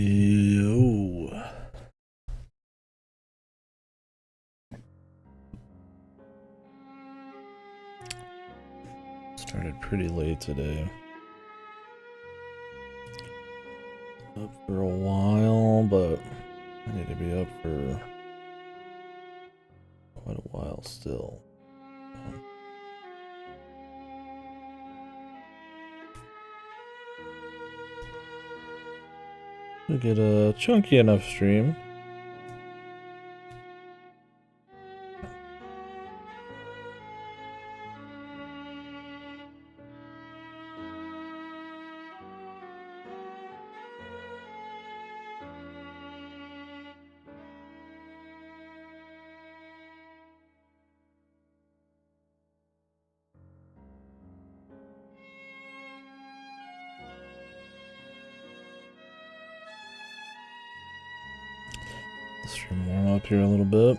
Yo. Started pretty late today. Up for a while, but I need to be up for quite a while still. We get a chunky enough stream. Stream warm up here a little bit.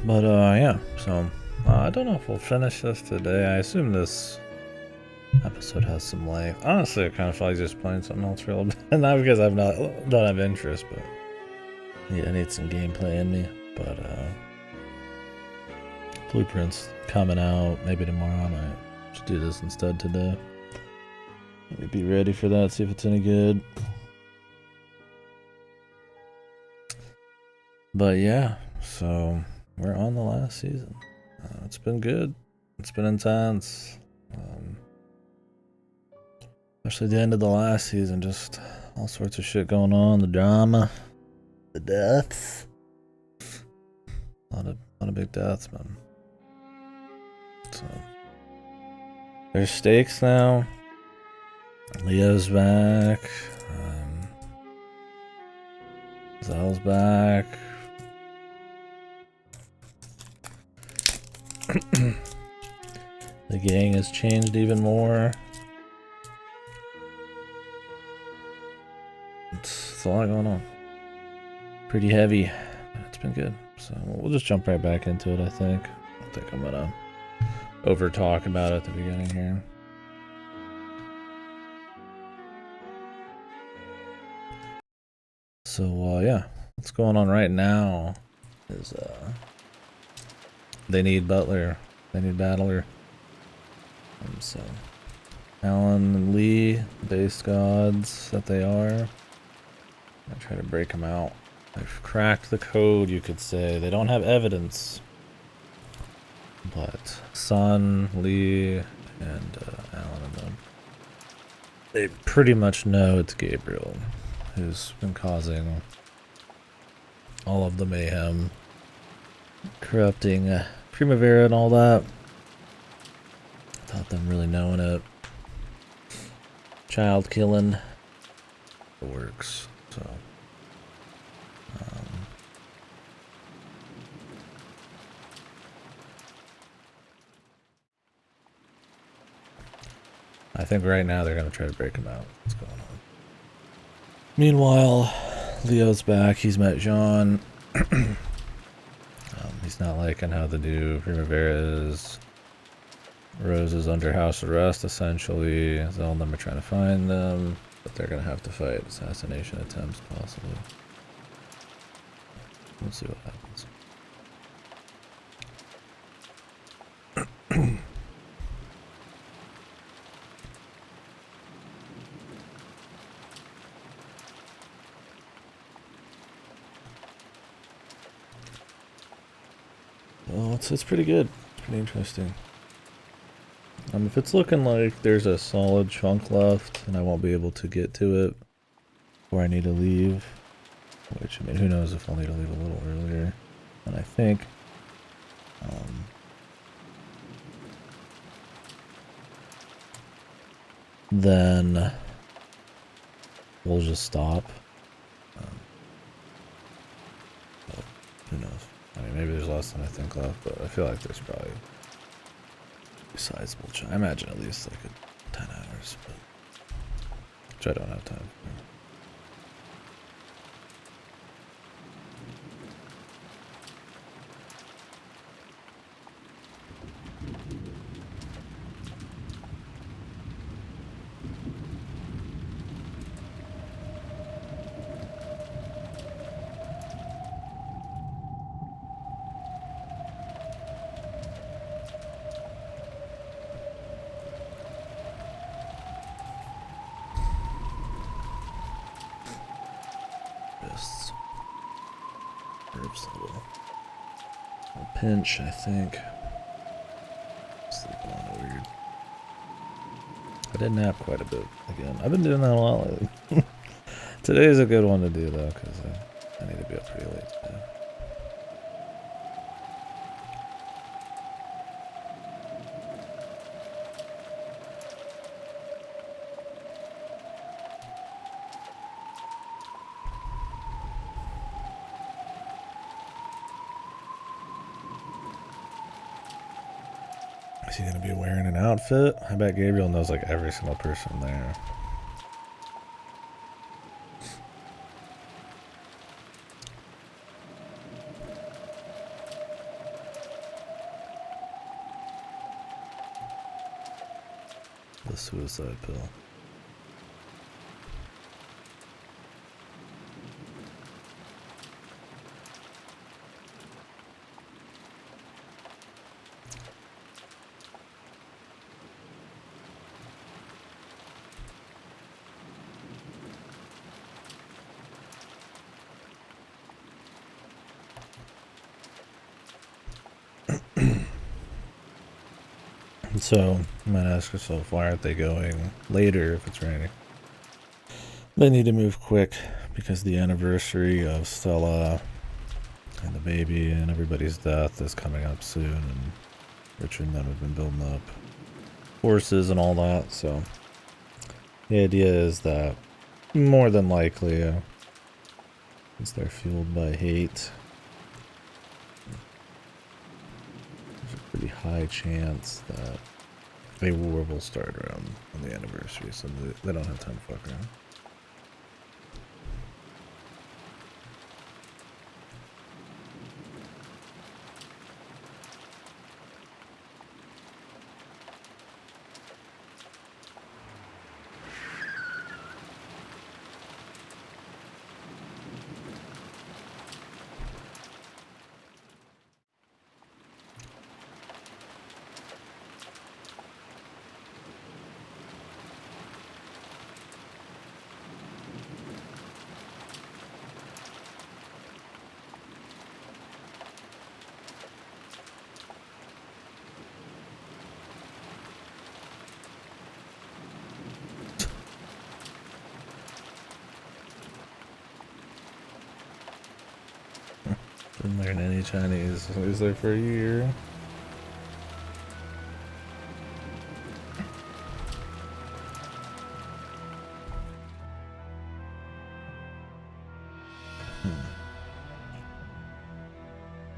But yeah, so I don't know if we'll finish this today. I assume this episode has some length. Honestly, I kind of feel like just playing something else for a little bit. Not because don't have interest, but yeah, I need some gameplay in me. But Blueprint's coming out maybe tomorrow. I might just do this instead today. Let me be ready for that, see if it's any good. But yeah, so we're on the last season. It's been good. It's been intense. Especially the end of the last season, just all sorts of shit going on. The drama, the deaths. A lot of big deaths, man. So there's stakes now. Leo's back. Zell's back. The gang has changed even more. It's a lot going on. Pretty heavy. It's been good. So we'll just jump right back into it, I think. I'm gonna over talk about it at the beginning here. So yeah, what's going on right now is they need Butler. They need Battler. So Alan and Lee, base gods that they are. I try to break them out. They've cracked the code, you could say. They don't have evidence. But Sun, Lee, and Alan and them, they pretty much know it's Gabriel who's been causing all of the mayhem, corrupting Primavera and all that. Without them really knowing it. Child killing. It works. So I think right now they're gonna try to break him out. What's going on? Meanwhile, Leo's back. He's met Jean. He's not liking how the new Primavera is. Rose is under house arrest, essentially. Zell and them are trying to find them, but they're gonna have to fight assassination attempts, possibly. We'll see what happens. Well, it's pretty good. It's pretty interesting. If it's looking like there's a solid chunk left and I won't be able to get to it before I need to leave, which, I mean, who knows if I'll need to leave a little earlier than I think. then we'll just stop. But who knows? I mean, maybe there's less than I think left, but I feel like there's probably a sizable chunk. I imagine at least like 10 hours, but which I don't have time for. Nerves a little pinch, I think. Sleeping on it weird. I did nap quite a bit again. I've been doing that a lot lately. Today's a good one to do though, because I need to be up pretty late today. Is he gonna be wearing an outfit? I bet Gabriel knows like every single person there. The suicide pill. So, you might ask yourself, why aren't they going later if it's raining? They need to move quick because the anniversary of Stella and the baby and everybody's death is coming up soon, and Richard and them have been building up horses and all that, so the idea is that more than likely, since they're fueled by hate, there's a pretty high chance that a war will start around on the anniversary, so they don't have time to fuck around. Didn't learn any Chinese. I was there for a year.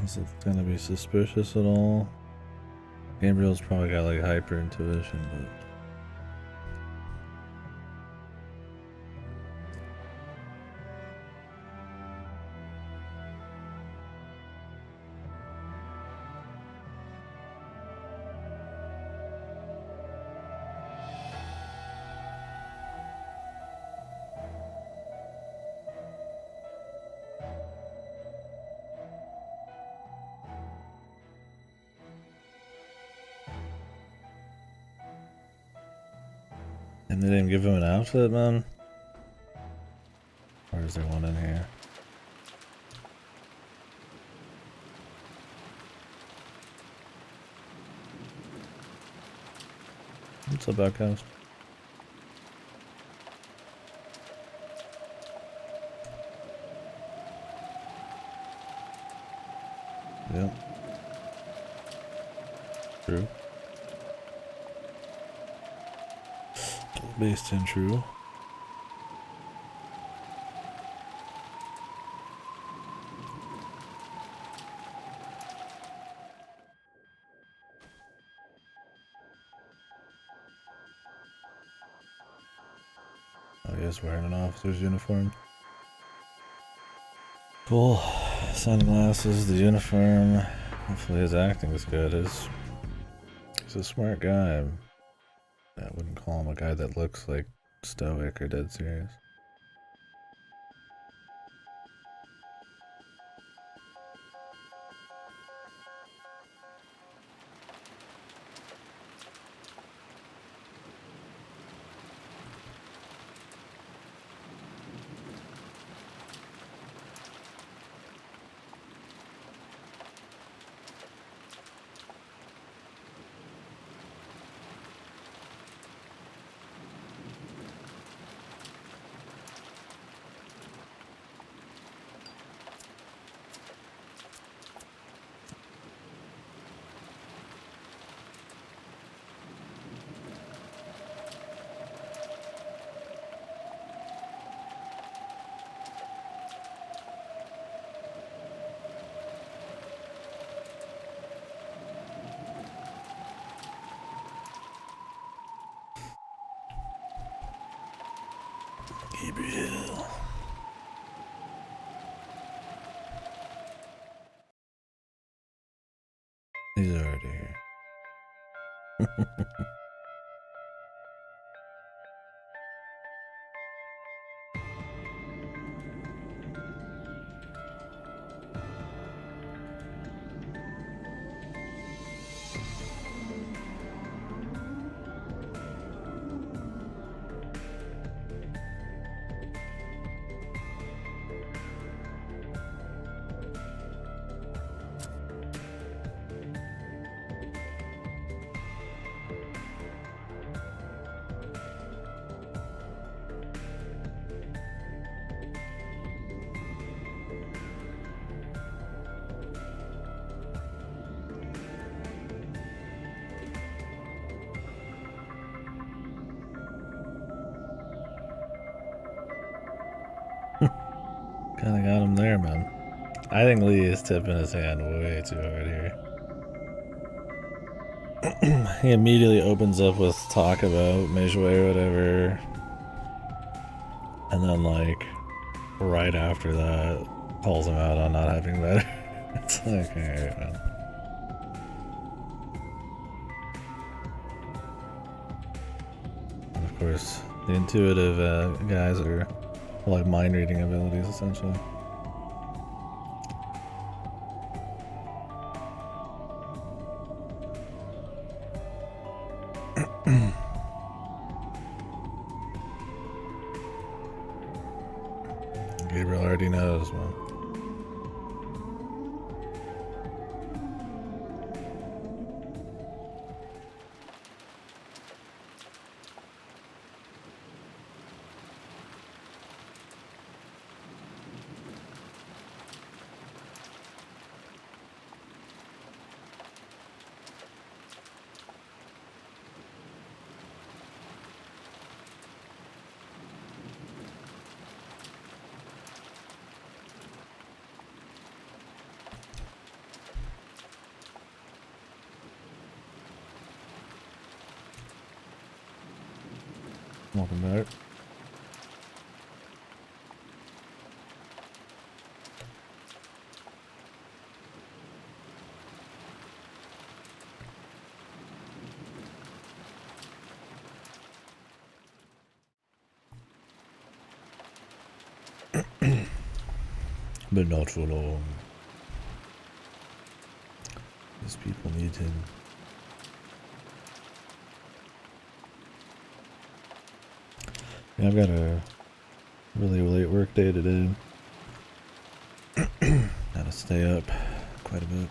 Is it gonna be suspicious at all? Gabriel's probably got like hyper intuition, but and they didn't give him an outfit, man? Or is there one in here? What's up, Backhouse? Yep. True. Base 10 true. I guess wearing an officer's uniform. Cool. Sunglasses, the uniform. Hopefully his acting is good. He's a smart guy. I wouldn't call him a guy that looks like stoic or dead serious. Gabriel. He's already here. Kinda got him there, man. I think Lee is tipping his hand way too hard here. He immediately opens up with talk about Meijue or whatever. And then, like, right after that, calls him out on not having better. It's like, alright, man. And of course, the intuitive guys are like mind reading abilities, essentially. Gabriel already knows, man. Welcome back. But not for long. These people need him. Yeah, I've got a really late work day today. Gotta stay up quite a bit.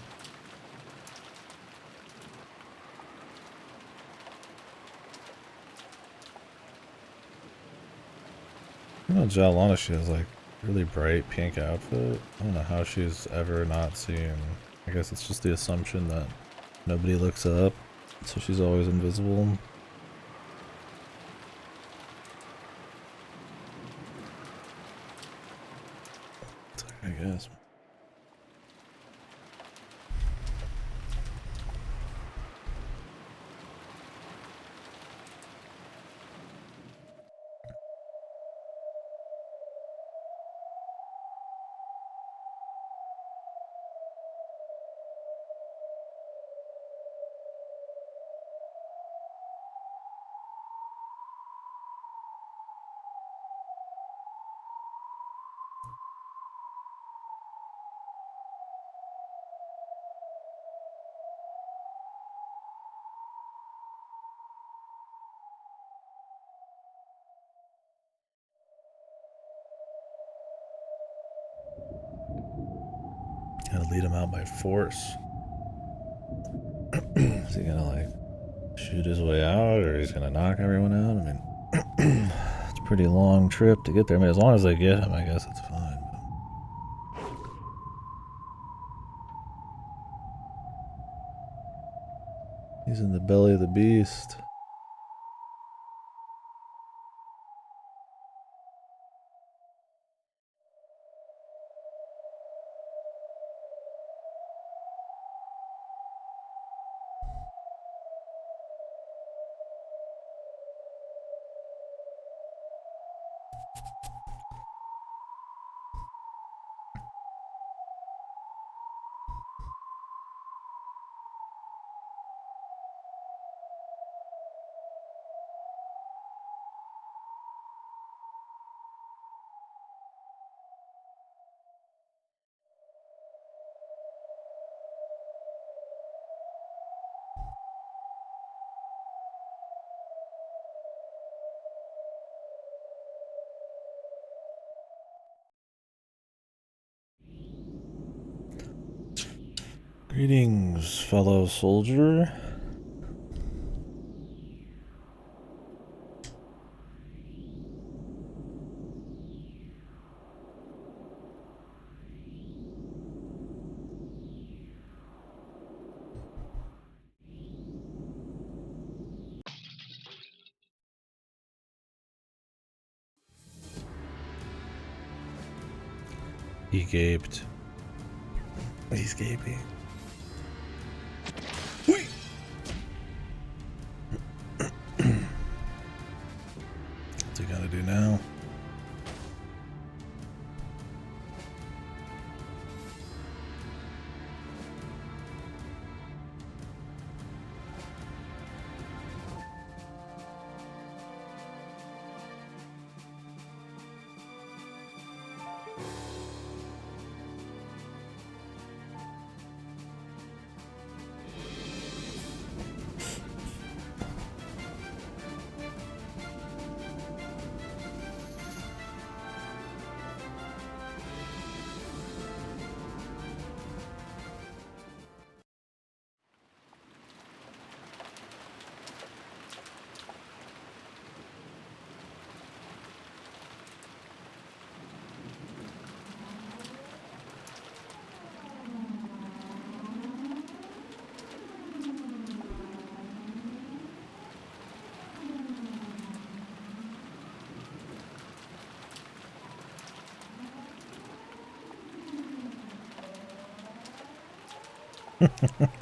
You know, Jalana, she has like really bright pink outfit. I don't know how she's ever not seen. I guess it's just the assumption that nobody looks up, so she's always invisible. I guess. Gotta lead him out by force. Is he gonna like shoot his way out, or he's gonna knock everyone out? I mean, it's a pretty long trip to get there. I mean, as long as they get him, I guess it's fine. But he's in the belly of the beast. Greetings, fellow soldier. He gaped. He's gaping. What's he gotta do now?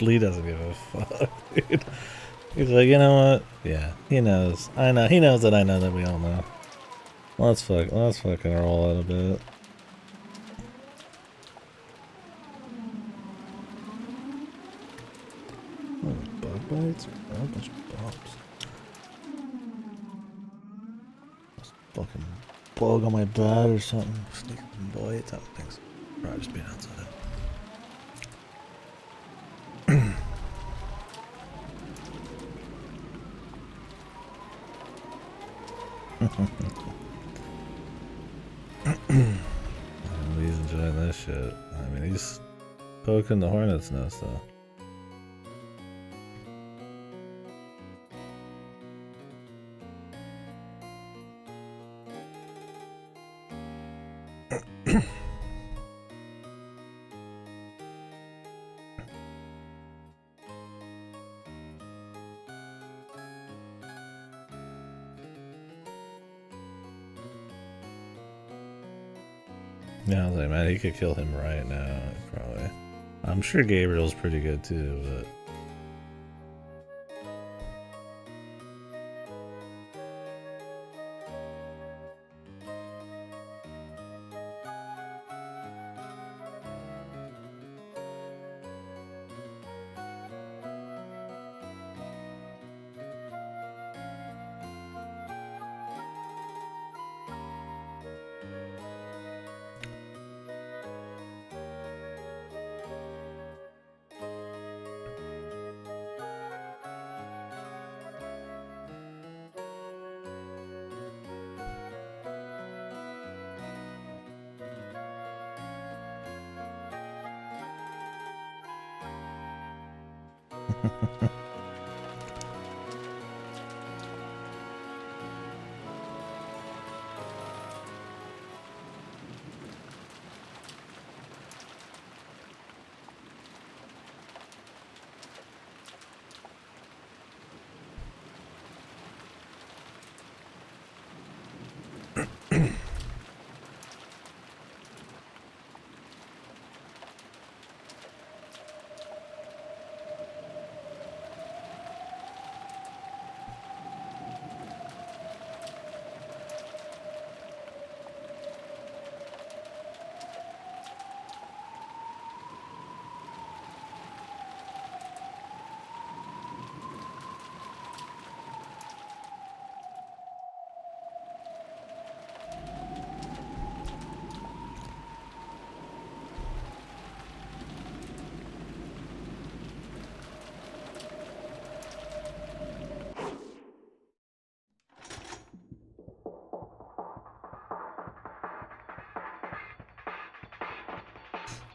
Lee doesn't give a fuck, dude. He's like, you know what? Yeah, he knows. I know. He knows that I know that we all know. Let's fucking roll it a bit. Oh, bug bites? Oh, a bunch of bumps. Fucking bug on my bat or something. Sneaking boy. Oh, thanks. Probably just being outside. He's enjoying this shit. I mean, he's poking the hornet's nest though. Yeah, I was like, man, he could kill him right now, probably. I'm sure Gabriel's pretty good too, but...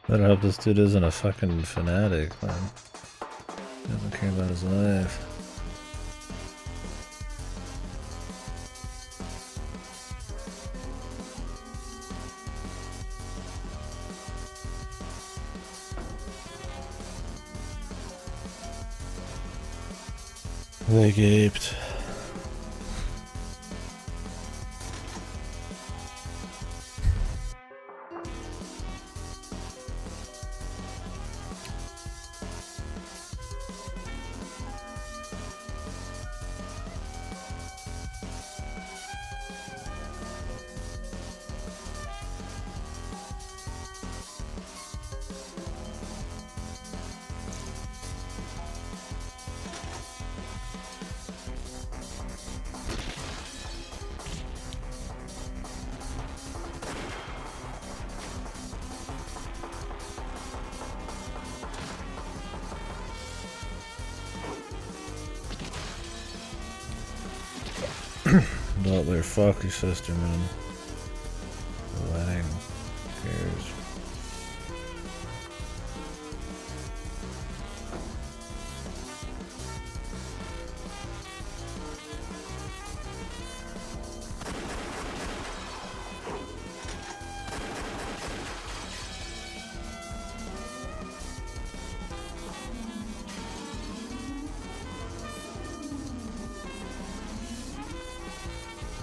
Better hope this dude isn't a fucking fanatic, man. He doesn't care about his life. They gaped. Butler, fuck your sister, man. The wedding. Who cares?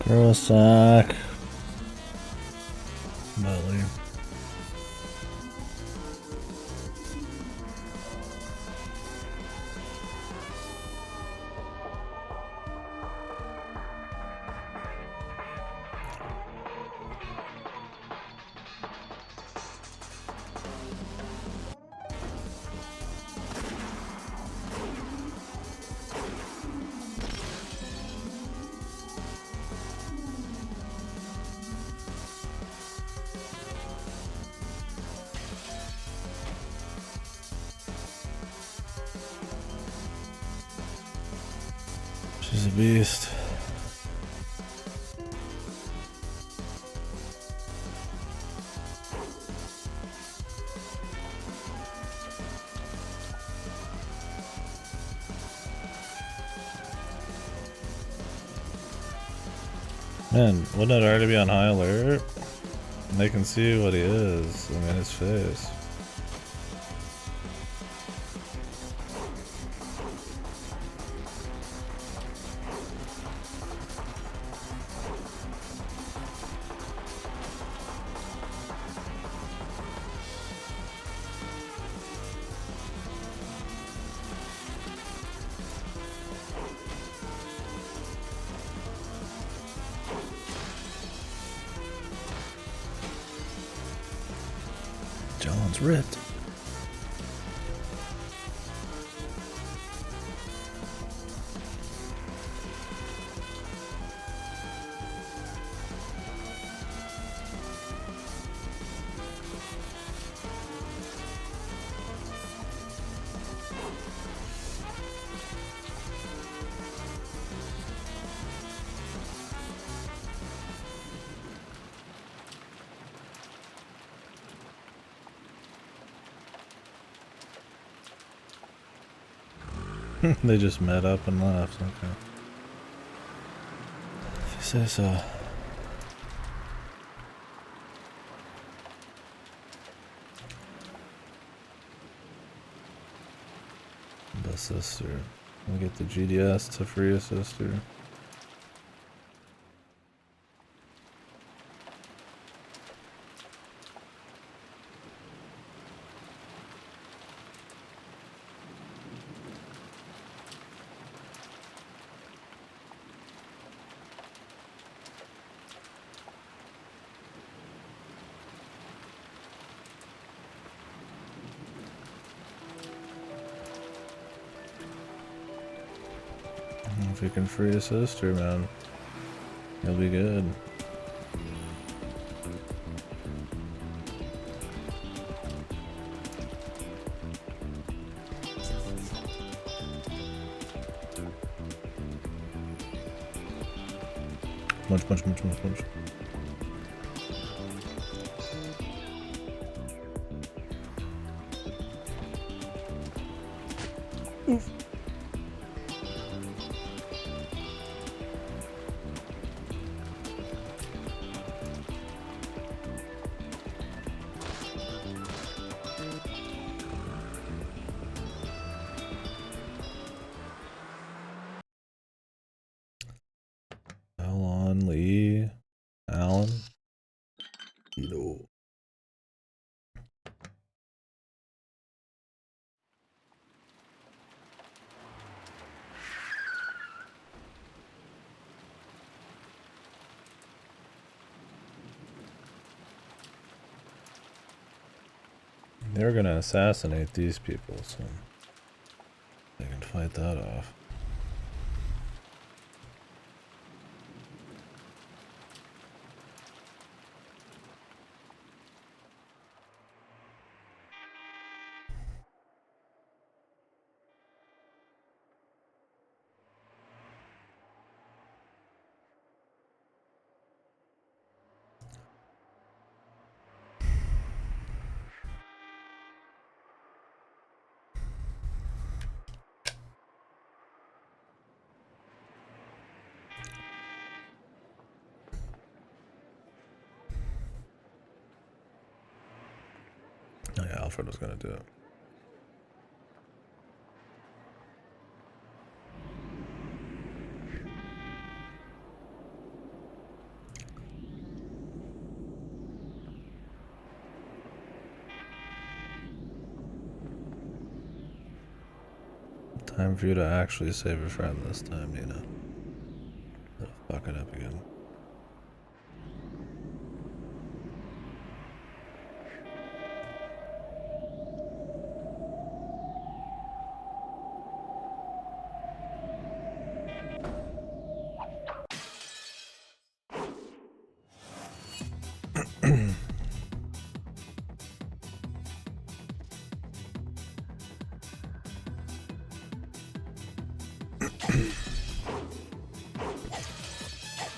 Girl sack. Butler. She's a beast. Man, wouldn't it already be on high alert? They can see what he is. I mean, his face. John's ripped. They just met up and left, okay. If you say so. The sister. We get the GDS to free a sister. If you can free a sister, man, you'll be good. Munch. Oof. Lee, Alan, They're gonna assassinate these people, so they can fight that off. Oh yeah, Alfred was gonna do it. Time for you to actually save a friend this time, Nina. Fuck it up again.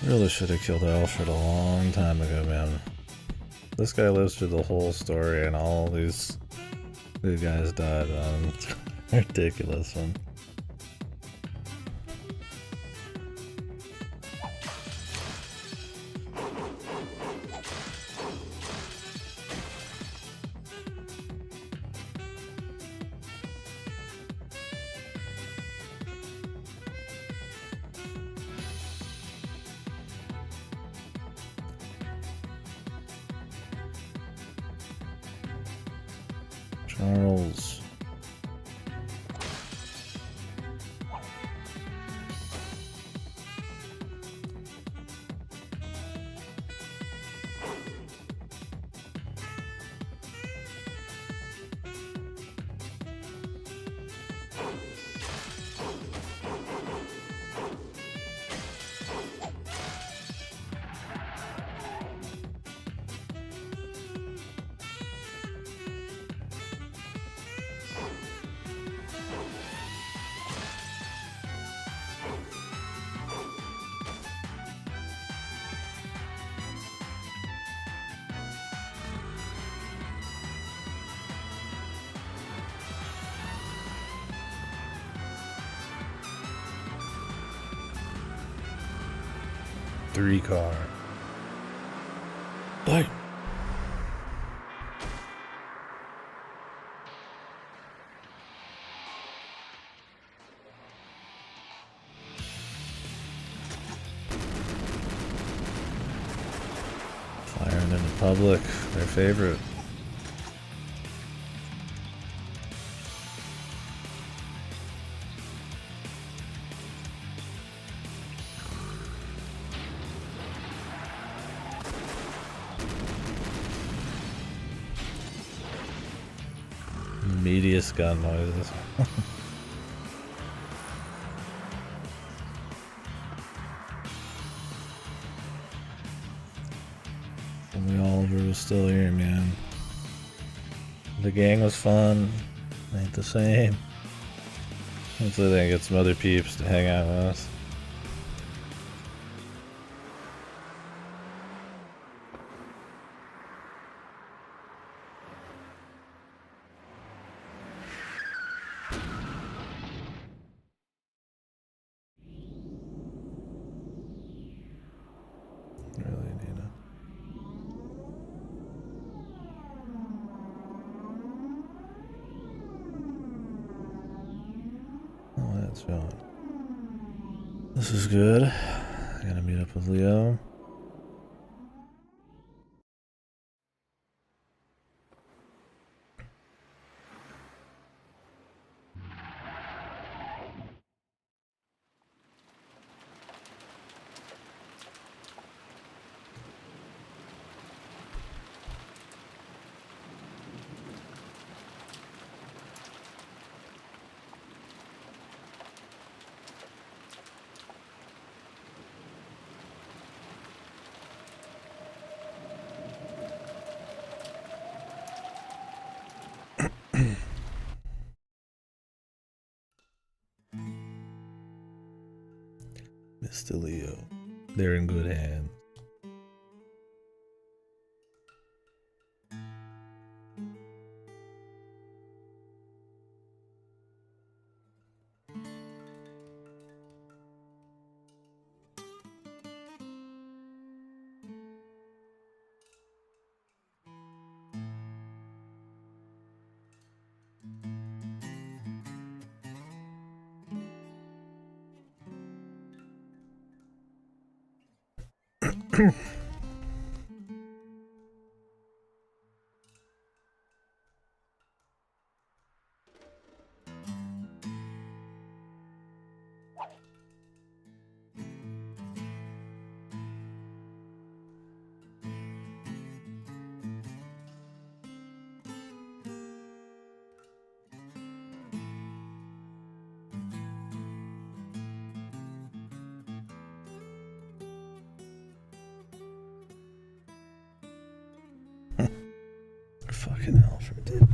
Really should have killed Alfred a long time ago, man. This guy lives through the whole story and all these good guys died on ridiculous one. Charles. 3 car. Bye. Firing in the public, their favorite. Meatiest gun noises. Only Oliver was still here, man. The gang was fun. Ain't the same. Hopefully they get some other peeps to hang out with us. Really need it. Oh, that's John. This is good. I gotta meet up with Leo. Mr. Leo. They're in good hands. Fucking Alfred, dude.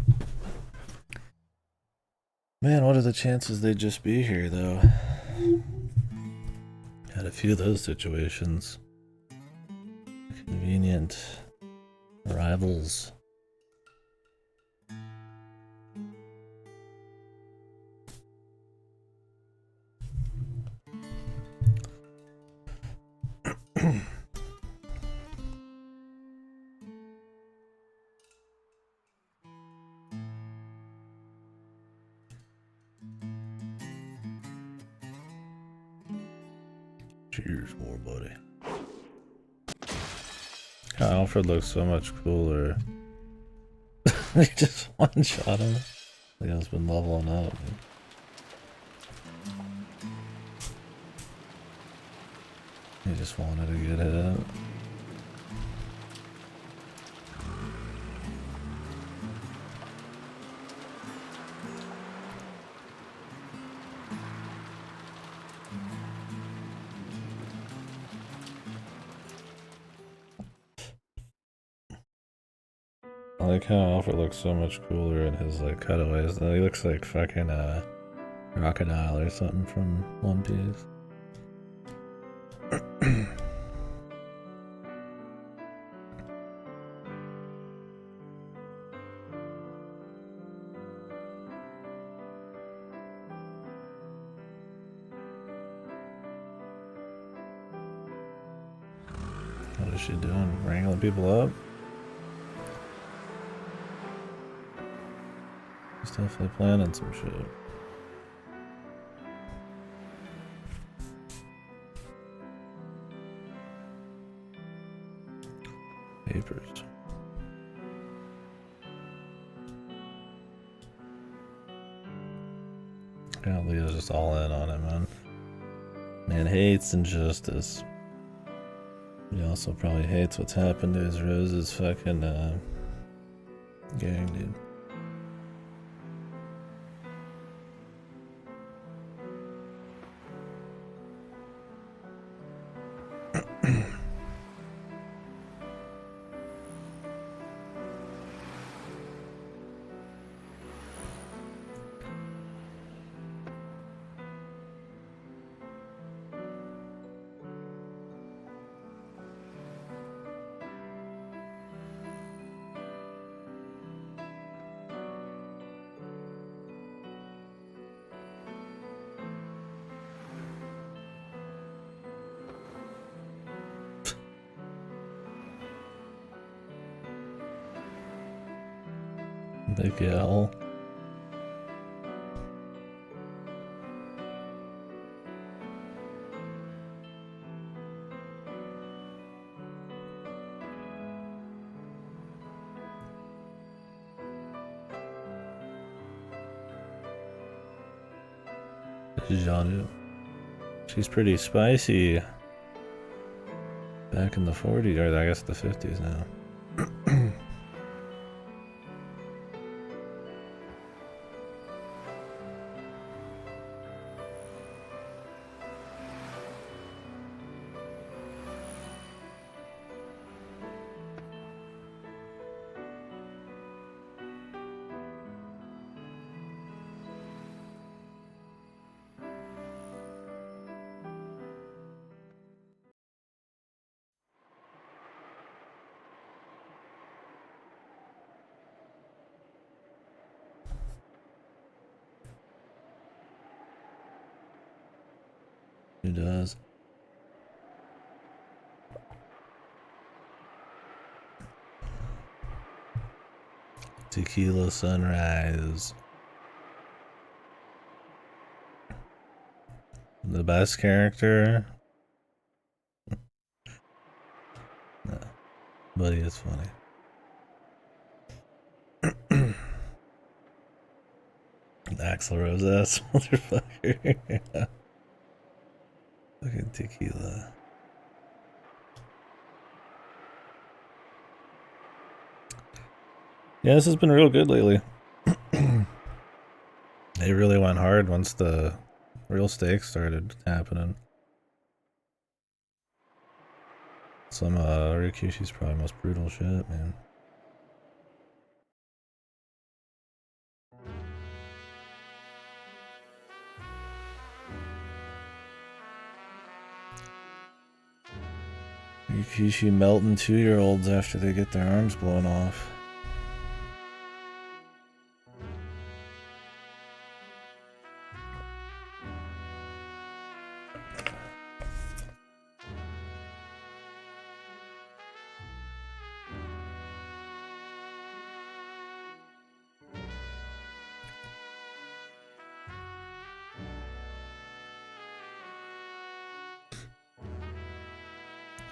Man, what are the chances they'd just be here, though? Had a few of those situations. Convenient arrivals. Cheers, more buddy. Alfred looks so much cooler. He just one-shot him. Leo's been leveling up. He just wanted to get hit. I like how Alfred looks so much cooler in his like cutaways though. He looks like fucking Crocodile or something from One Piece. What is she doing? Wrangling people up? She's definitely planning some shit. Papers. Yeah, Leah's just all in on it, man. Man hates injustice. He also probably hates what's happened to his Rose's fucking gang, dude. Big L. Janu. She's pretty spicy. Back in the 40s, or I guess the 50s now. He does. Tequila Sunrise. The best character? No. But he is funny. Axl Rose ass motherfucker. Fucking tequila. Yeah, this has been real good lately. They really went hard once the real stakes started happening. Some Rikushi's probably most brutal shit, man. Rikishi melting 2-year-olds after they get their arms blown off.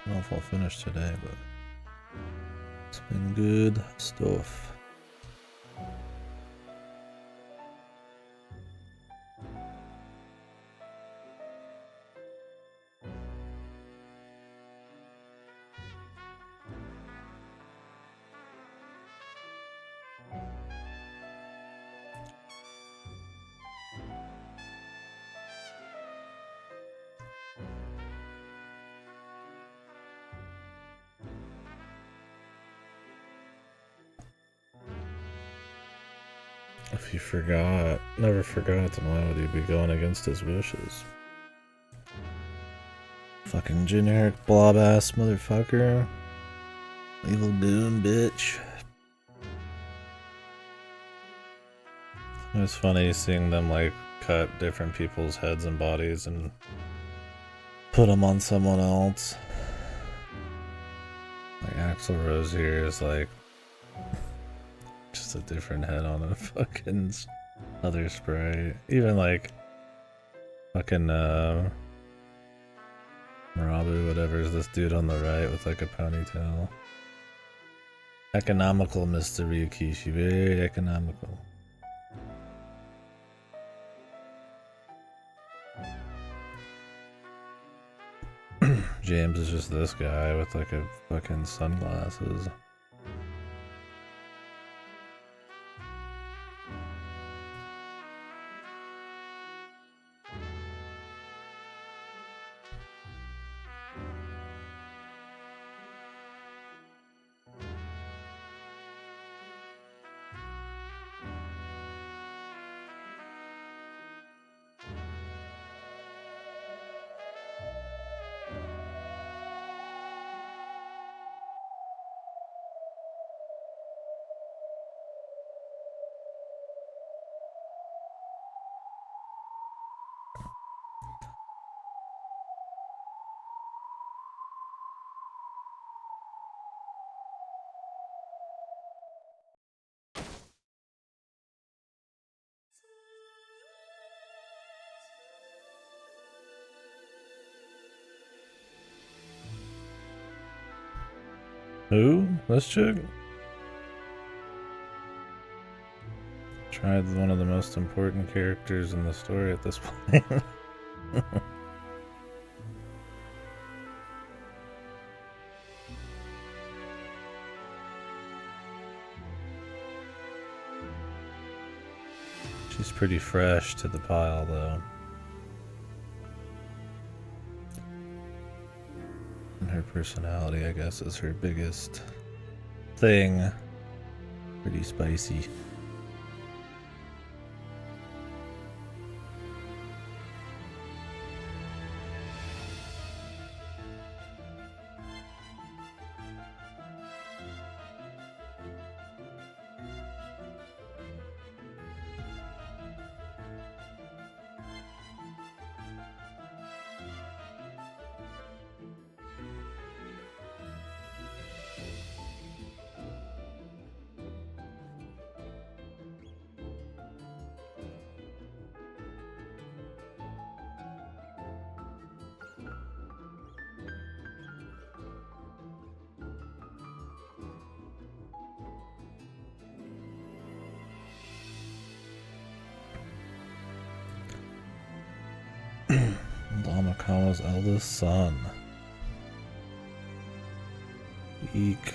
I don't know if I'll finish today, but it's been good stuff. If he forgot, never forgot, then why would he be going against his wishes? Fucking generic blob ass motherfucker. Evil goon bitch. It was funny seeing them like cut different people's heads and bodies and put them on someone else. Axl Rose here is like just a different head on a fucking other sprite. Even like fucking Marabu, whatever, is this dude on the right with like a ponytail. Economical, Mr. Ryukishi, very economical. James is just this guy with like a fucking sunglasses. Who? This chick? Tried one of the most important characters in the story at this point. She's pretty fresh to the pile, though. And her personality, I guess, is her biggest thing. Pretty spicy. Damakawa's eldest son. Eek.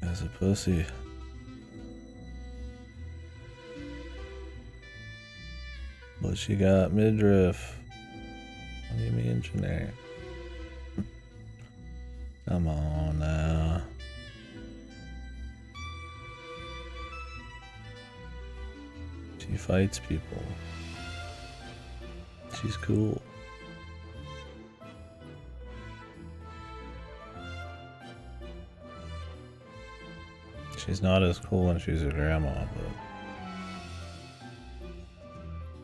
As a pussy. But she got midriff. What do you mean, Janae? Come on now. She fights people. She's cool. She's not as cool when she's a grandma, but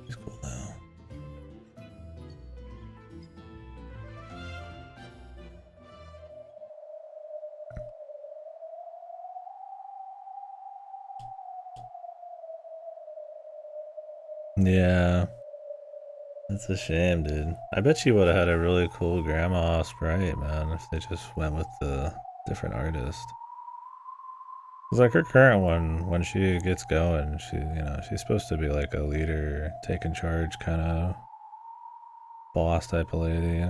she's cool now. Yeah. It's a shame, dude. I bet she would have had a really cool grandma sprite, man, if they just went with the different artist. It's like her current one, when she gets going, she's supposed to be like a leader, taking charge kind of boss type of lady.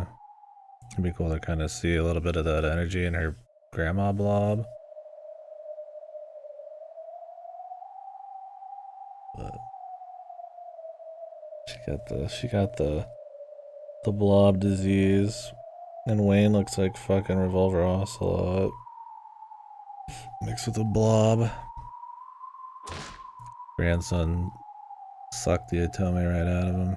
It'd be cool to kind of see a little bit of that energy in her grandma blob. But she got the blob disease. And Wayne looks like fucking Revolver Ocelot. Mixed with a blob. Grandson sucked the Otome right out of him.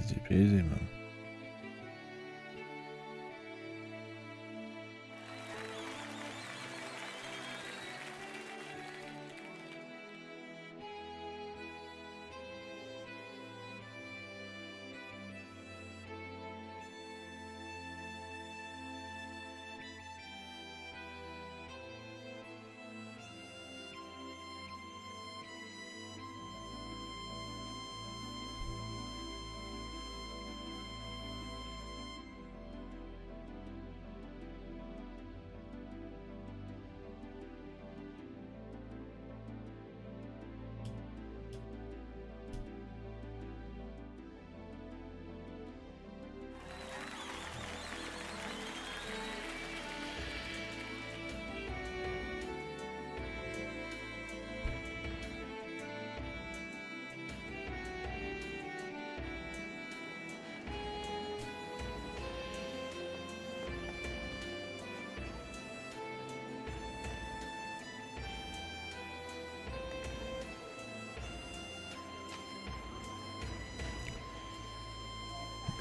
Easy peasy, man.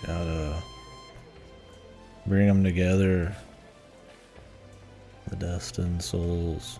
Gotta bring them together. The destined souls.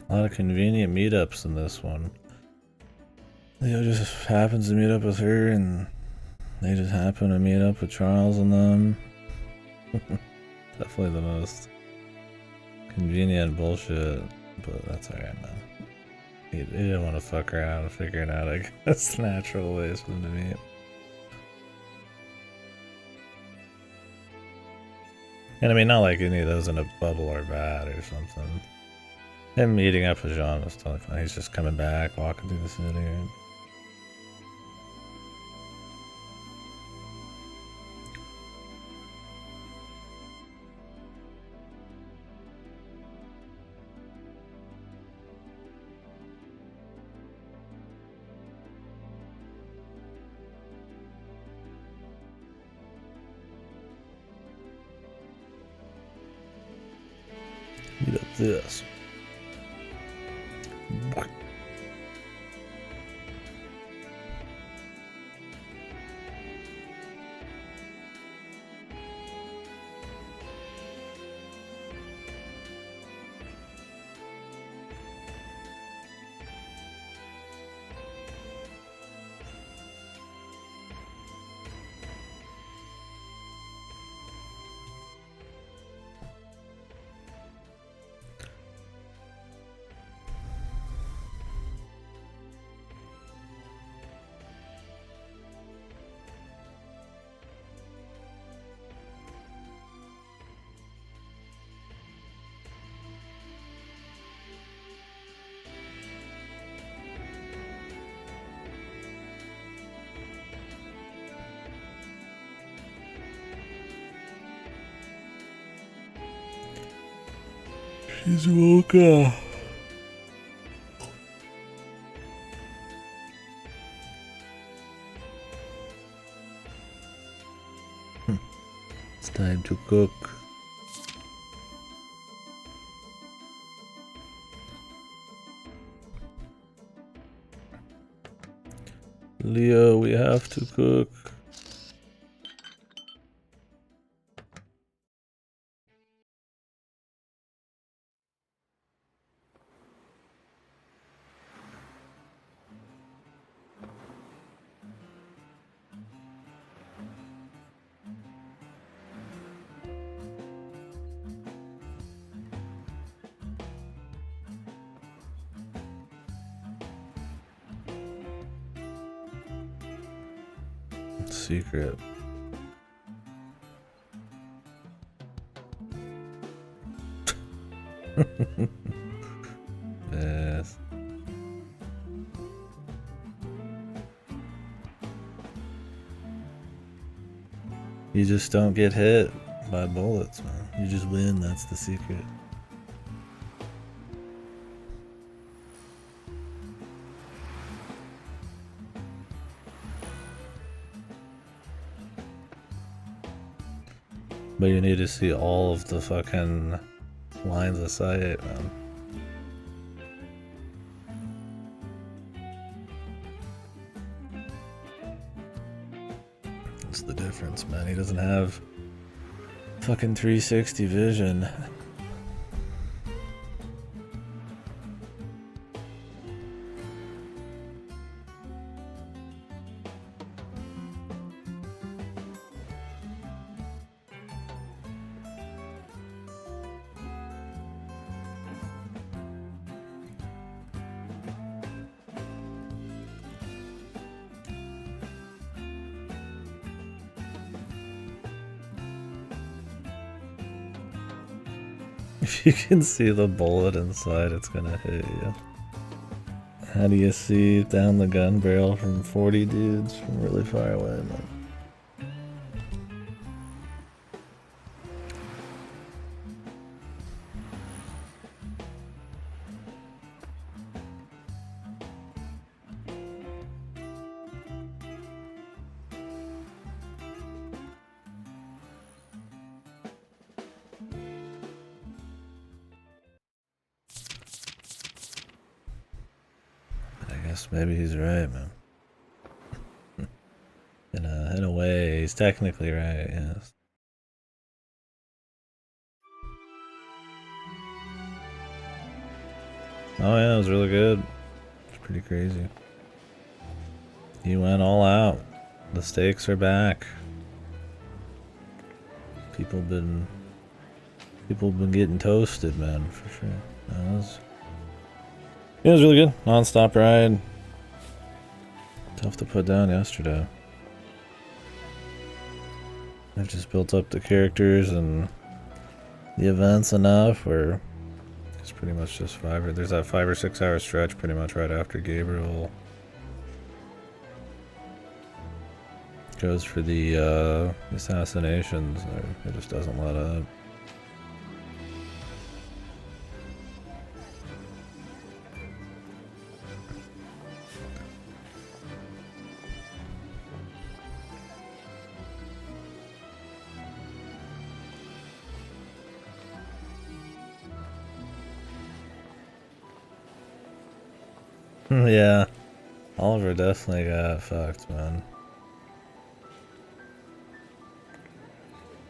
A lot of convenient meetups in this one. Leo just happens to meet up with her, and they just happen to meet up with Charles and them. Definitely the most convenient bullshit, but that's alright, man. He didn't want to fuck around and figure it out, I guess. Natural ways for them to meet. And I mean, not like any of those in a bubble are bad or something. Him meeting up with Jean was totally fine. He's just coming back, walking through the city. Right? Meet up this. Shizuoka. It's time to cook. Leo, we have to cook. Secret. Yes. You just don't get hit by bullets, man. You just win, that's the secret. But you need to see all of the fucking lines of sight, man. That's the difference, man. He doesn't have fucking 360 vision. If you can see the bullet inside, it's gonna hit you. How do you see down the gun barrel from 40 dudes from really far away, man? Maybe he's right, man. In a way, he's technically right, yes. Oh yeah, it was really good. It's pretty crazy. He went all out. The stakes are back. People been getting toasted, man, for sure. It was really good. Non-stop ride. Tough to put down yesterday. I've just built up the characters and the events enough where it's pretty much just there's that 5 or 6 hour stretch pretty much right after Gabriel goes for the assassinations. It just doesn't let up. Yeah, Oliver definitely got fucked, man.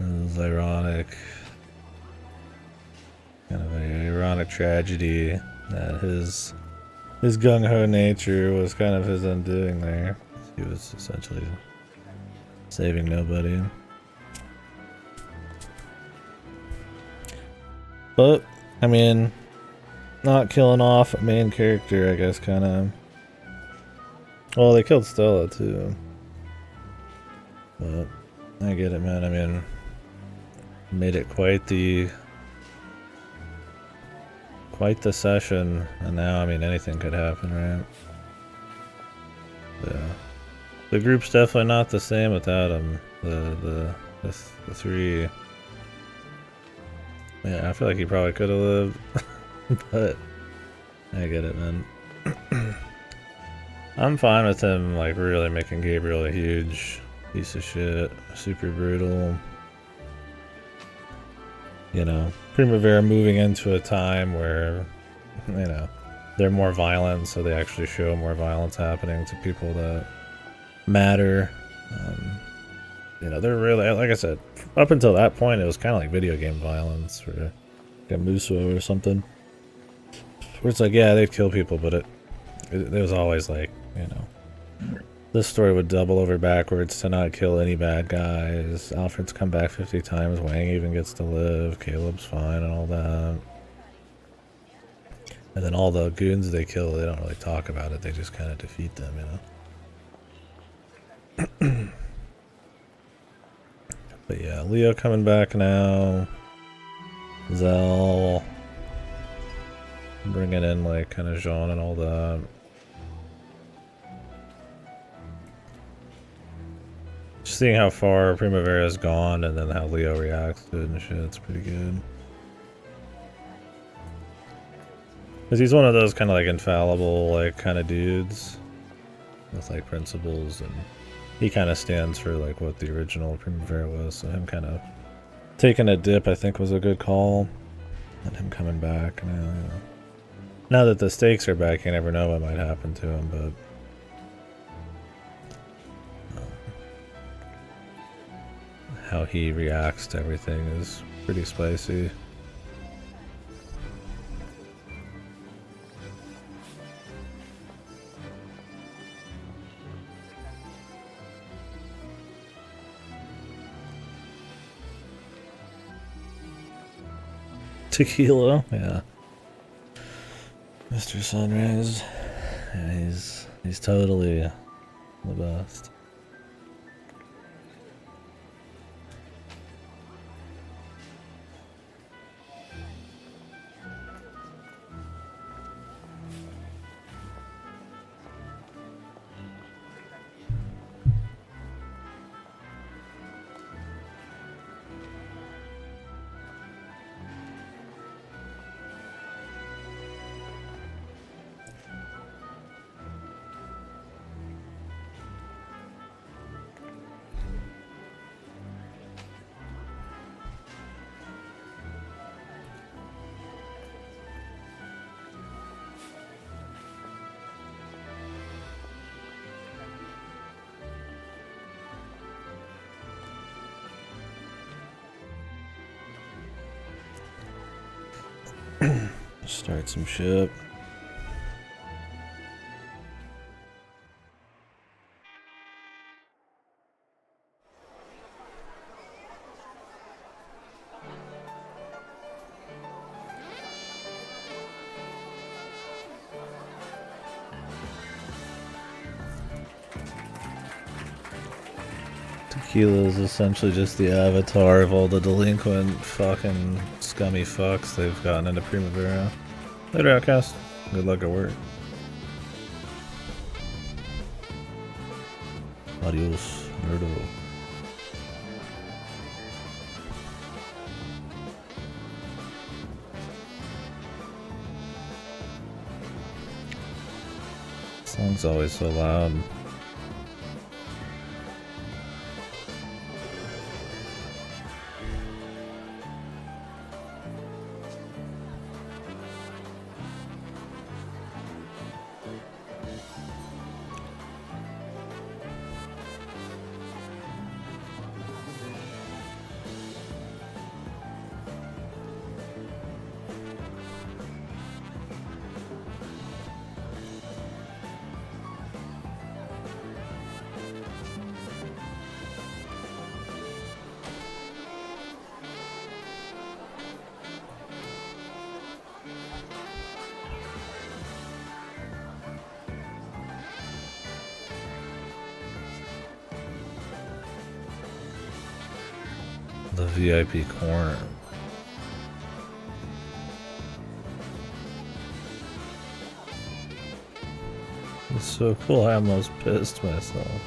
It was ironic. Kind of an ironic tragedy that his gung-ho nature was kind of his undoing there. He was essentially saving nobody. But, I mean, not killing off a main character, I guess, kind of. Well, they killed Stella too. But I get it, man. I mean, made it quite the session, and now, I mean, anything could happen, right? Yeah. The group's definitely not the same without him. The three. Yeah, I feel like he probably could have lived. But I get it, man. I'm fine with him, like, really making Gabriel a huge piece of shit, super brutal. You know, Primavera moving into a time where, you know, they're more violent, so they actually show more violence happening to people that matter. You know, they're really, like I said, up until that point, it was kind of like video game violence, or like a Muso or something. Where it's like, yeah, they'd kill people, but it was always like, you know, this story would double over backwards to not kill any bad guys. Alfred's come back 50 times, Wang even gets to live, Caleb's fine and all that. And then all the goons they kill, they don't really talk about it, they just kind of defeat them, you know. But yeah, Leo coming back now. Zell. Bringing in like kind of Jean and all that. Just seeing how far Primavera's gone and then how Leo reacts to it and shit, it's pretty good. Because he's one of those kind of like infallible like kind of dudes with like principles, and he kind of stands for like what the original Primavera was, so him kind of taking a dip I think was a good call. And him coming back now, you know. Now that the stakes are back, you never know what might happen to him, but how he reacts to everything is pretty spicy. Tequila, yeah. Mr. Sunrise, yeah, he's totally the best. Start some shit. Tequila is essentially just the avatar of all the delinquent fucking scummy fucks they've gotten into Primavera. Later, Outcast. Good luck at work. Adios, nerdo. Song's always so loud. The VIP corner. It's so cool. I almost pissed myself.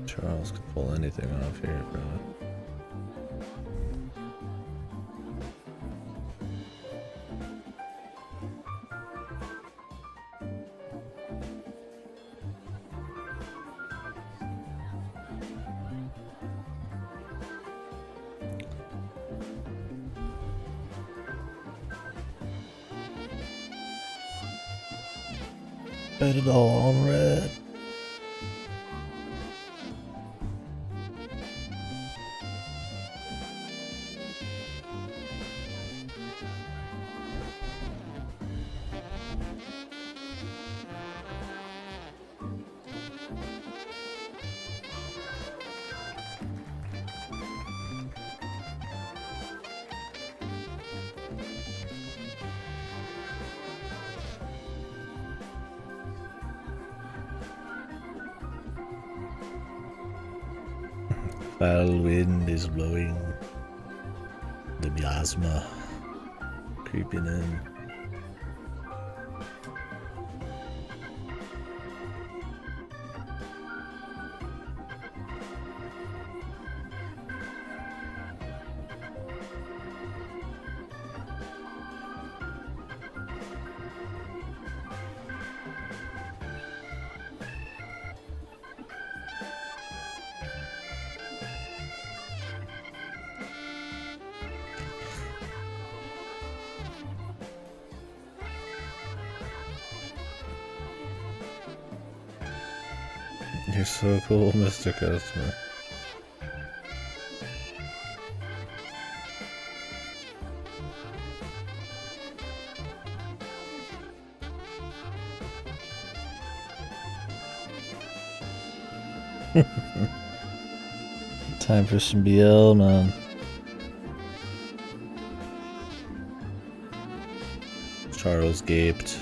Charles could pull anything off here, bro. Bet it all on red. Foul wind is blowing. The miasma creeping in. You're so cool, Mr. Customer. Time for some BL, man. Charles gaped.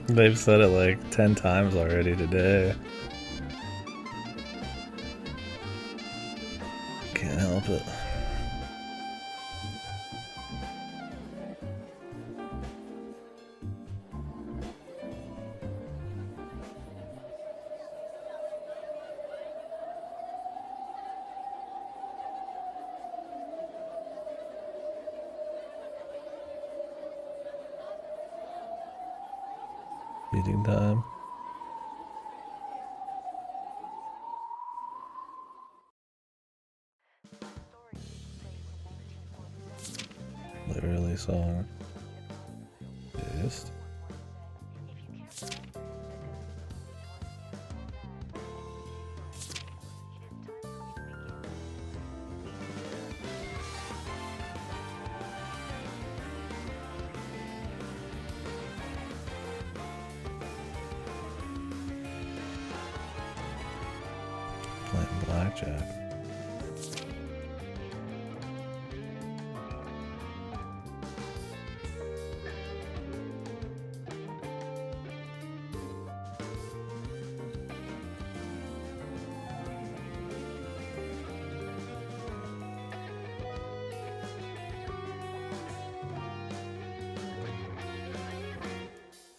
They've said it like 10 times already today. Can't help it. Eating time. Literally song. Yes. Playing blackjack.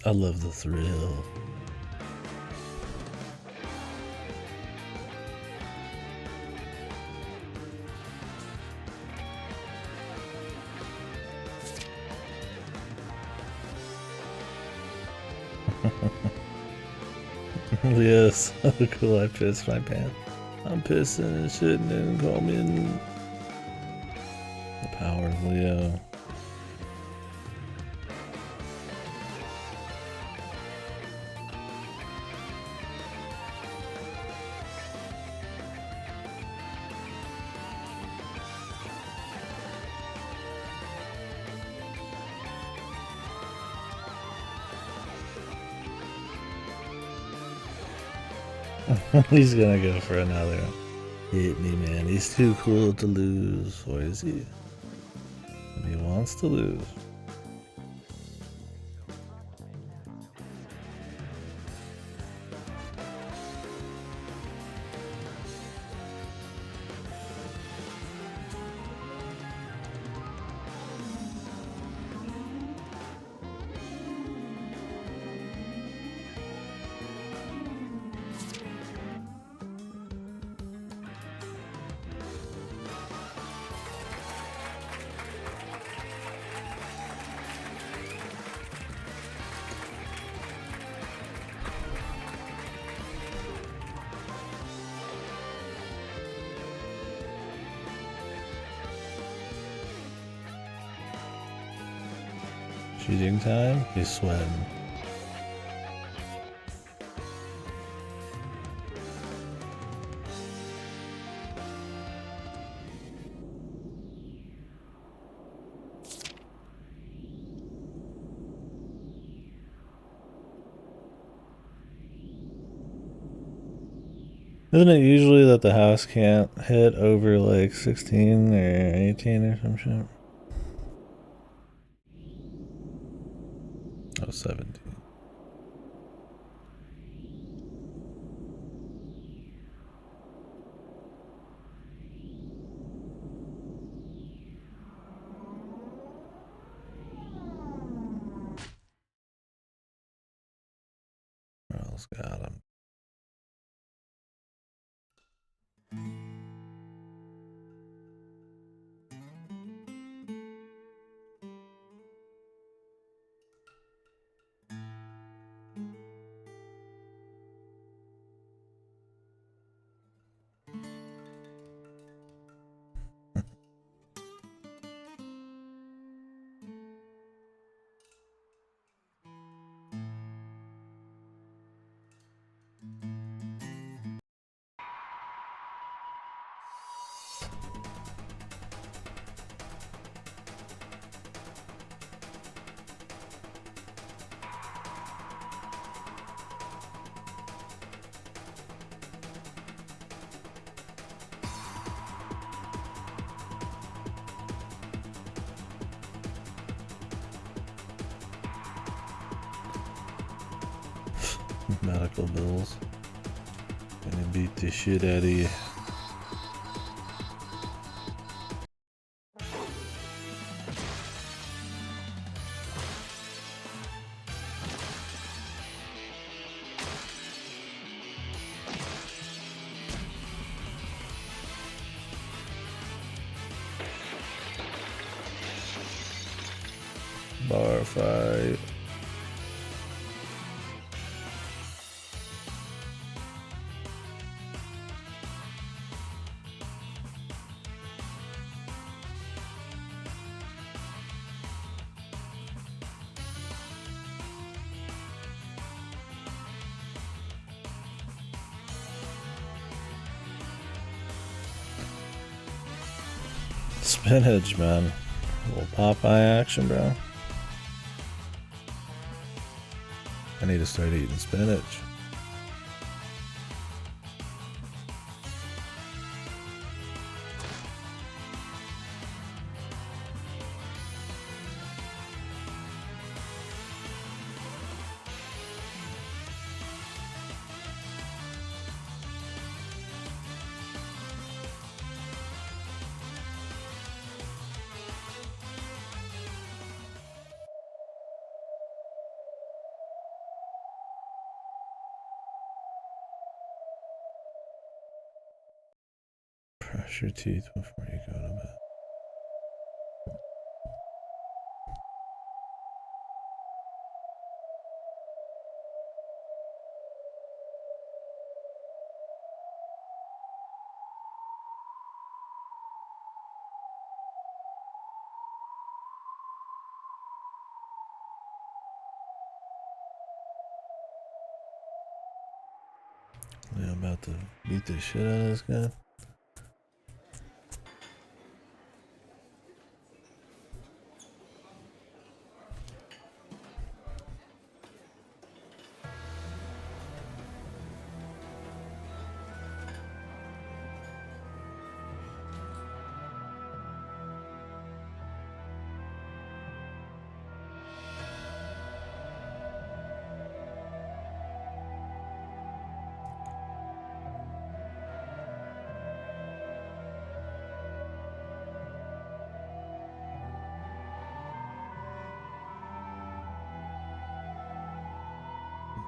I love the thrill. Yes, cool. I pissed my pants. I'm pissing and shitting and call me in. The power of Leo. He's gonna go for another. Hit me, man. He's too cool to lose. Or is he? But he wants to lose. Cheating time? He's sweating. Isn't it usually that the house can't hit over like 16 or 18 or some shit? Oh, 17. What else got him? Medical bills. Gonna beat the shit out of you. Bar fight. Spinach, man. A little Popeye action, bro. I need to start eating spinach. Brush your teeth before you go to bed. Yeah, I'm about to beat the shit out of this guy.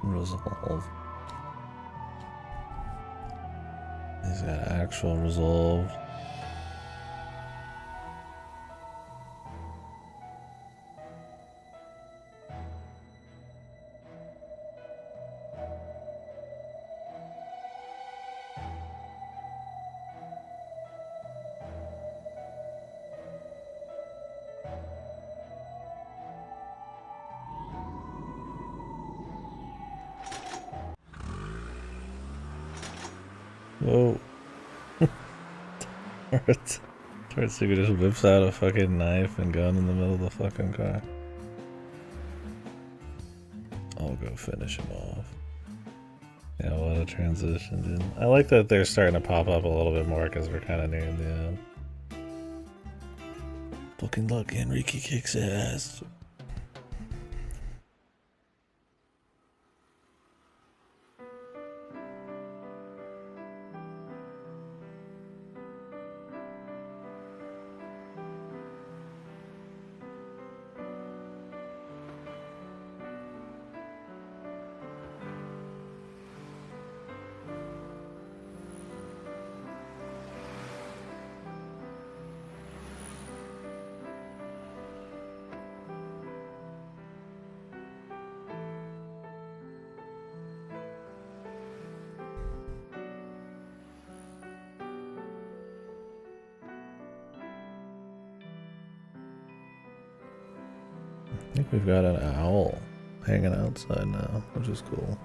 Resolve. He's got actual resolved. Whoa. Tortsuga just whips out a fucking knife and gun in the middle of the fucking car. I'll go finish him off. Yeah, what a transition, dude. I like that they're starting to pop up a little bit more because we're kind of nearing the end. Fucking lucky Enrique kicks ass. I think we've got an owl hanging outside now, which is cool.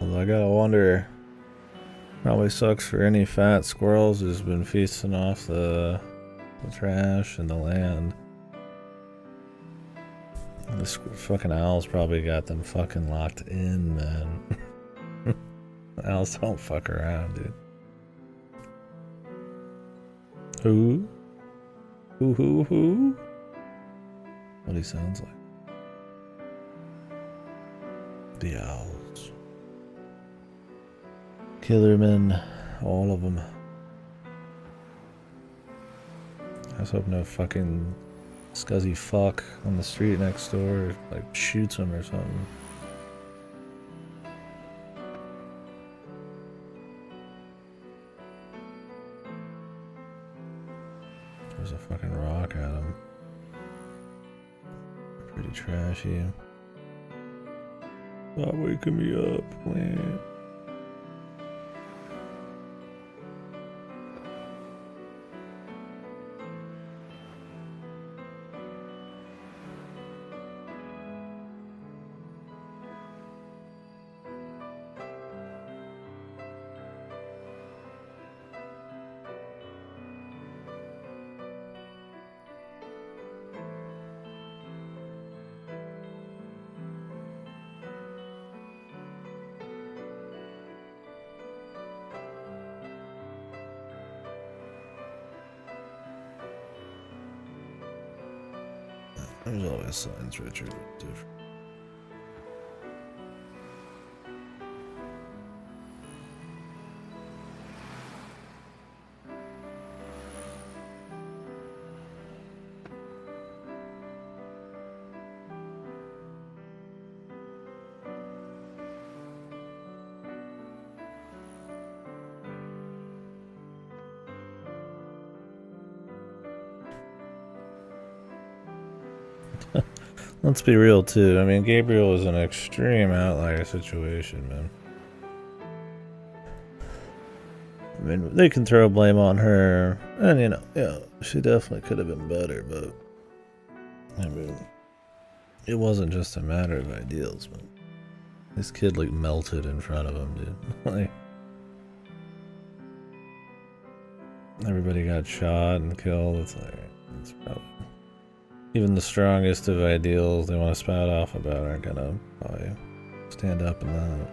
Although I gotta wonder, probably sucks for any fat squirrels who's been feasting off the trash and the land. This fucking owl's probably got them fucking locked in, man. Owls don't fuck around, dude. Who? Who? What he sounds like. The owls. Killermen, all of them. I just hope no fucking scuzzy fuck on the street next door like shoots him or something. There's a fucking rock at him. Pretty trashy. Stop waking me up, man. There's always signs Richard look different. Let's be real too. I mean, Gabriel is an extreme outlier situation, man. I mean, they can throw blame on her, and yeah, she definitely could have been better, but I mean, it wasn't just a matter of ideals, man. This kid like melted in front of him, dude. Like, everybody got shot and killed. It's like, it's probably even the strongest of ideals they want to spout off about aren't gonna probably stand up in that.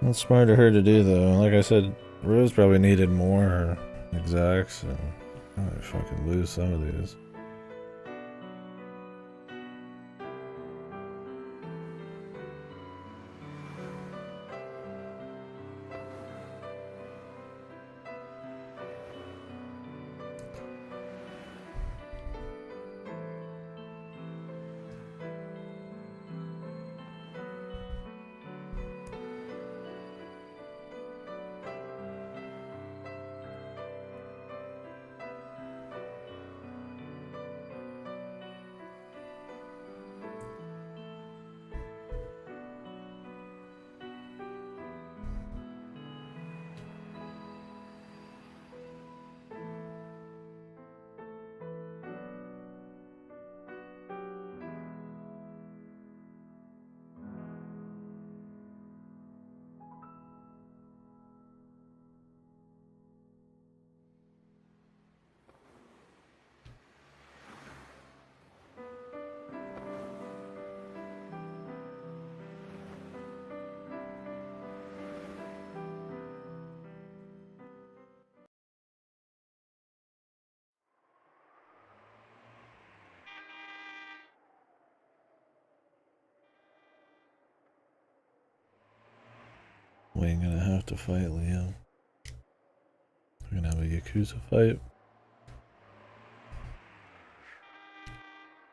That's smart of her to do, though. Like I said, Rose probably needed more execs, and I fucking lose some of these. We ain't gonna have to fight Leo. We're gonna have a Yakuza fight.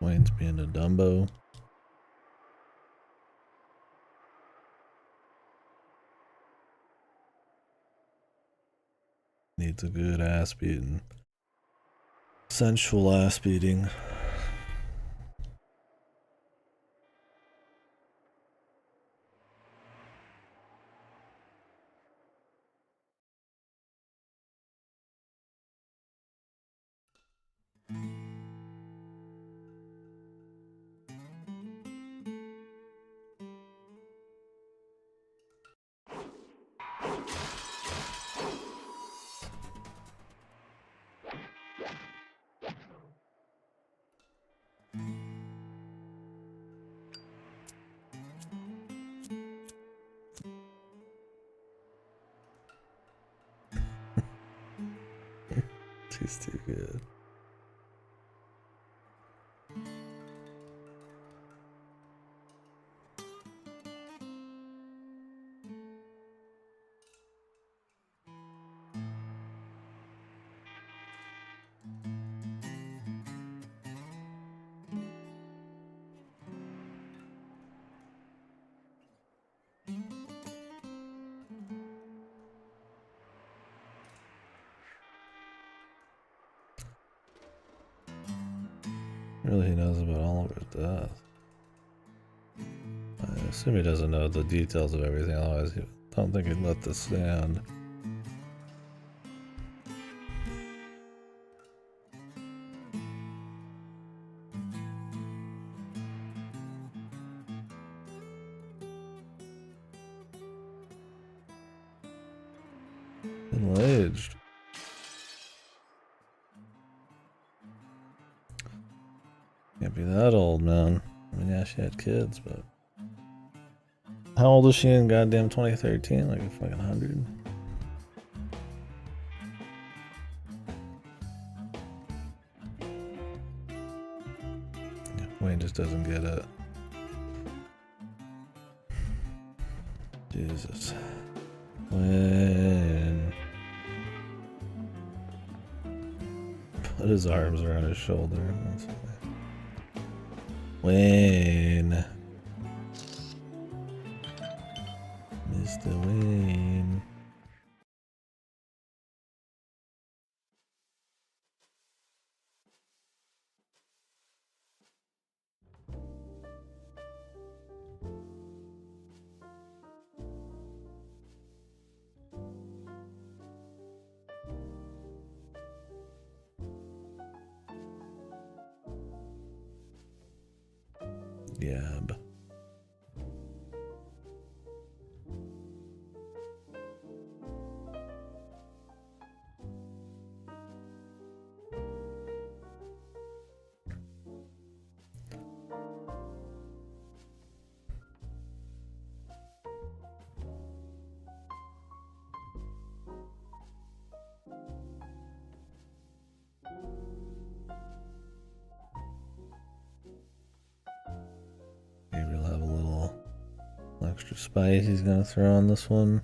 Wayne's being a Dumbo. Needs a good ass beating. Sensual ass beating. She's too good. Really, he knows about Oliver's death. I assume he doesn't know the details of everything, otherwise I don't think he'd let this stand. Middle-aged. Can't be that old, man. I mean, yeah, she had kids, but... How old was she in goddamn 2013? Like a fucking 100? Yeah, Wayne just doesn't get it. Jesus. Wayne. Put his arms around his shoulder. Wayne. Mr. Wayne. Yab. Maybe we'll have a little extra spice he's gonna throw on this one.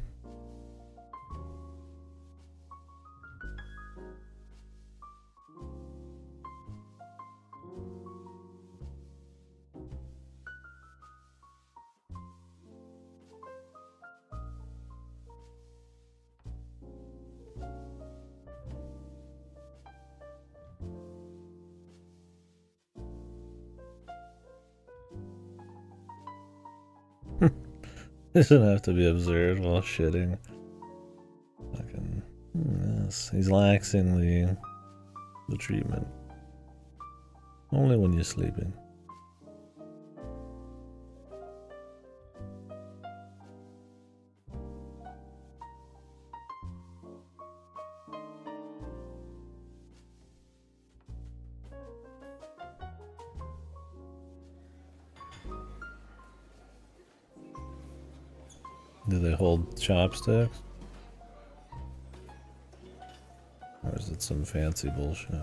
Doesn't have to be observed while shitting. Fucking yes, he's laxing the treatment. Only when you're sleeping. Do they hold chopsticks? Or is it some fancy bullshit?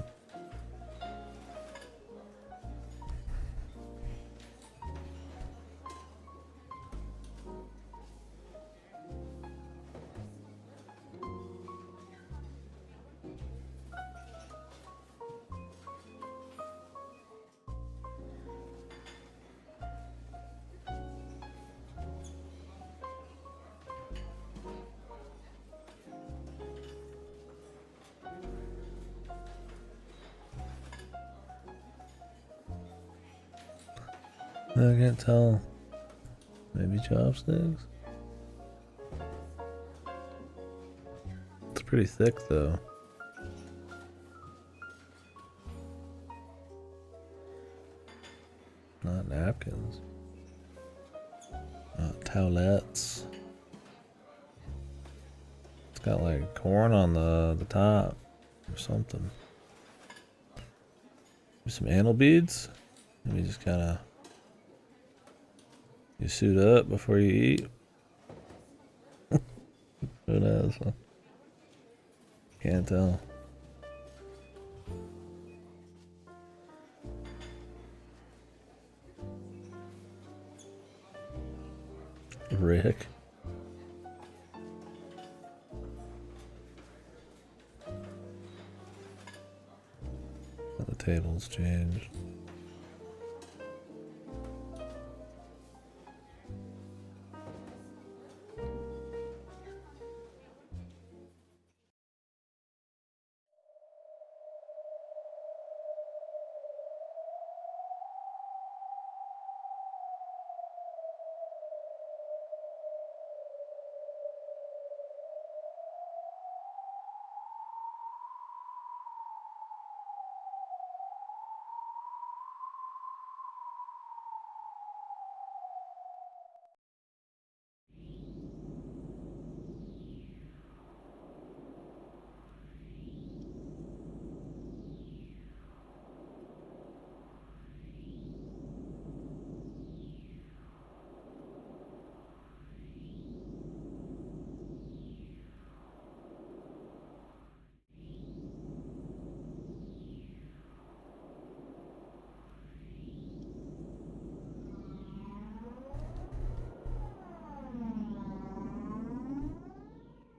I can't tell. Maybe chopsticks? It's pretty thick though. Not napkins. Not towelettes. It's got like corn on the top or something. Some anal beads. Maybe just kind of you suit up before you eat. Who knows? Can't tell. Rick. The table's changed.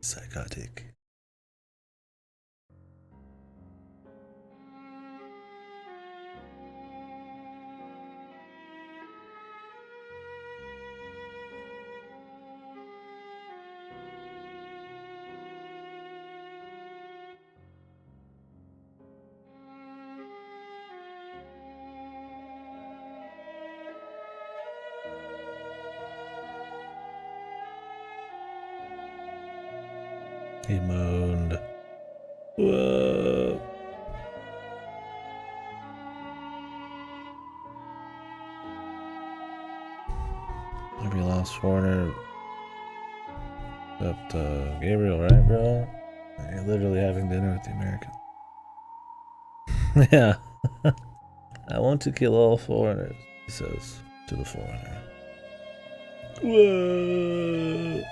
Psychotic. He moaned. Whoa. Every last foreigner except Gabriel, right, bro? You're literally having dinner with the American. Yeah. I want to kill all foreigners, he says to the foreigner. Whoa.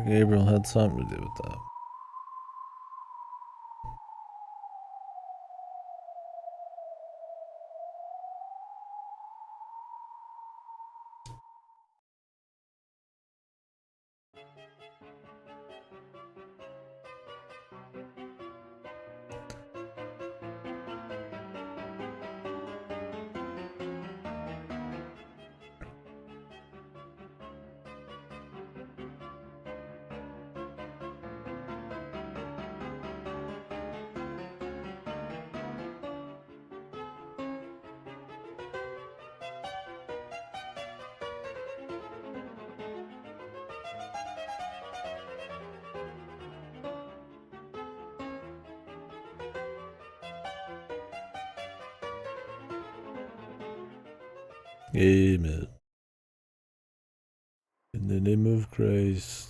Gabriel had something to do with that. Amen. In the name of Christ.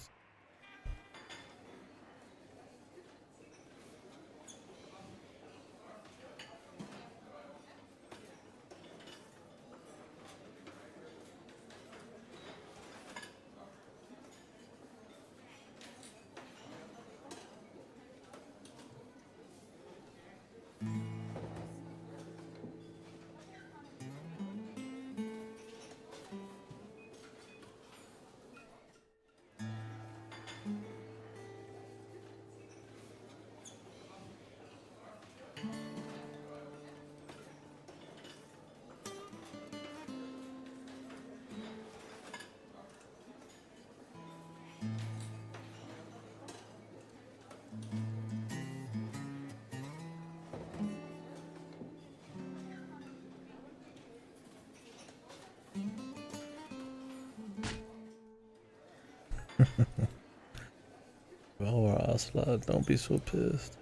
Oh, Ocelot, don't be so pissed.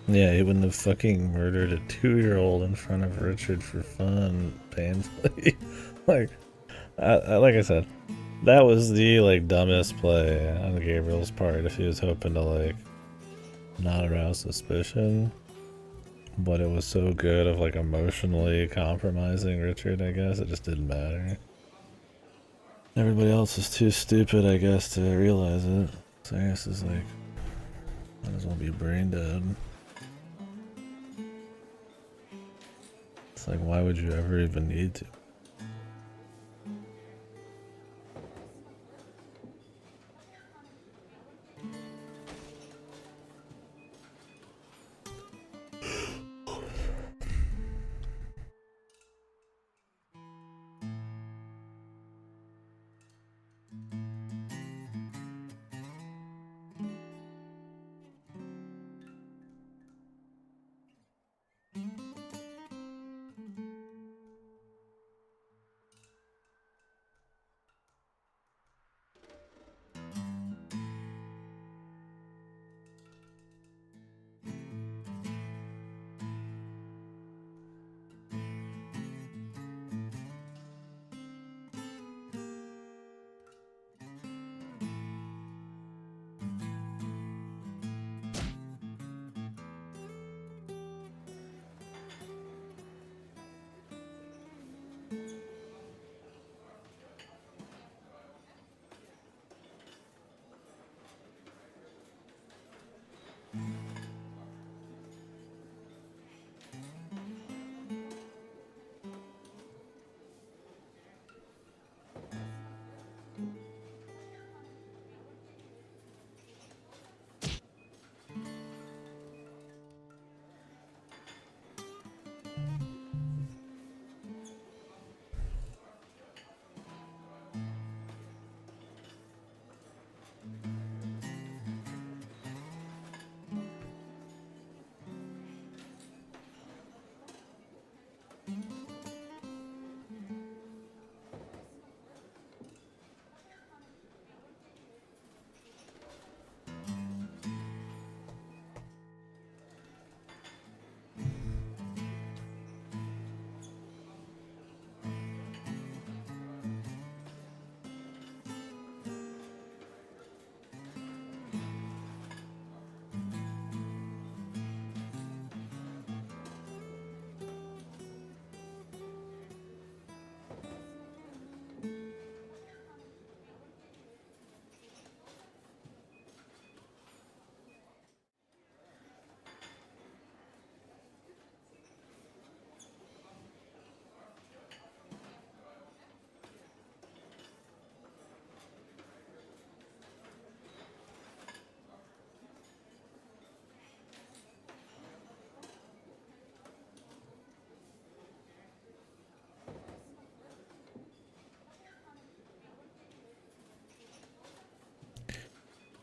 Yeah, he wouldn't have fucking murdered a 2-year-old in front of Richard for fun, painfully. like, like I said, that was the like dumbest play on Gabriel's part. If he was hoping to like not arouse suspicion, but it was so good of like emotionally compromising Richard. I guess it just didn't matter. Everybody else is too stupid, I guess, to realize it. So I guess it's like, might as well be brain dead. It's like, why would you ever even need to?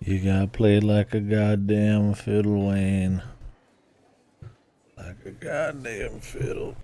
You got played like a goddamn fiddle, Wayne. Like a goddamn fiddle.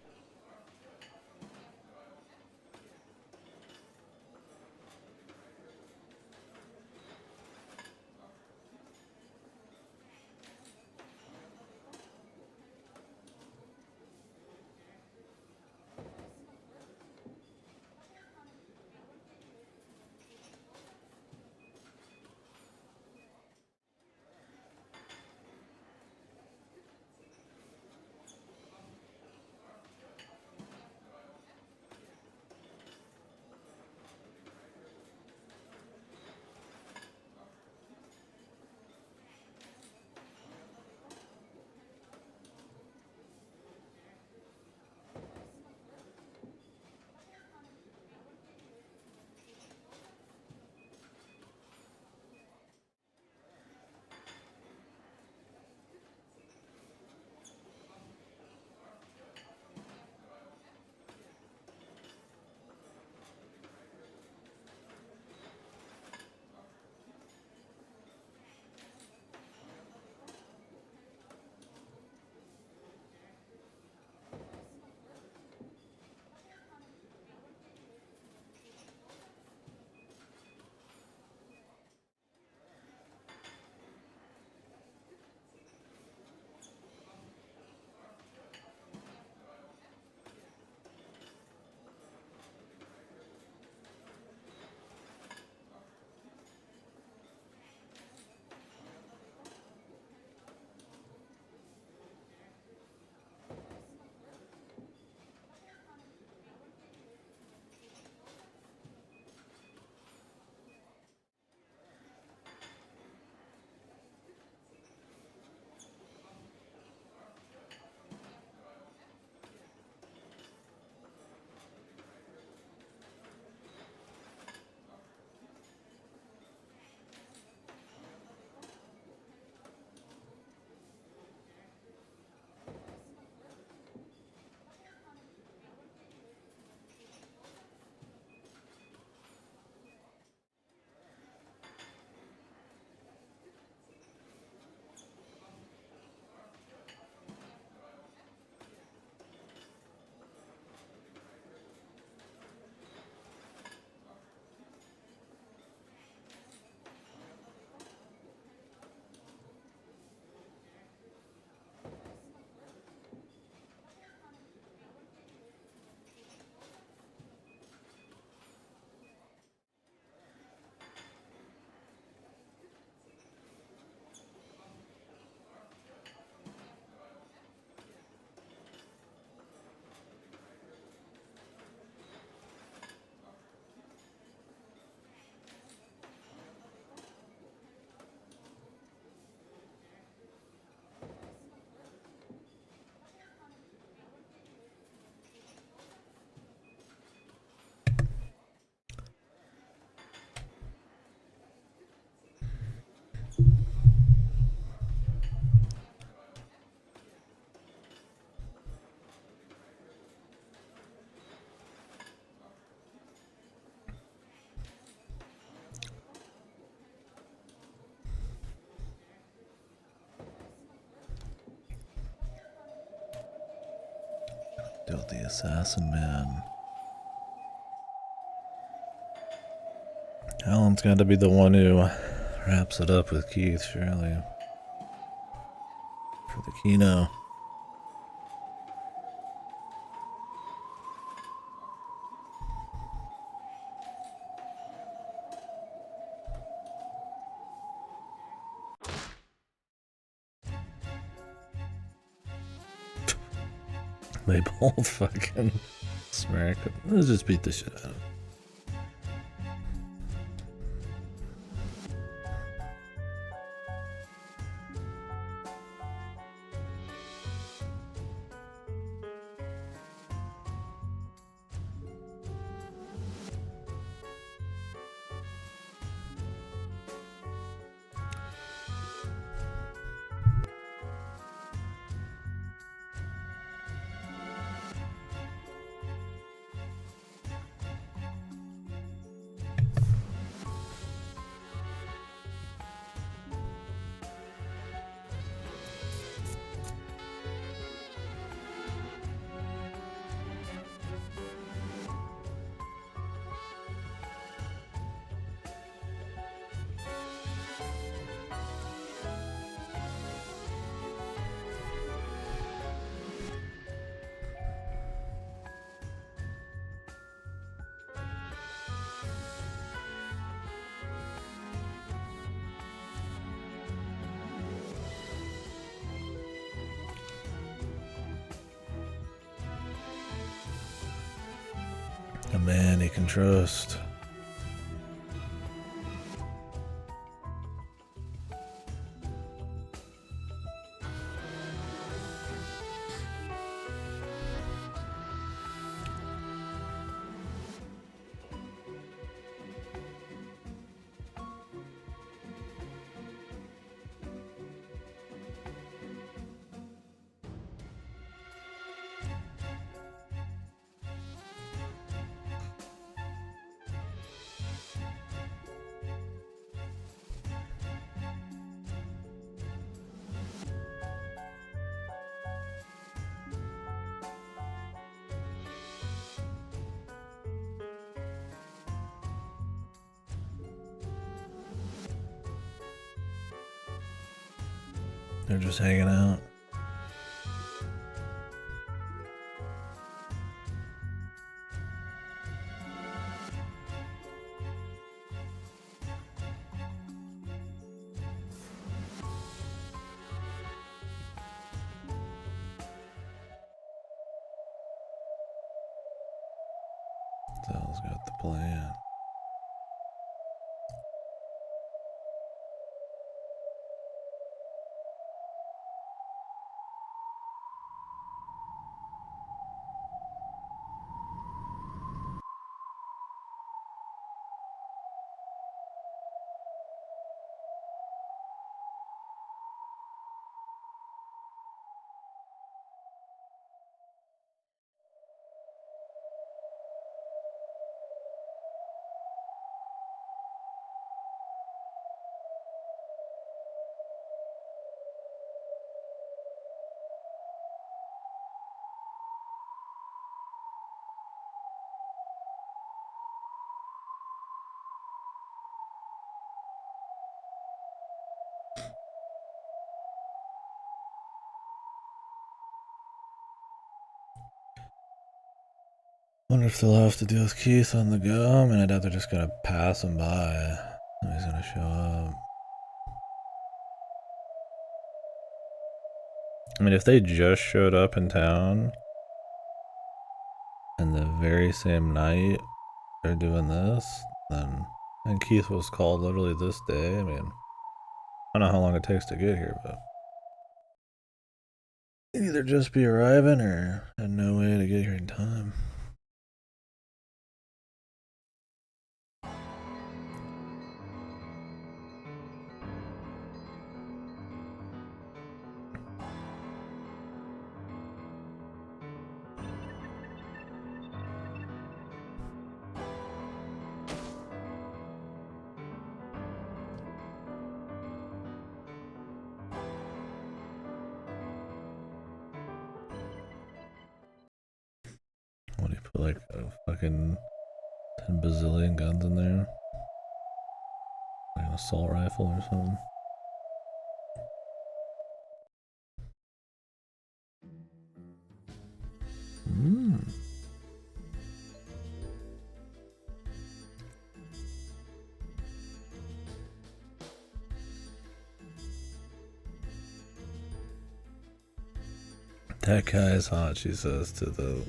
Deal with the assassin man. Alan's got to be the one who wraps it up with Keith, surely. For the Kino. They both fucking smack. Let's just beat the shit out of him. A man he can trust. They're just hanging out. Zell's got the plan. Wonder if they'll have to deal with Keith on the go. I mean, I doubt they're just gonna pass him by. He's gonna show up. I mean, if they just showed up in town and the very same night they're doing this, then... And Keith was called literally this day. I mean, I don't know how long it takes to get here, but... Either just be arriving or had no way to get here in time. Put like a fucking 10 bazillion guns in there. Like an assault rifle or something. That guy is hot, she says to the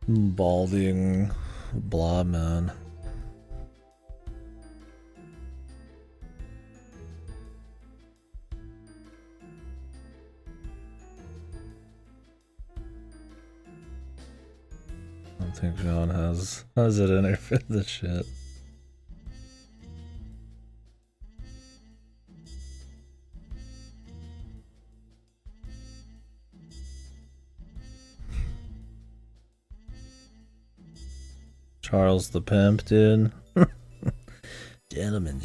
balding blob man. I don't think John has it in her for this shit. Charles the Pimp, dude. Gentlemen.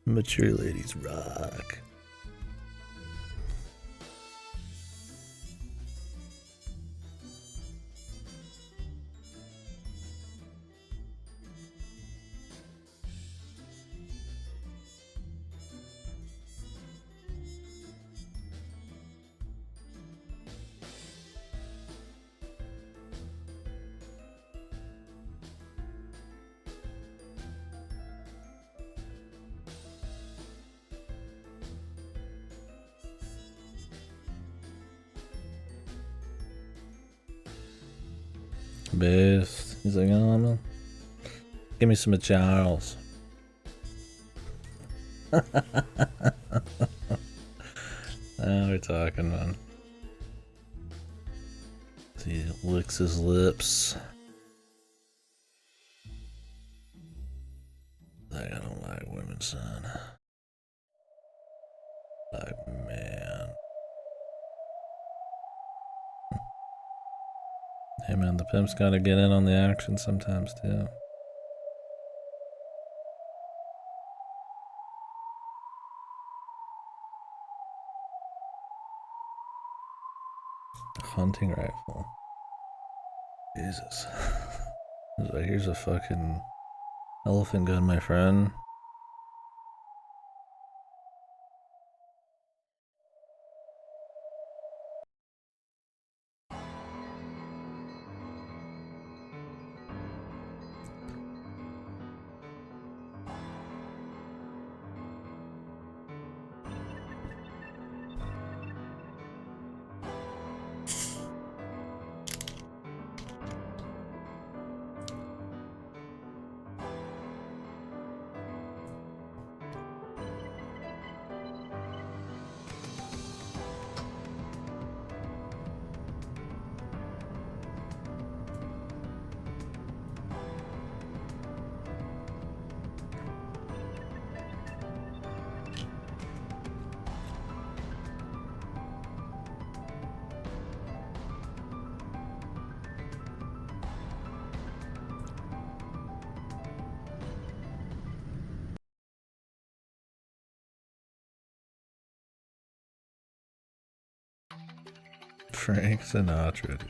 Mature ladies rock. Best. He's like, oh, man. Give me some of Charles. Now we're talking, man. He licks his lips. Like, I don't like women, son. Like, man. Hey, man, the pimp's gotta get in on the action sometimes, too. A hunting rifle. Jesus. Here's a fucking elephant gun, my friend. Frank Sinatra.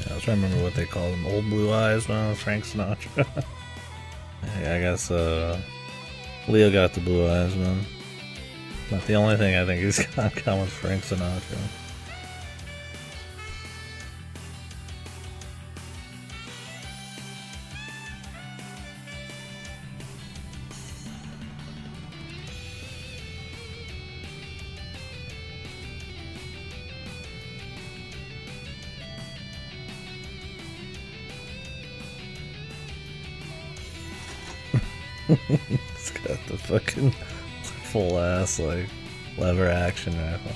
I was trying to remember what they called him. Old Blue Eyes, well, Frank Sinatra. Yeah, I guess Leo got the blue eyes, man. Not the only thing I think he's got in common with Frank Sinatra. It's got the fucking full ass like lever action rifle.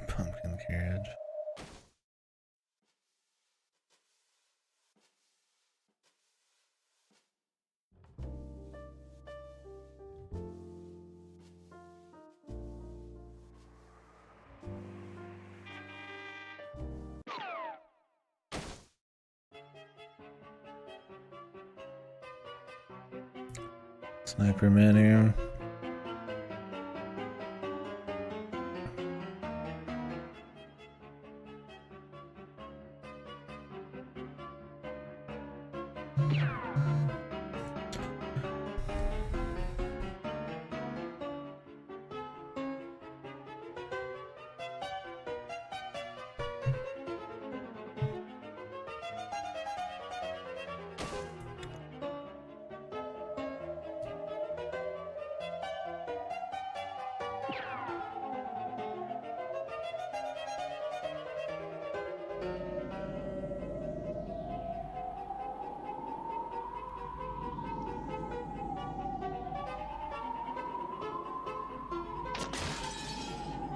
Pumpkin carriage. Sniper man here.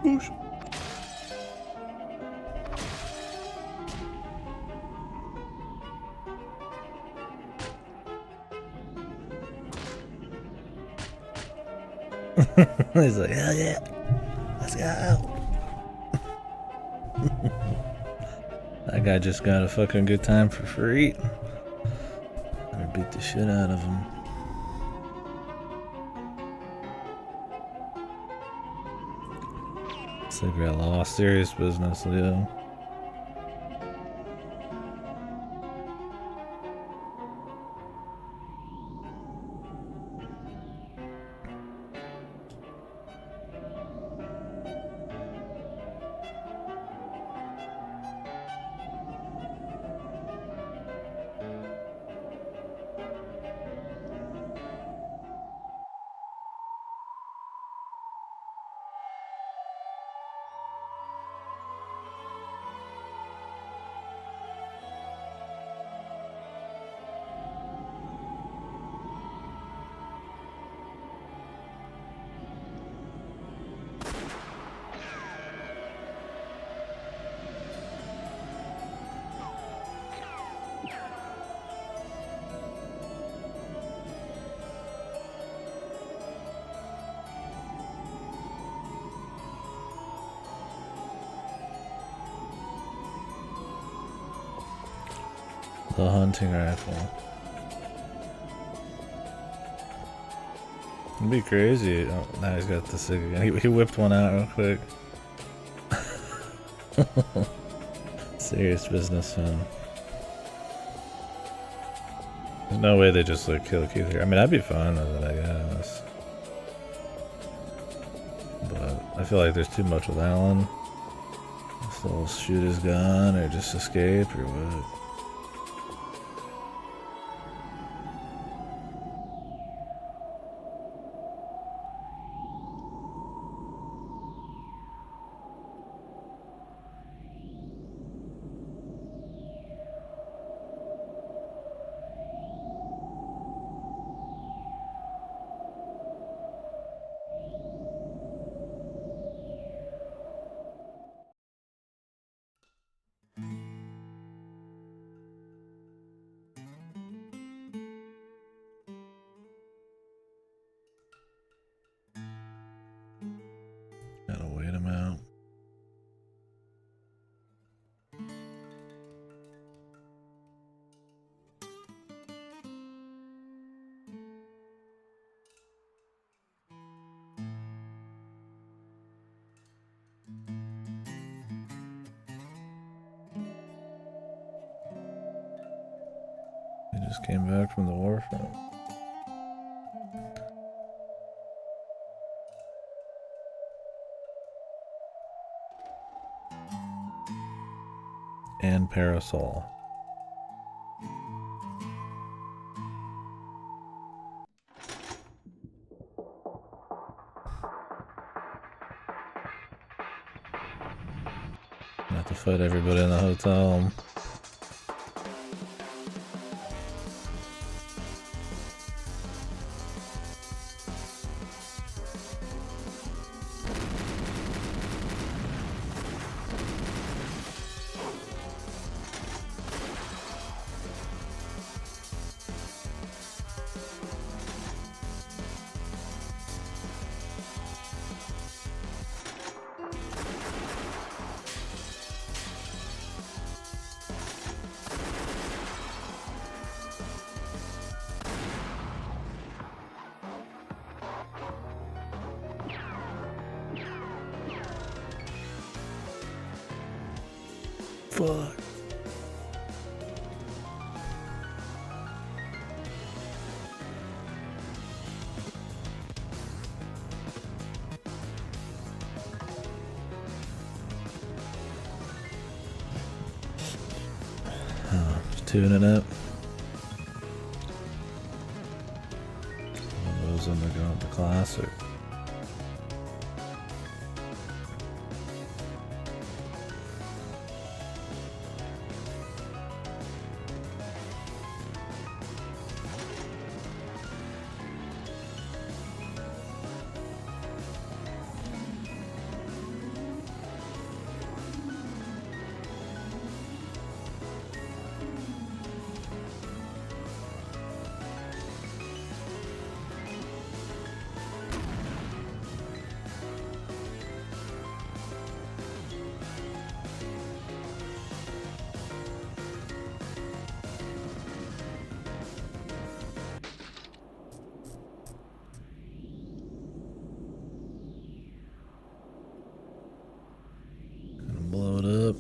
Whoosh. He's like, hell yeah, let's go. That guy just got a fucking good time for free. Better beat the shit out of him. Cigarette law, serious business, Leo. The hunting rifle. It'd be crazy. Oh, now he's got the cig again. He whipped one out real quick. Serious business, man. There's no way they just like kill Keith here. I mean, I'd be fine with it, I guess. But I feel like there's too much with Alan. So he'll shoot his gun or just escape or what. Just came back from the war front. And Parasol. I have to fight everybody in the hotel. Fuck. Just tuning it. One of those in the classic. Blow it up.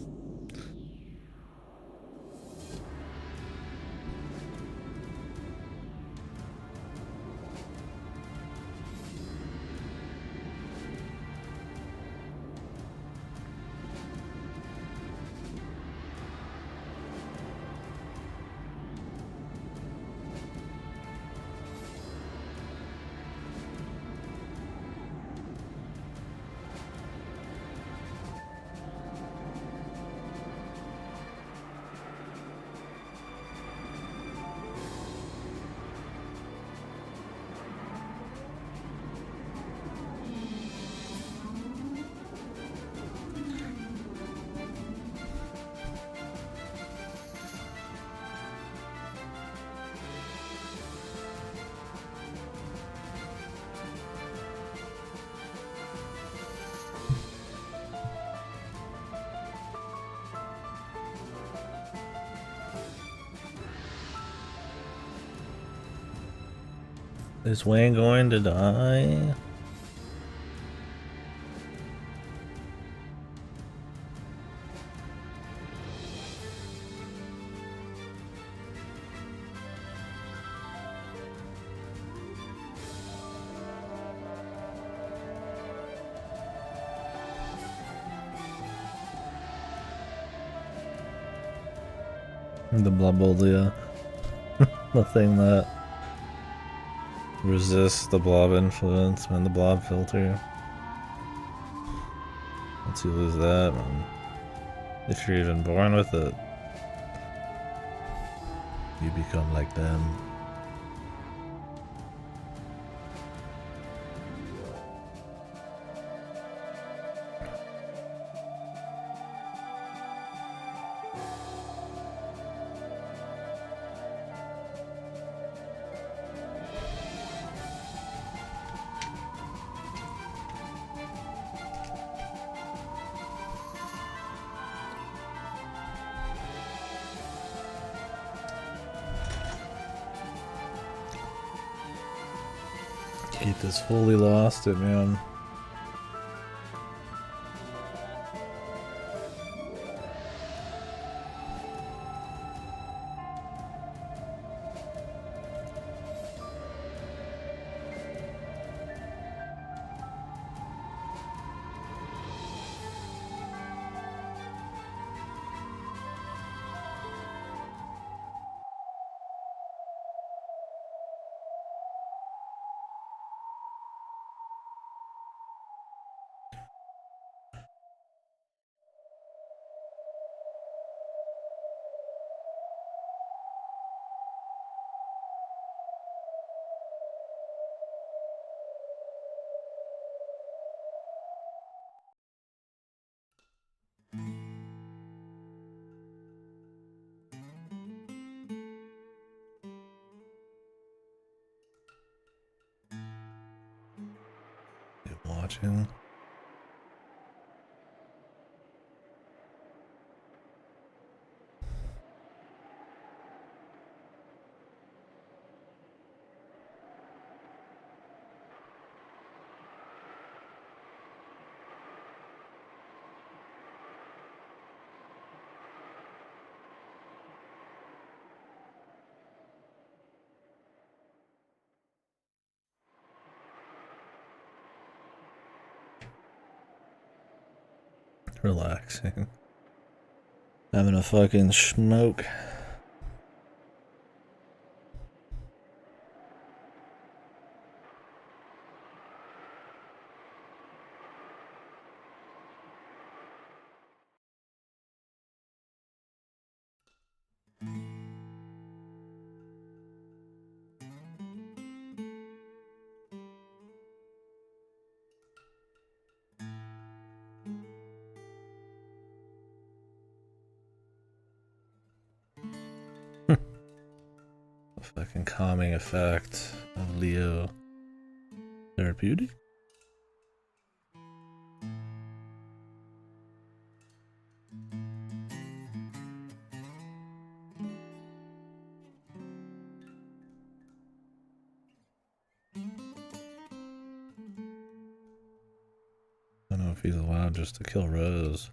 Is Wayne going to die? The Blobolia. The thing that resists the blob influence and the blob filter. Once you lose that, if you're even born with it, you become like them. Keith has fully lost it, man. watching. Relaxing. Having a fucking smoke. The fucking calming effect of Leo therapeutic. I don't know if he's allowed just to kill Rose.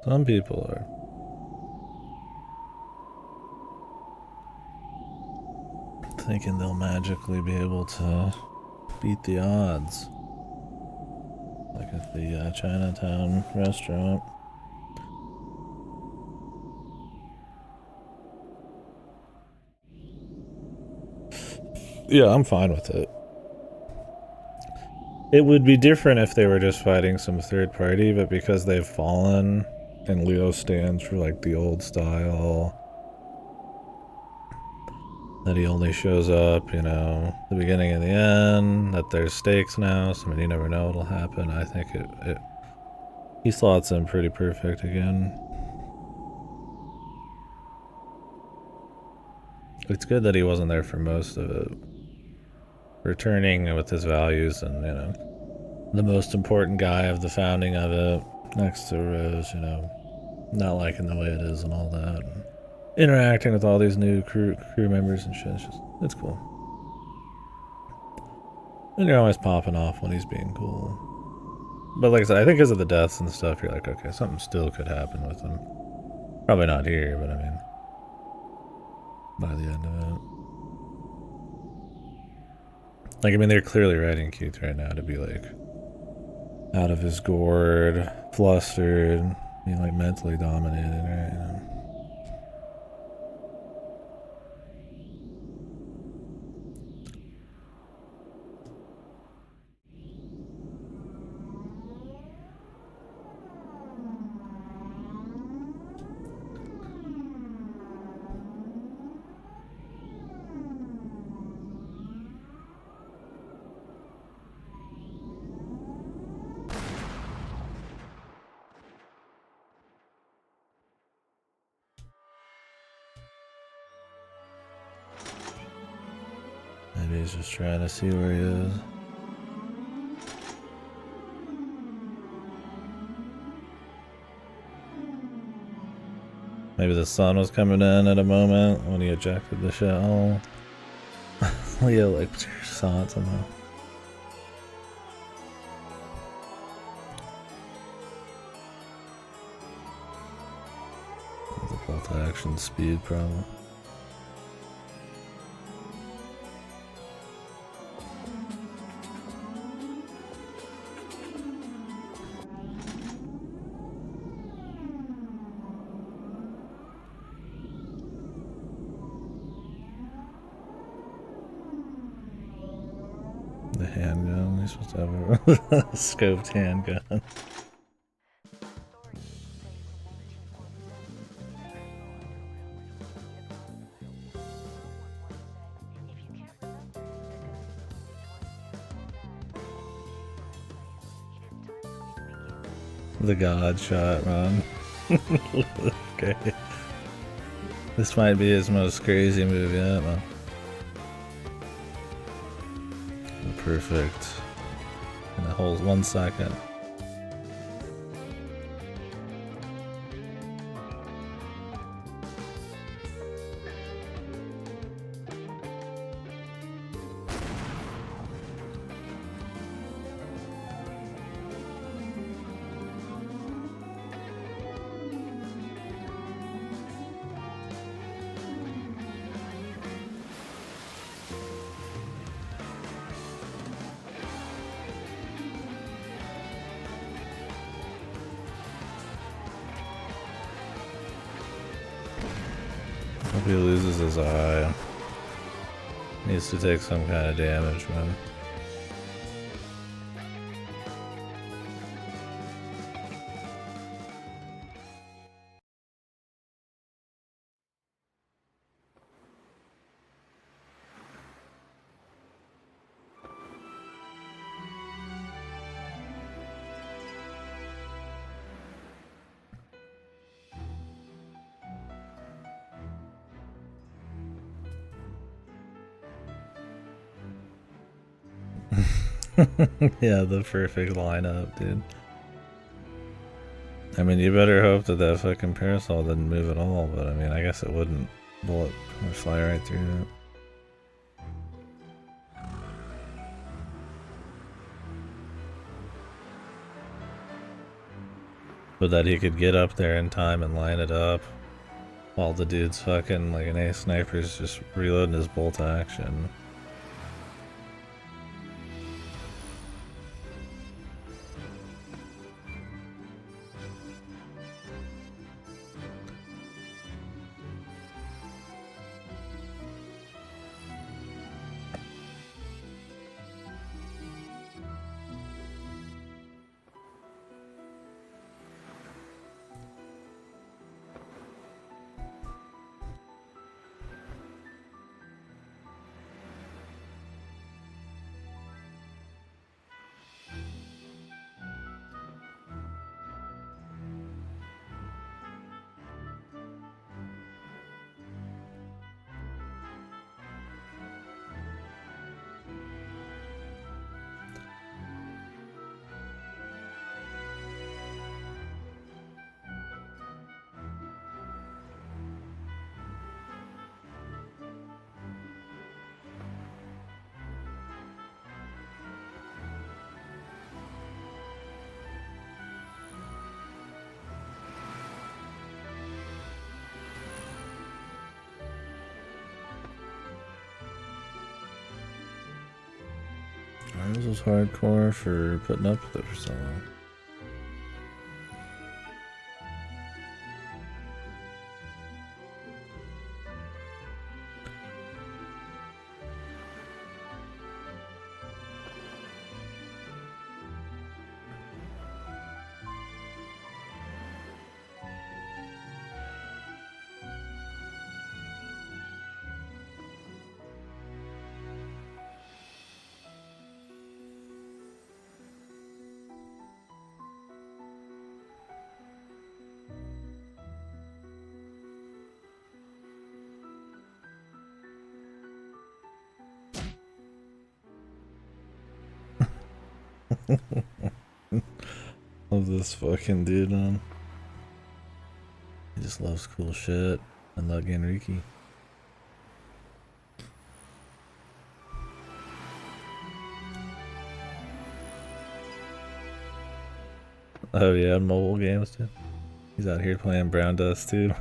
Some people are. Thinking they'll magically be able to beat the odds. Like at the Chinatown restaurant. Yeah, I'm fine with it. It would be different if they were just fighting some third party, but because they've fallen and Leo stands for like the old style, that he only shows up, you know, the beginning and the end, that there's stakes now, so I mean, you never know what'll happen. I think he slots in pretty perfect again. It's good that he wasn't there for most of it. Returning with his values and, you know, the most important guy of the founding of it, next to Rose, you know, not liking the way it is and all that. And interacting with all these new crew members and shit, it's cool. And you're always popping off when he's being cool. But like I said, I think because of the deaths and stuff, you're like, okay, something still could happen with him. Probably not here, but I mean, by the end of it. Like, I mean, they're clearly writing Keith right now to be like out of his gourd, flustered, being like mentally dominated, right? You know? Maybe he's just trying to see where he is. Maybe the sun was coming in at a moment when he ejected the shell. Leo like saw it somehow. The call to action speed problem. The handgun. You're supposed to have a scoped handgun. The God shot, Ron. Okay. This might be his most crazy move yet, man. Perfect. In a whole 1 second. Hope he loses his eye. Needs to take some kind of damage, man. Yeah, the perfect lineup, dude. I mean, you better hope that that fucking parasol didn't move at all, but I mean, I guess it wouldn't. Bullet would fly right through it. But that he could get up there in time and line it up while the dude's fucking like an ace sniper's just reloading his bolt action. This was hardcore for putting up with it for so long. Love this fucking dude, man. He just loves cool shit. And like Enrique. Oh yeah, mobile games too. He's out here playing Brown Dust too.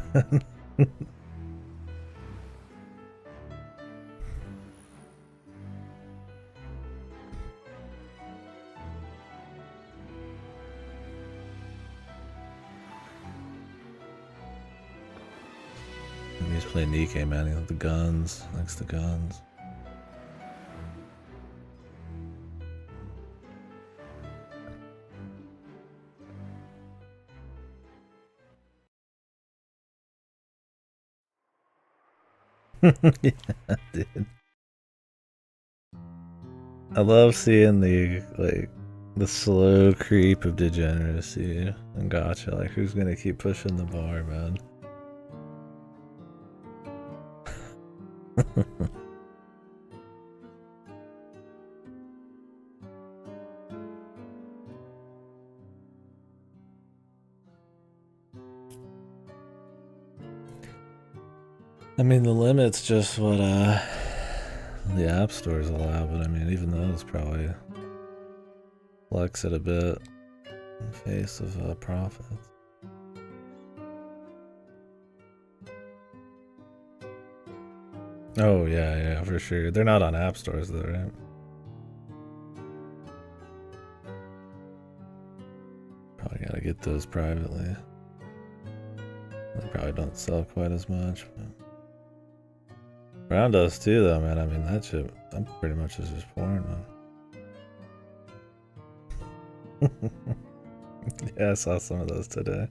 He's playing Nikkei, man. He loves the guns. Likes the guns. Yeah, dude. I love seeing the slow creep of degeneracy and gotcha. Like, who's gonna keep pushing the bar, man? I mean, the limit's just what the app stores allow, but I mean, even those probably flex it a bit in the face of profits. Oh yeah, for sure. They're not on app stores though, right? Probably gotta get those privately. They probably don't sell quite as much. Brown does too, though, man. I mean, that shit, I'm pretty much just porn, man. Yeah, I saw some of those today.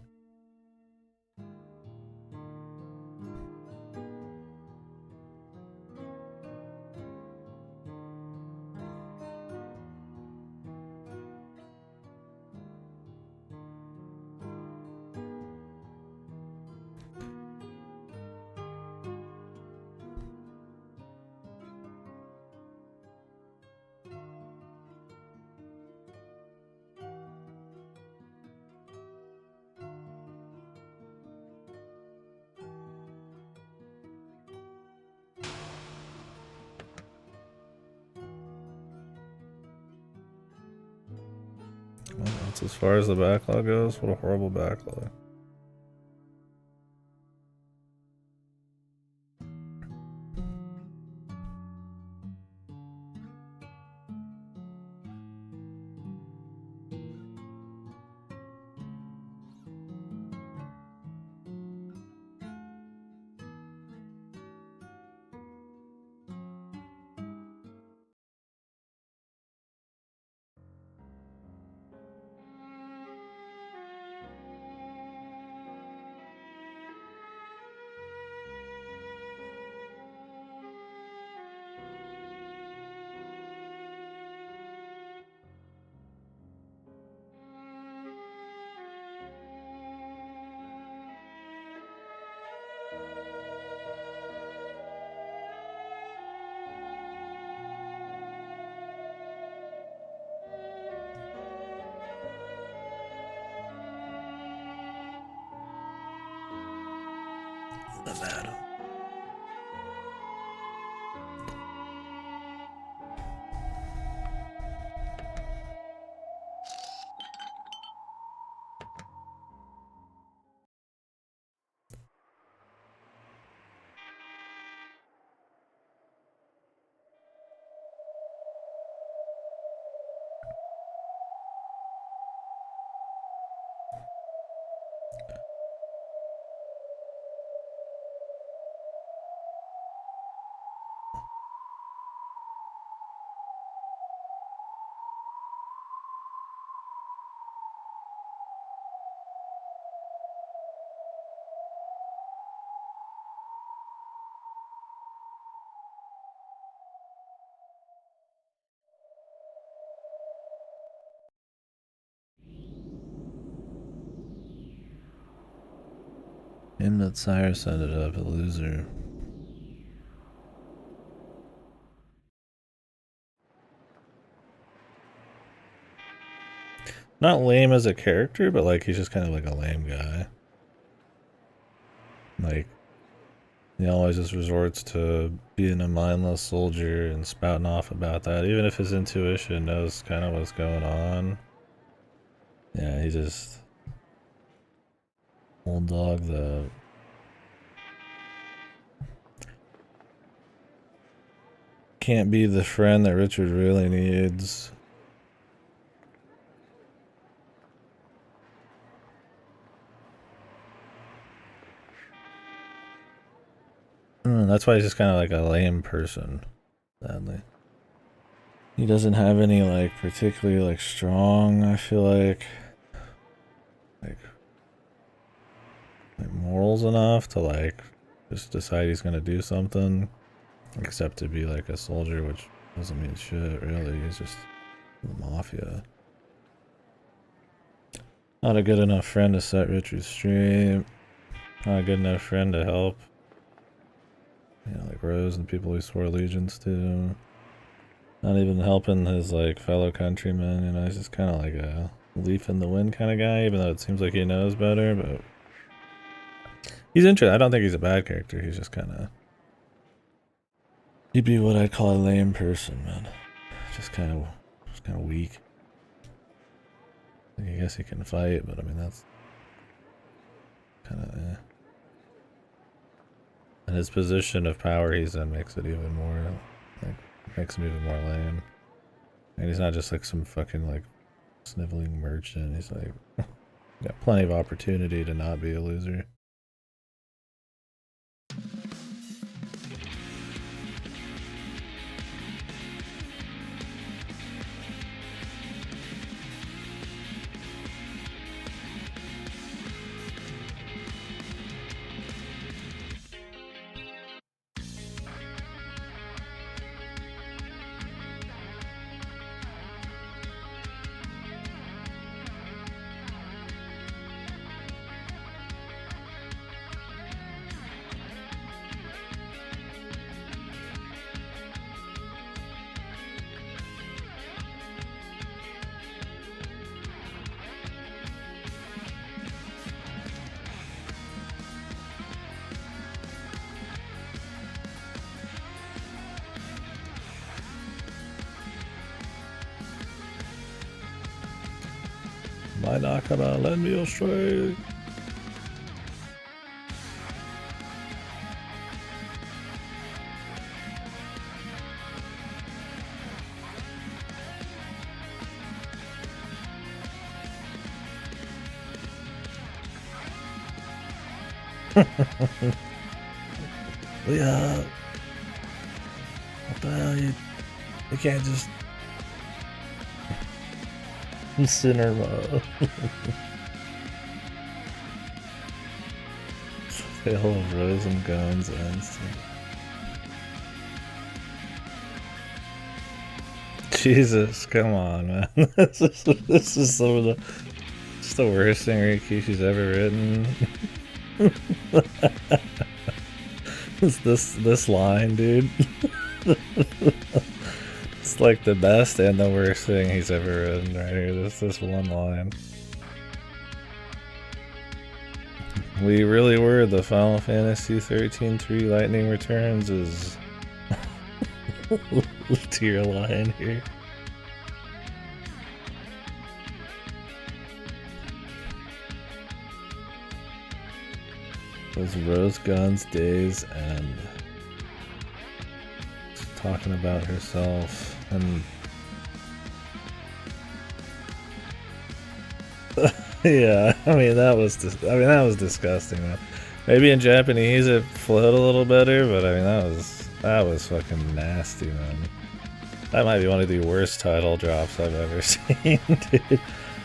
Well, that's as far as the backlog goes. What a horrible backlog. Nevada. Him that Cyrus ended up a loser. Not lame as a character, but like he's just kind of like a lame guy. Like, he always just resorts to being a mindless soldier and spouting off about that, even if his intuition knows kind of what's going on. Yeah, he just old dog the can't be the friend that Richard really needs. That's why he's just kind of like a lame person, sadly. He doesn't have any like particularly like strong, I feel like morals enough to like just decide he's gonna do something, except to be like a soldier, which doesn't mean shit, really. He's just the mafia. Not a good enough friend to set Richards straight. Not a good enough friend to help. You know, like Rose and people he swore allegiance to. Not even helping his like fellow countrymen, you know, he's just kind of like a leaf in the wind kind of guy, even though it seems like he knows better, but he's interesting. I don't think he's a bad character, he's just kind of, he'd be what I'd call a lame person, man. Just kind of weak. I guess he can fight, but I mean, that's kind of and his position of power he's in makes it even more, like, makes him even more lame. And he's not just like some fucking like sniveling merchant. He's like got plenty of opportunity to not be a loser. My Nakama, lend me your strength. Yeah. What the hell? You can't just sinner mode. Tale of Rose and Guns ends. Jesus, come on, man. This is some of the, it's the worst thing Rikishi's ever written. this line, dude. It's like the best and the worst thing he's ever written right here. This one line. We really were the Final Fantasy 13-3 Lightning Returns is tier line here. Those Rose Guns days and talking about herself and yeah, I mean that was disgusting, man. Maybe in Japanese it flowed a little better, but I mean that was fucking nasty, man. That might be one of the worst title drops I've ever seen, dude.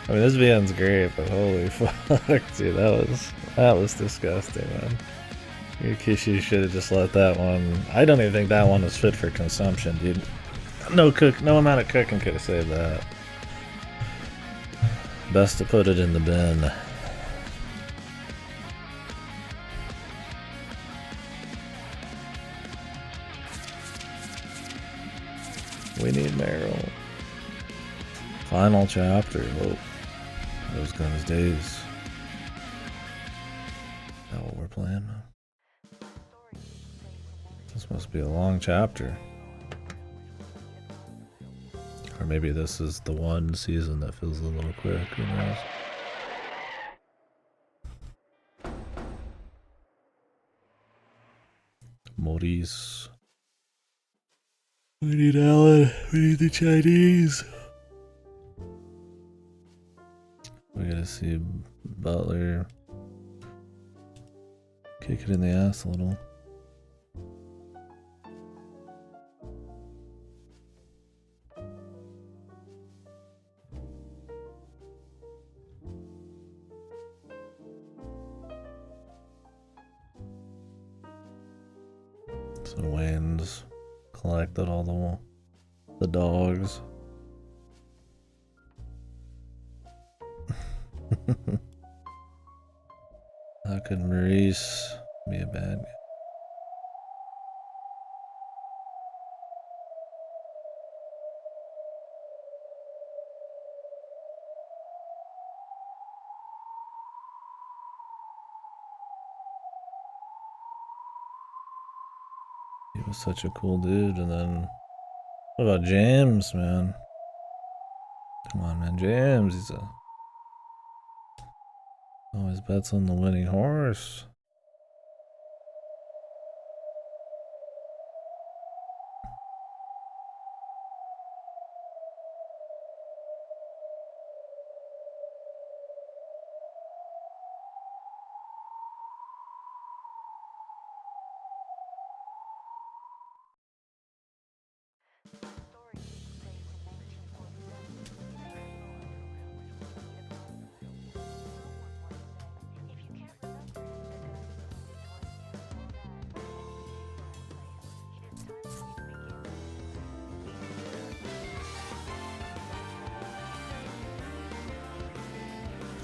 I mean, this VN's great, but holy fuck, dude, that was disgusting, man. Rikishi should have just let that one. I don't even think that one was fit for consumption, dude. No amount of cooking could have saved that. Best to put it in the bin. We need Meryl. Final chapter. Oh, Rose Guns days. Is that what we're playing? This must be a long chapter. Or maybe this is the one season that feels a little quick, who knows? Maurice. We need Alan. We need the Chinese. We gotta see Butler kick it in the ass a little. So Wayne's collected all the dogs. How could Maurice be a bad guy? He was such a cool dude, and then what about James, man? Come on, man, James, he's always bets on the winning horse.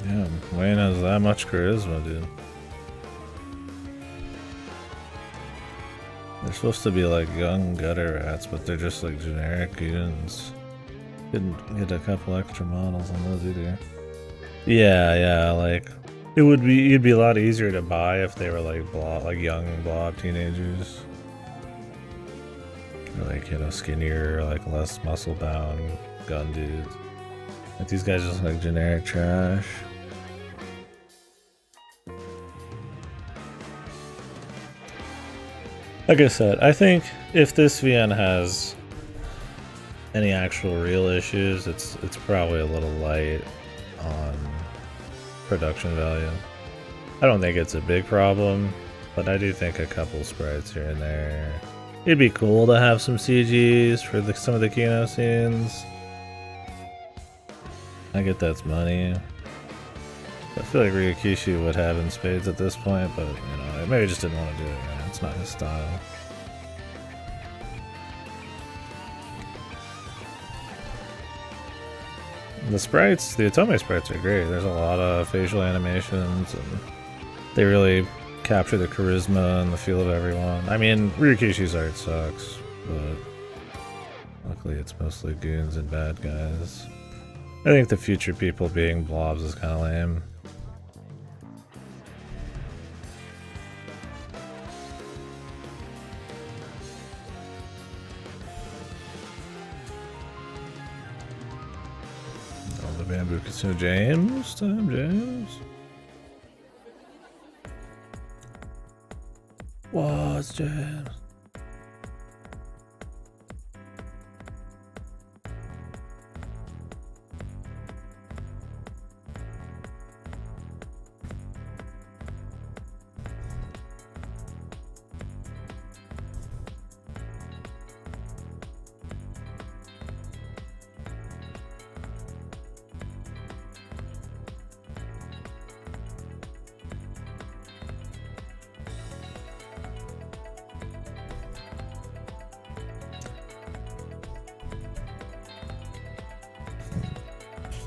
Yeah, Wayne has that much charisma, dude. They're supposed to be like young gutter rats, but they're just like generic goons. Couldn't get a couple extra models on those either. Yeah, like it'd be a lot easier to buy if they were like young blob teenagers. Or like, you know, skinnier, like less muscle bound gun dudes. Like these guys just like generic trash. Like I said, I think if this VN has any actual real issues, it's probably a little light on production value. I don't think it's a big problem, but I do think a couple sprites here and there. It'd be cool to have some CGs for some of the Kino scenes. I get that's money. I feel like Ryukishi would have in spades at this point, but you know, maybe he just didn't want to do it, man. It's not his style. The sprites, the Otome sprites are great. There's a lot of facial animations, and they really capture the charisma and the feel of everyone. I mean, Ryukishi's art sucks, but luckily it's mostly goons and bad guys. I think the future people being blobs is kind of lame. Bamboo Casino James time, James. What's James?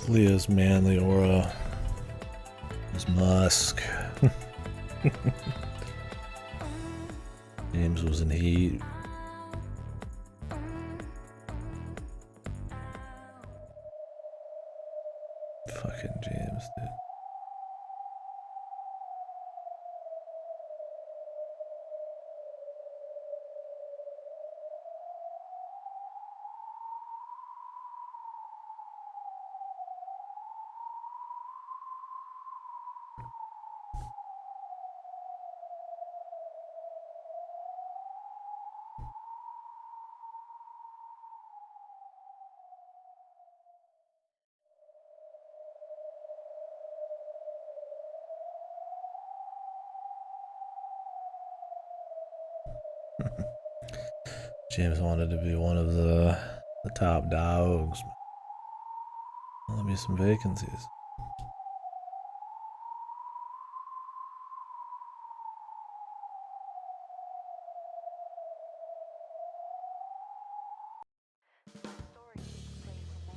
Leah's manly aura is musk. James was in heat. Fucking James, dude. James wanted to be one of the top dogs. Let me some vacancies.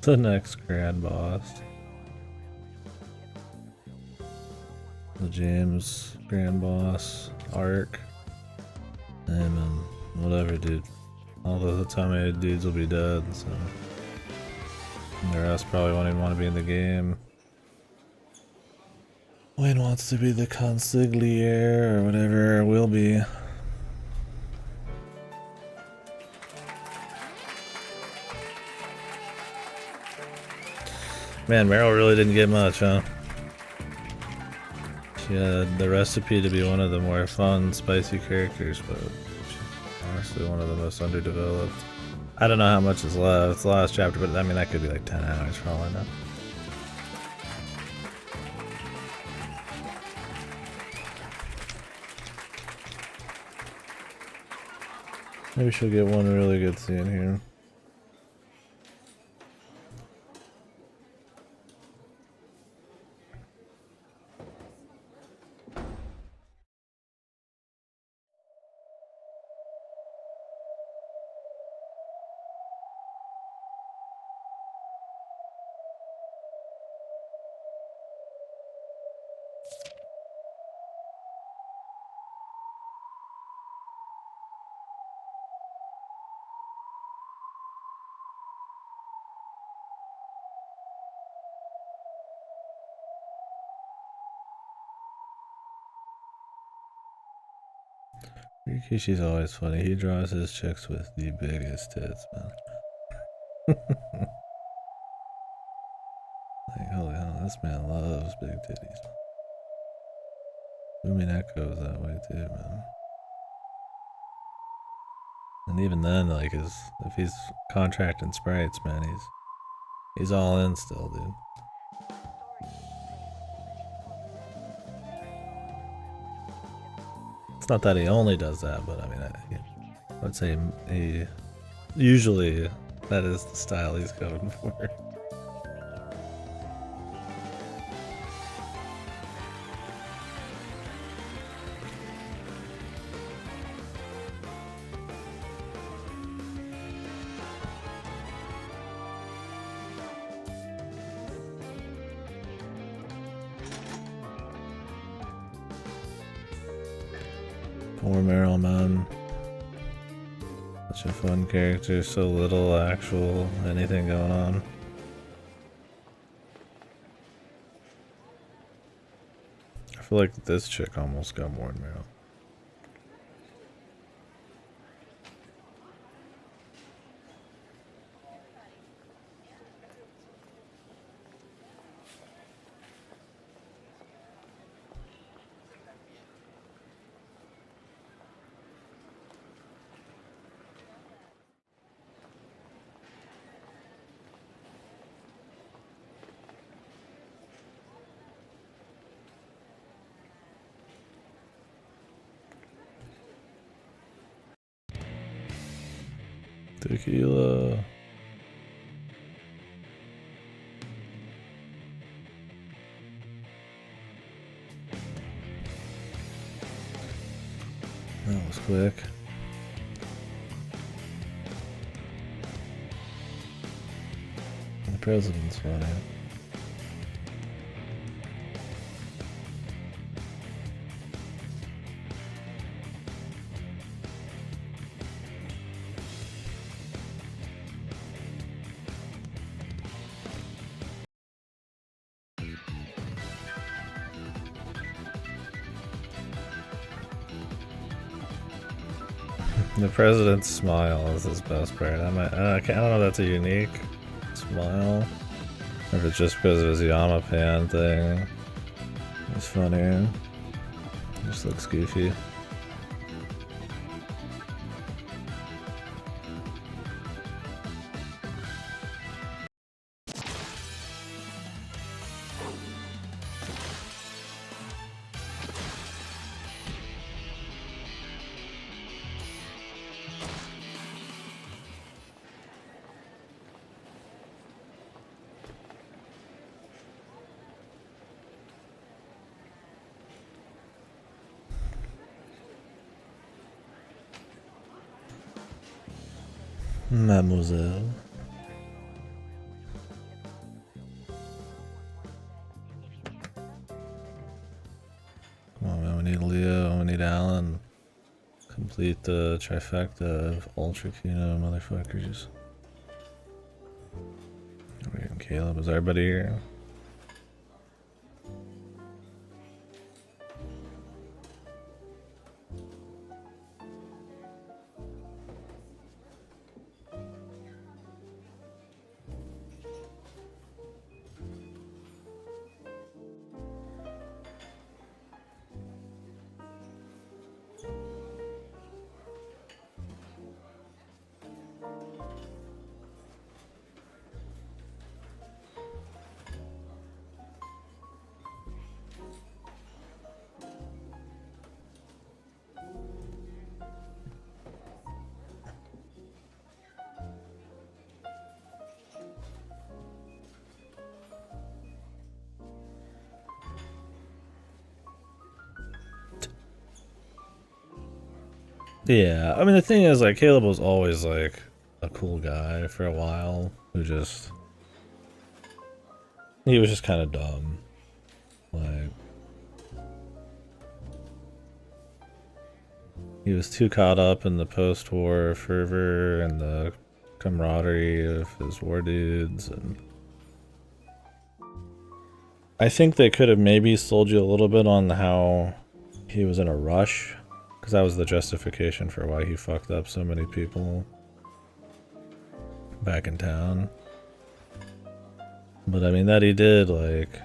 The next grand boss. The James grand boss arc. And whatever, dude. All the Tomei dudes will be dead, so. And the rest probably won't even want to be in the game. Wayne wants to be the consigliere or whatever it will be. Man, Meryl really didn't get much, huh? She had the recipe to be one of the more fun, spicy characters, but she's honestly one of the most underdeveloped. I don't know how much is left. It's the last chapter, but I mean, that could be like 10 hours for all I know. Maybe she'll get one really good scene here. Rikishi's always funny. He draws his chicks with the biggest tits, man. Like, holy hell, this man loves big titties. Umineko is that way too, man. And even then, like, if he's contracting sprites, man, he's all in still, dude. It's not that he only does that, but I mean, I'd say he usually that is the style he's going for. Poor Meryl, man. Such a fun character, so little actual anything going on. I feel like this chick almost got more than Meryl. Tequila. That was quick. The president's funny. The president's smile is his best part. I don't know if that's a unique smile, or if it's just because of his Yamapan thing. It's funny. Just looks goofy. Mademoiselle. go. We need Alan. Complete the trifecta of Ultra Kino motherfuckers. Wait, Caleb, is everybody here? Yeah, I mean the thing is, like, Caleb was always like a cool guy for a while who just he was just kind of dumb. Like, he was too caught up in the post-war fervor and the camaraderie of his war dudes, and I think they could have maybe sold you a little bit on how he was in a rush, because that was the justification for why he fucked up so many people back in town. But I mean, that he did, like,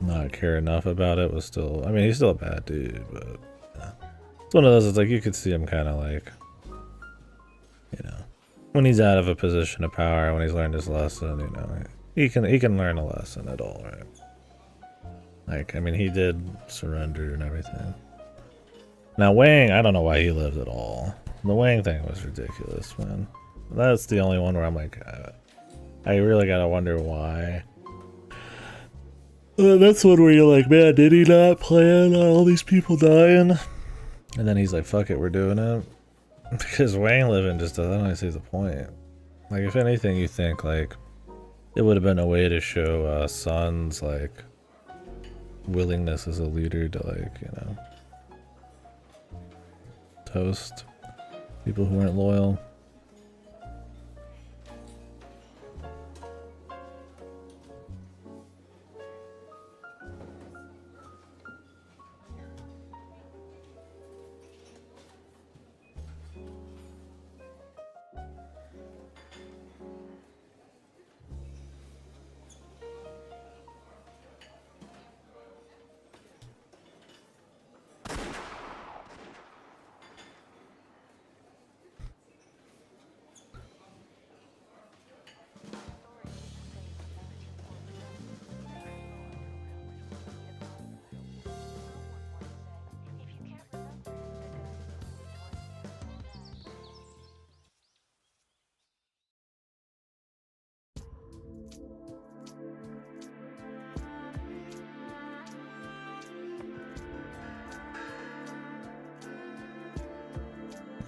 not care enough about it was still, I mean, he's still a bad dude, but yeah. It's one of those, it's like you could see him kind of like, you know, when he's out of a position of power, when he's learned his lesson, you know, he can learn a lesson at all, right? Like, I mean, he did surrender and everything. Now, Wang, I don't know why he lived at all. The Wang thing was ridiculous, man. That's the only one where I'm like, I really gotta wonder why. That's one where you're like, man, did he not plan on all these people dying? And then he's like, fuck it, we're doing it. Because Wang living just doesn't really see the point. Like, if anything, you think, like, it would have been a way to show Sun's, like, willingness as a leader to, like, you know, toast people who weren't loyal.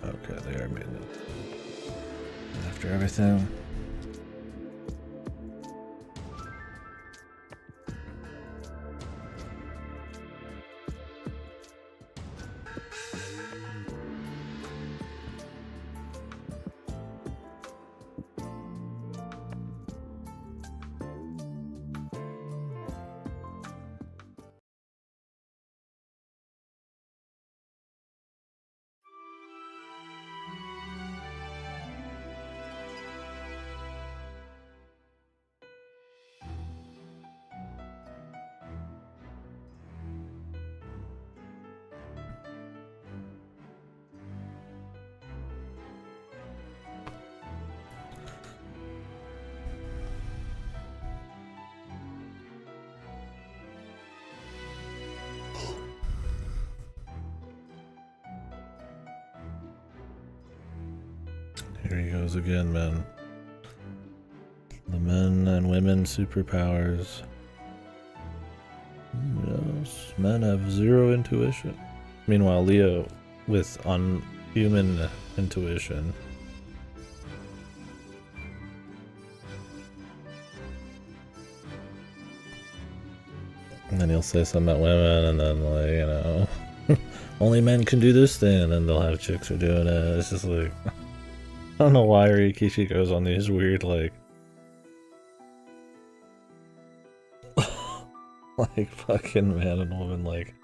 Okay, they are made it. After everything. Here he goes again, man. The men and women superpowers. Yes, men have zero intuition. Meanwhile, Leo with unhuman intuition. And then he'll he'll say something about women, and then like, you know, only men can do this thing, and then they'll have chicks who are doing it. It's just like, I don't know why Rikishi goes on these weird like like fucking man and woman like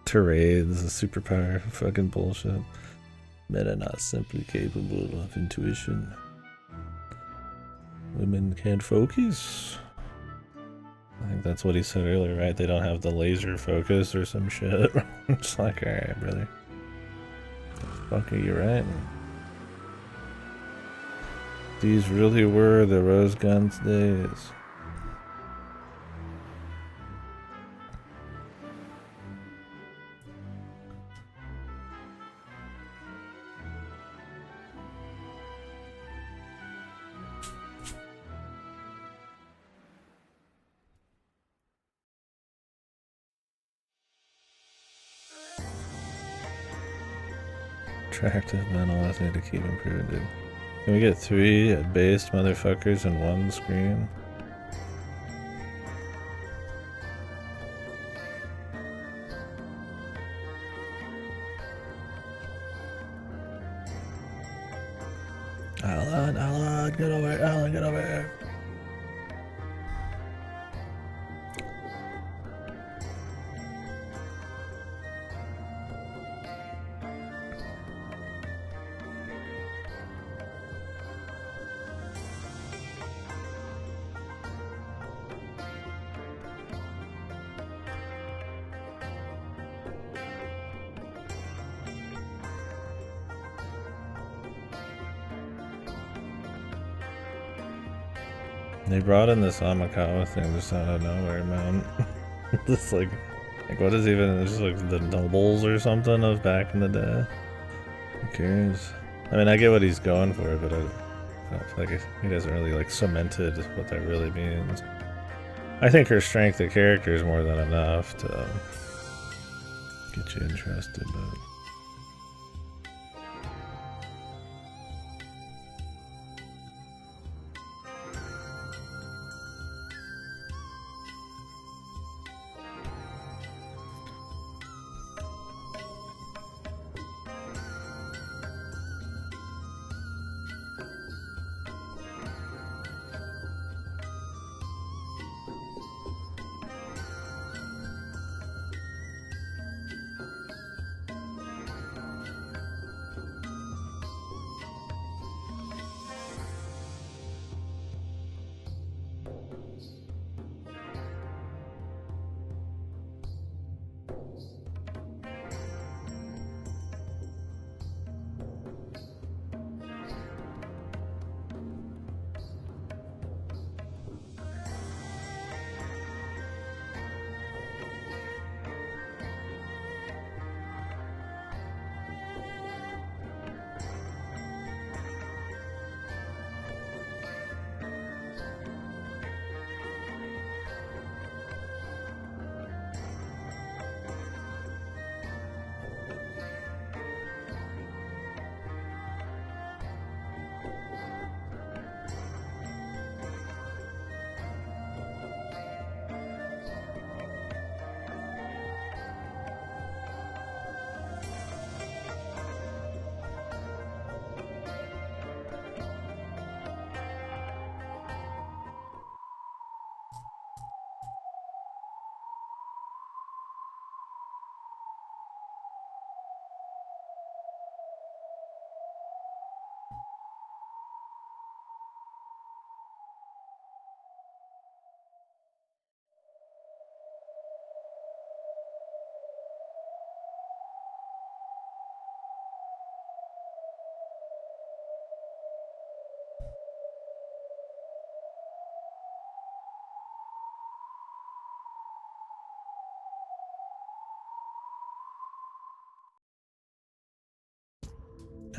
tirades, superpower fucking bullshit. Men are not simply capable of intuition. Women can't focus. I think that's what he said earlier, right? They don't have the laser focus or some shit. It's like, alright, brother. Fuck are you right? These really were the Rose Guns days. Attractive men always need to keep improving, dude. Can we get 3 based motherfuckers in one screen? Alan, get over here, Alan, get over here. They brought in this Amakawa thing just out of nowhere, man. Just like what is even, it's just like the nobles or something of back in the day. Who cares? I mean, I get what he's going for, but I feel like he hasn't really like cemented what that really means. I think her strength of character is more than enough to get you interested, but...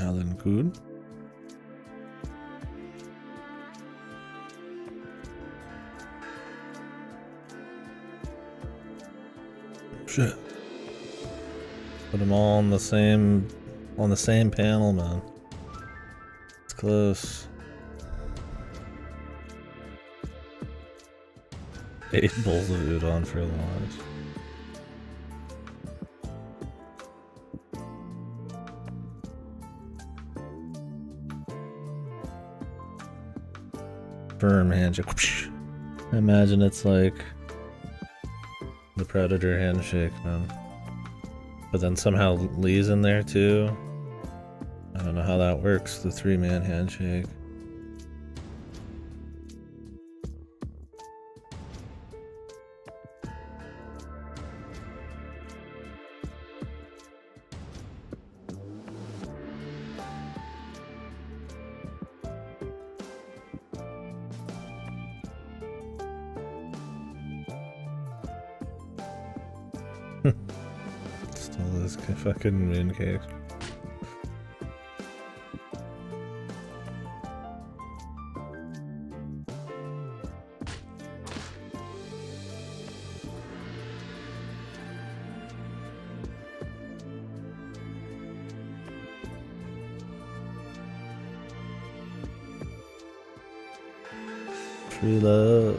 Alan Good. Shit. Put them all on the same panel, man. It's close. 8 bowls of udon for lunch. Firm handshake. I imagine it's like the Predator handshake, man. But then somehow Lee's in there too. I don't know how that works, the 3-man handshake. Still this fucking mooncake. Free love.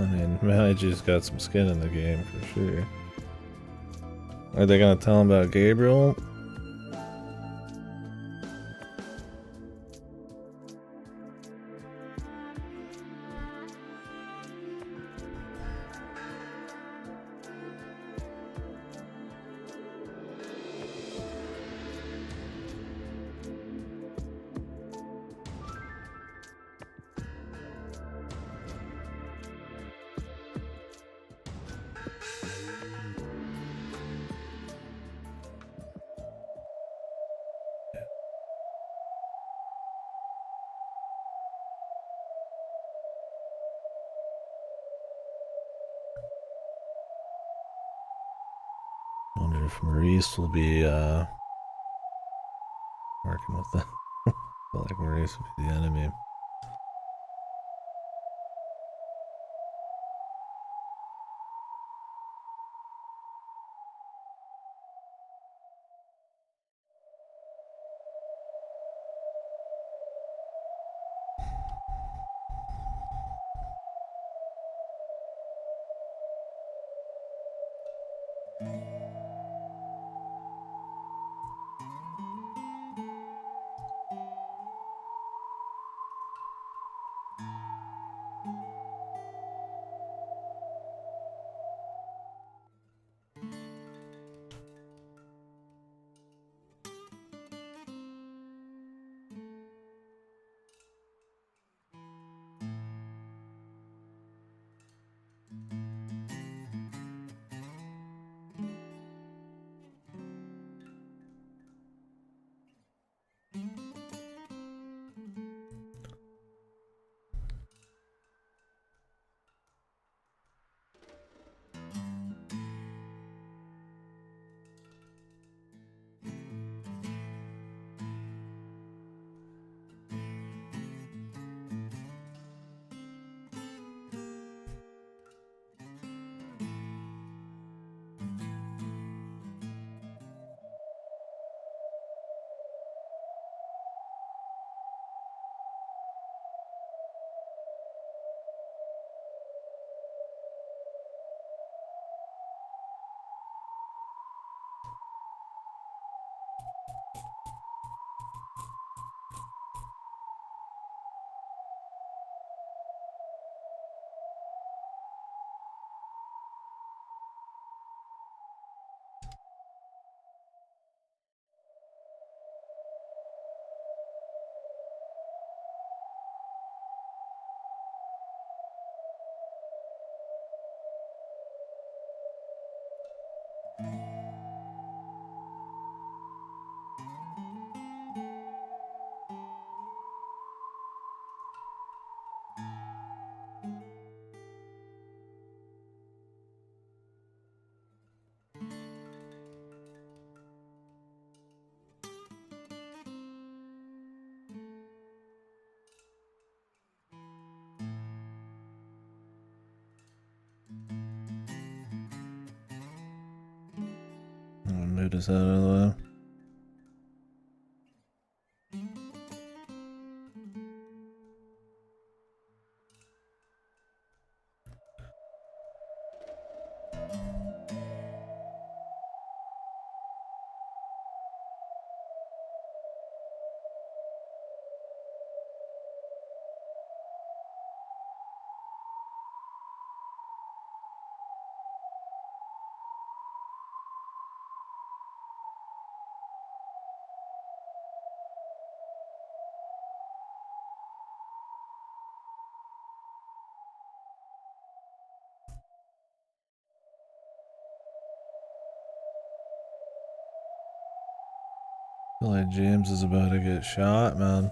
I mean, Maiji's got some skin in the game for sure. Are they gonna tell him about Gabriel? Wonder if Maurice will be working with them. I feel like Maurice will be the enemy. Move this out of the way. feel like James is about to get shot, man.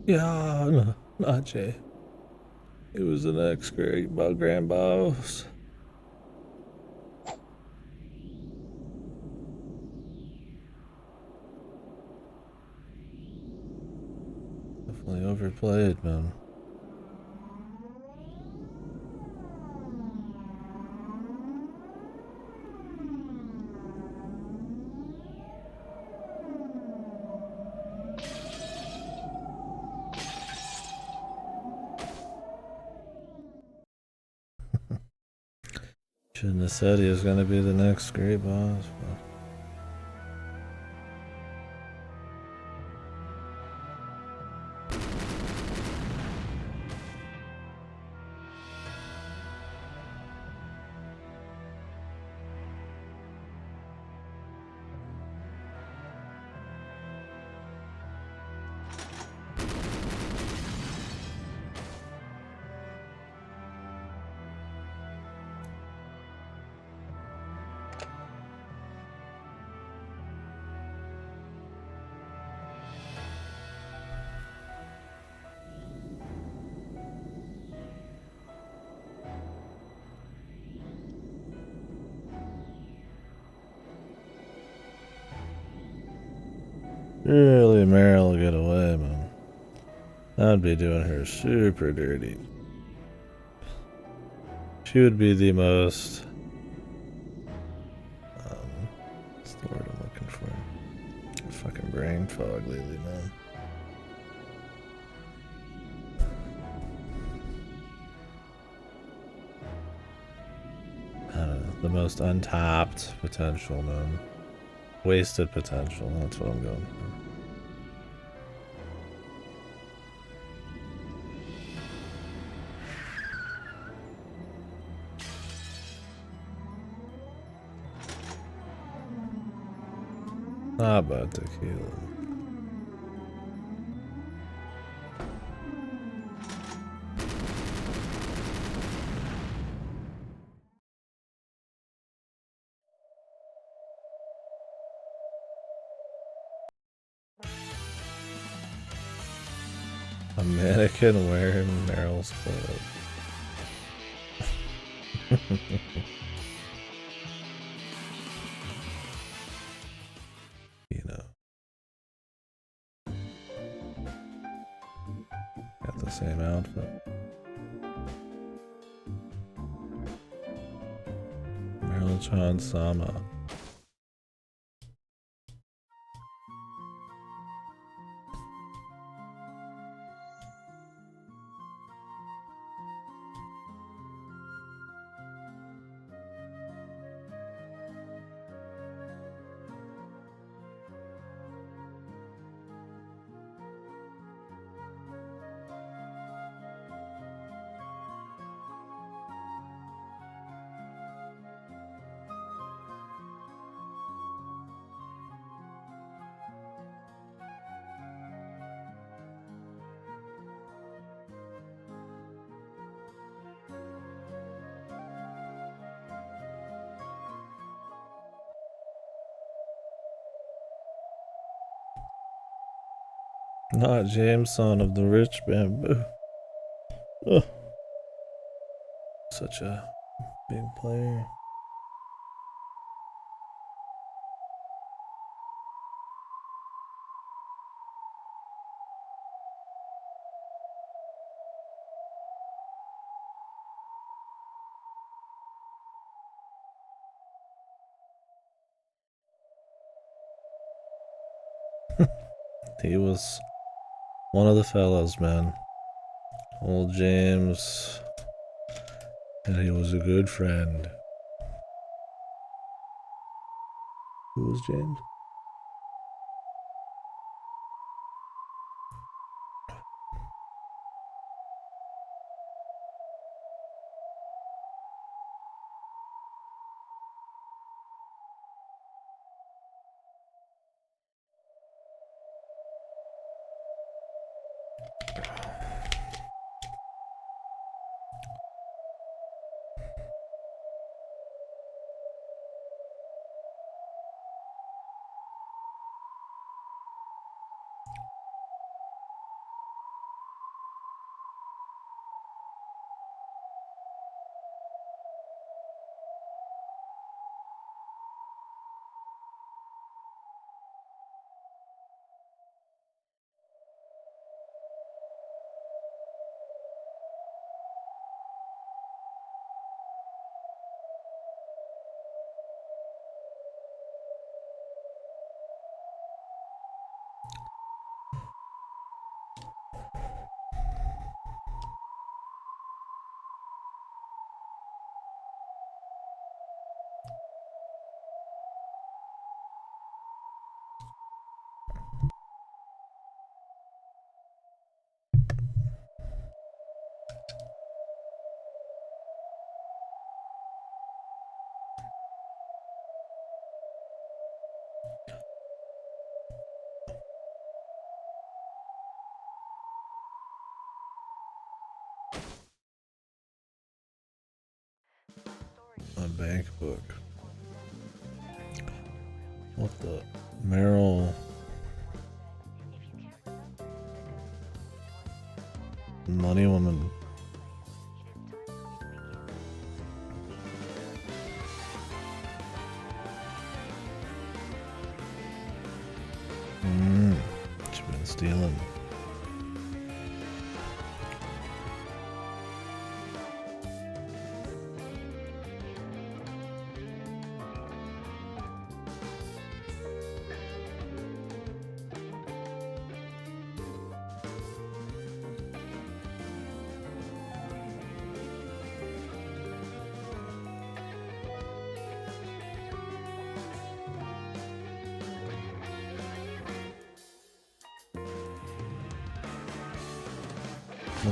Yeah, no, not Jay. It was the next great grand boss. Definitely overplayed, man. Shouldn't have said he was gonna be the next great boss. But... Really, Meryl will get away, man. That'd be doing her super dirty. She would be the most... what's the word I'm looking for? Fucking brain fog lately, man. I don't know. The most untapped potential, man. Wasted potential, that's what I'm going for. Not about tequila. A mannequin wearing Meryl's clothes. You know. Got the same outfit. Meryl Chan Sama. Not Jameson of the Rich Bamboo. Ugh. Such a big player. He was one of the fellas, man. Old James. And he was a good friend. Who was James? bank book. What the? Meryl. Money woman. She's been stealing.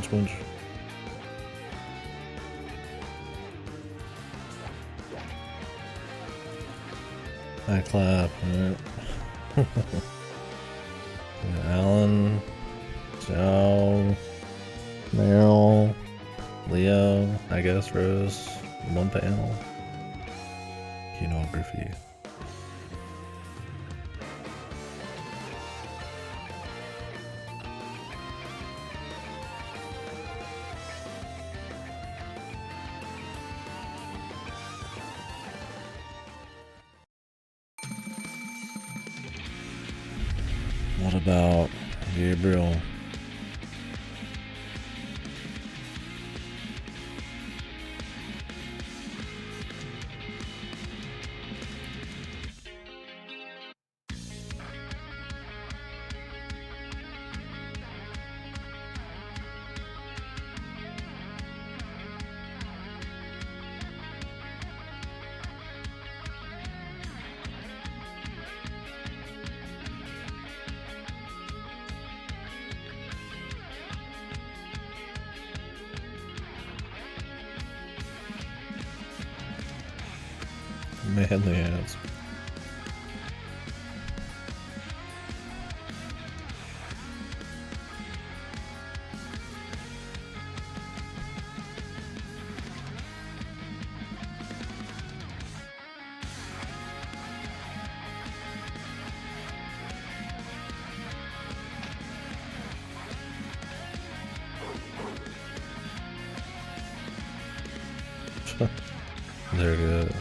Bunch. I clap, right? Yeah, Alan, Joe, Meryl, Leo, I guess Rose, one panel. Kenography. What about Gabriel? Manly hands. They're good.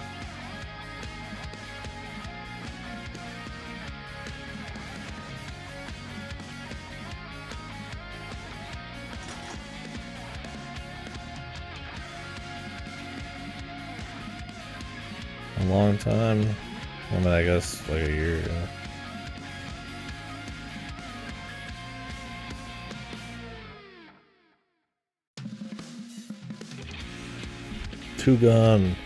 A long time. I mean, I guess like a year ago. Two gun.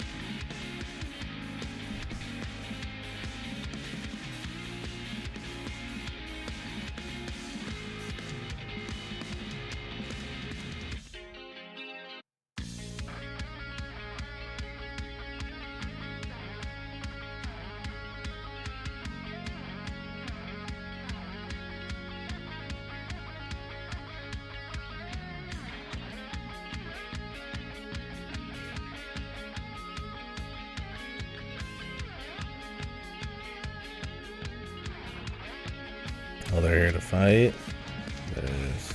Oh, they're here to fight? Yes.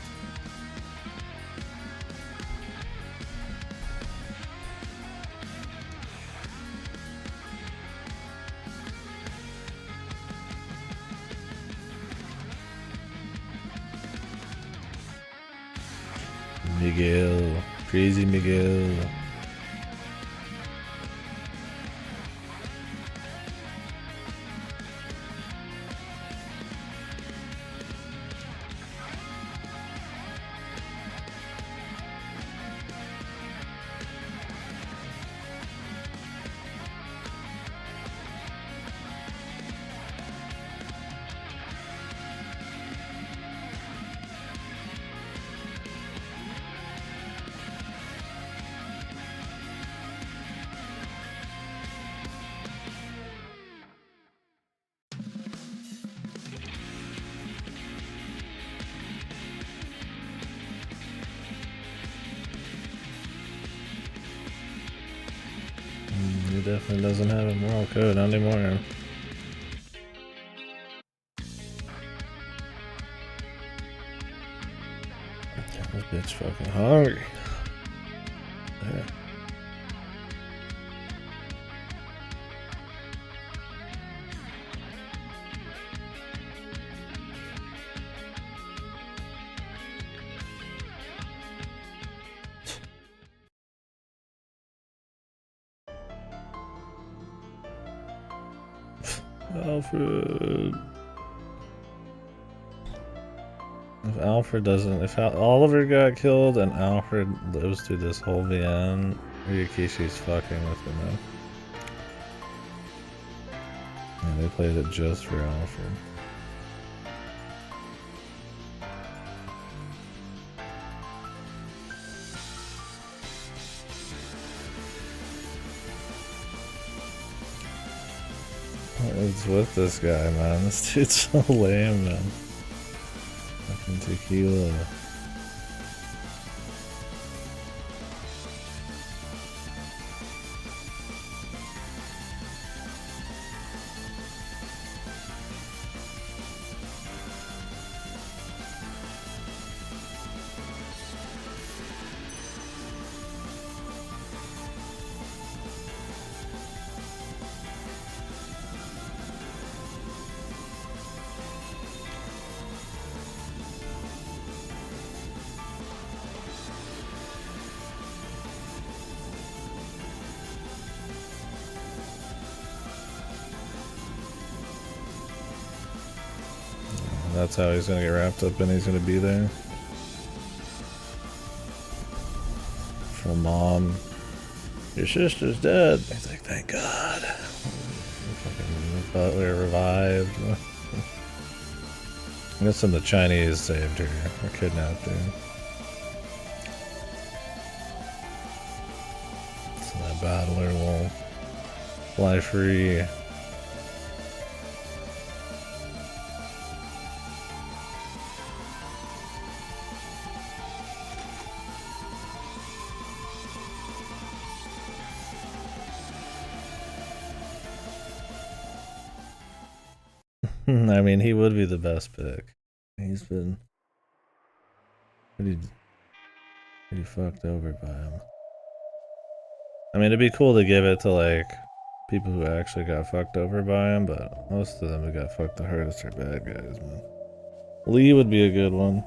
Miguel. Crazy Miguel. definitely doesn't have a moral code anymore. This bitch fucking hungry. Yeah. Alfred. If Alfred doesn't, if Oliver got killed and Alfred lives through this whole VN, Ryukishi's fucking with him now. And they played it just for Alfred. What is with this guy, man? This dude's so lame, man. Fucking tequila. That's how he's gonna get wrapped up and he's gonna be there. From Mom, your sister's dead. He's like, thank God. Fucking Butler revived. I'm guessing the Chinese saved her or kidnapped her. So that battler will fly free. I mean, he would be the best pick. He's been pretty fucked over by him. I mean, it'd be cool to give it to, like, people who actually got fucked over by him, but most of them who got fucked the hardest are bad guys, man. Lee would be a good one.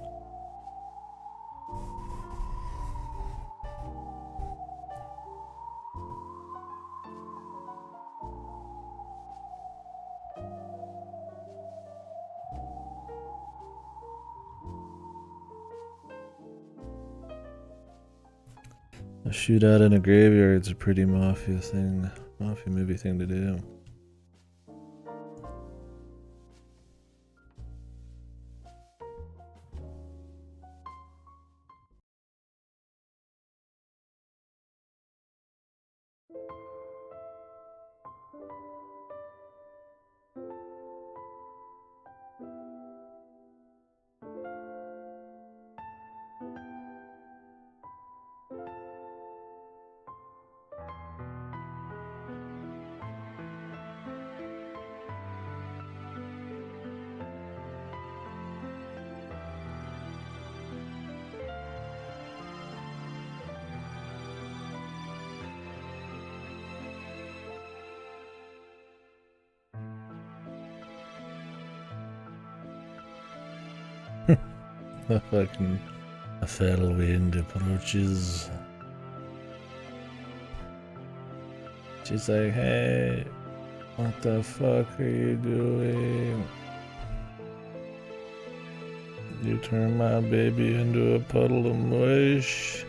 A shootout in a graveyard's a pretty mafia movie thing to do. A fell wind approaches. She's like, hey, what the fuck are you doing? You turned my baby into a puddle of mush.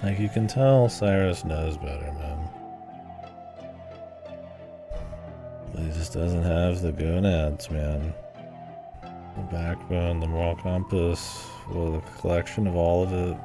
Like you can tell Cyrus knows better, man. But he just doesn't have the gonads, man. The backbone, the moral compass, well, the collection of all of it.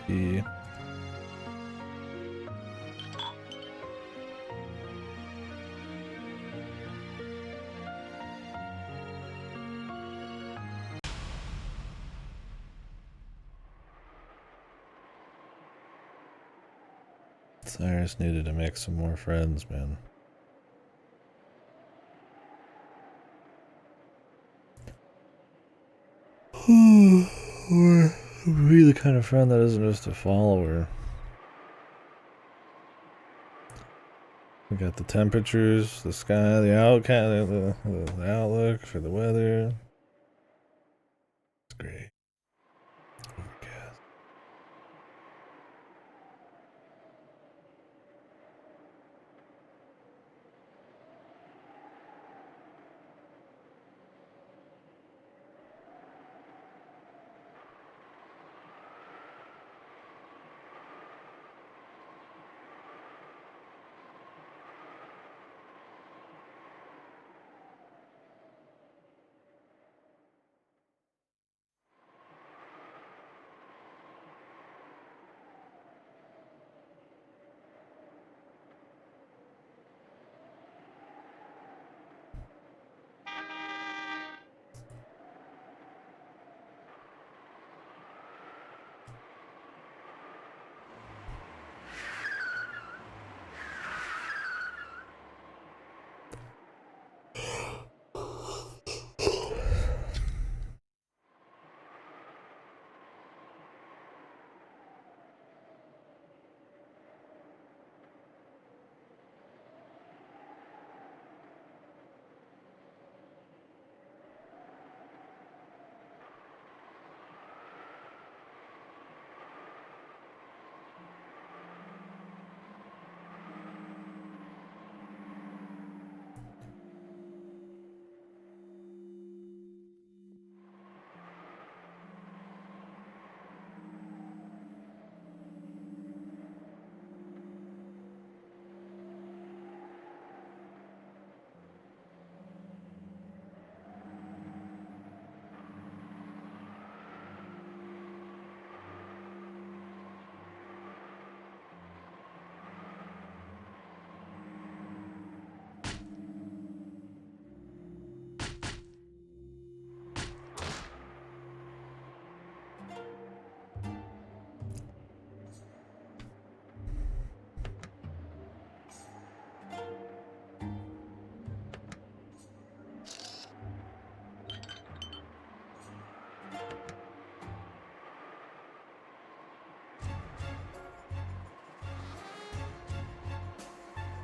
He Cyrus needed to make some more friends, man. Or be the kind of friend that isn't just a follower. We got the temperatures, the sky, the outlook for the weather. It's great. Overcast.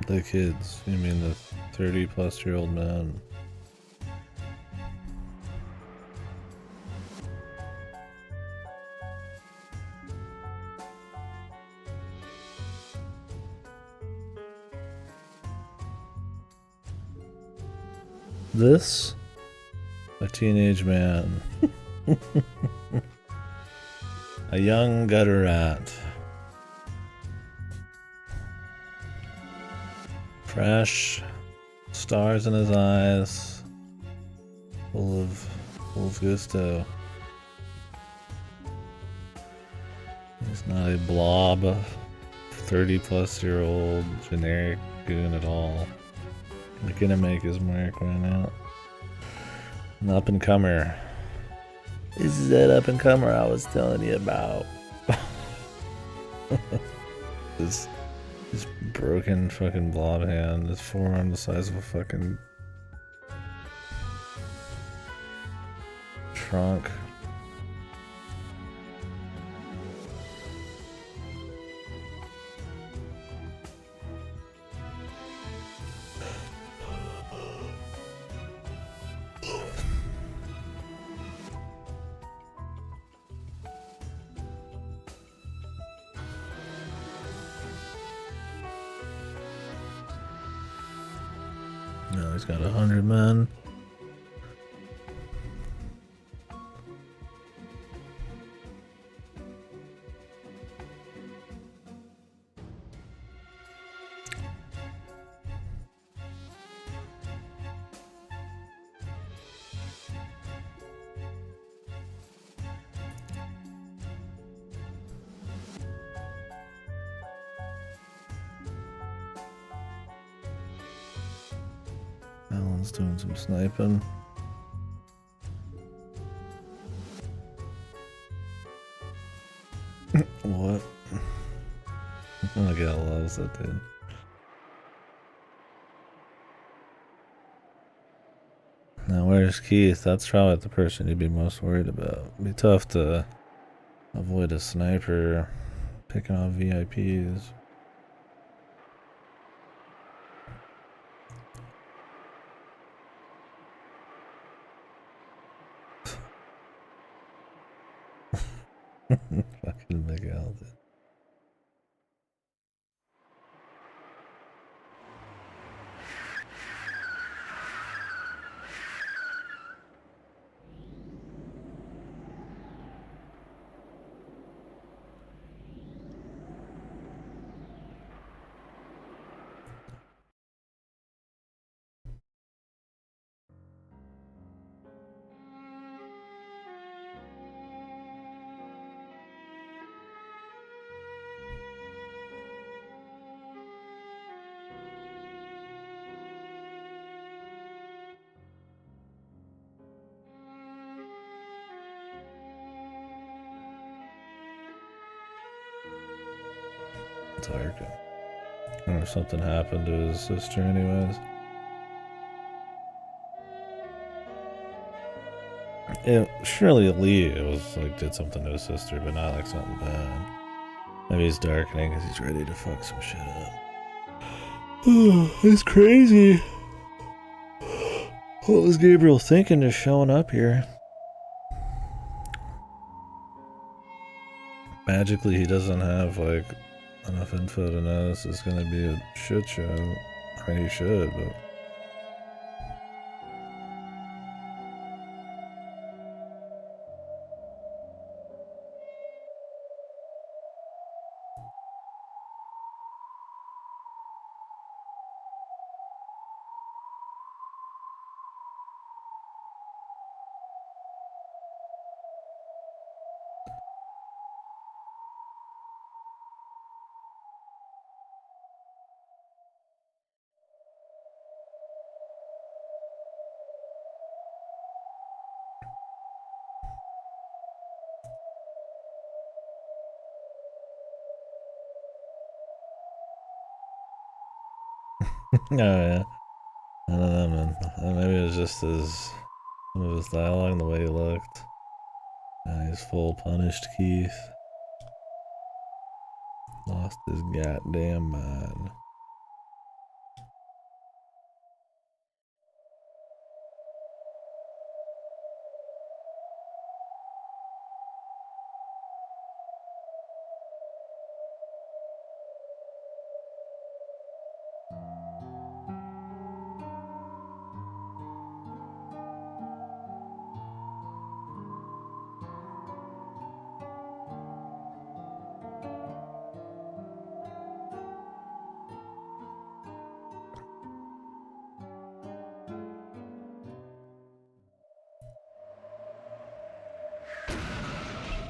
The kids, you mean the 30-plus-year-old man? This? A teenage man. A young gutter rat. Fresh Stars in his eyes. Full of gusto. He's not a blob, 30-plus-year-old generic goon at all. He's gonna make his mark right now. An up-and-comer. This is that up-and-comer I was telling you about. This broken fucking blob hand, this forearm the size of a fucking trunk. No, he's got 100 men. Alan's doing some sniping. What? Oh, God loves that dude. Now, where's Keith? That's probably the person you'd be most worried about. It'd be tough to avoid a sniper picking off VIPs. Fucking Miguel, dude. Tarkin. I wonder if something happened to his sister anyways. Surely Lee was like did something to his sister, but not like something bad. Maybe he's darkening because he's ready to fuck some shit up. It's crazy. What was Gabriel thinking just showing up here? Magically, he doesn't have like enough info to know this is gonna be a shit show. I mean, he should, but. Oh yeah. I don't know, man. Maybe it was just some of his dialogue and the way he looked. He's full punished Keith. Lost his goddamn mind.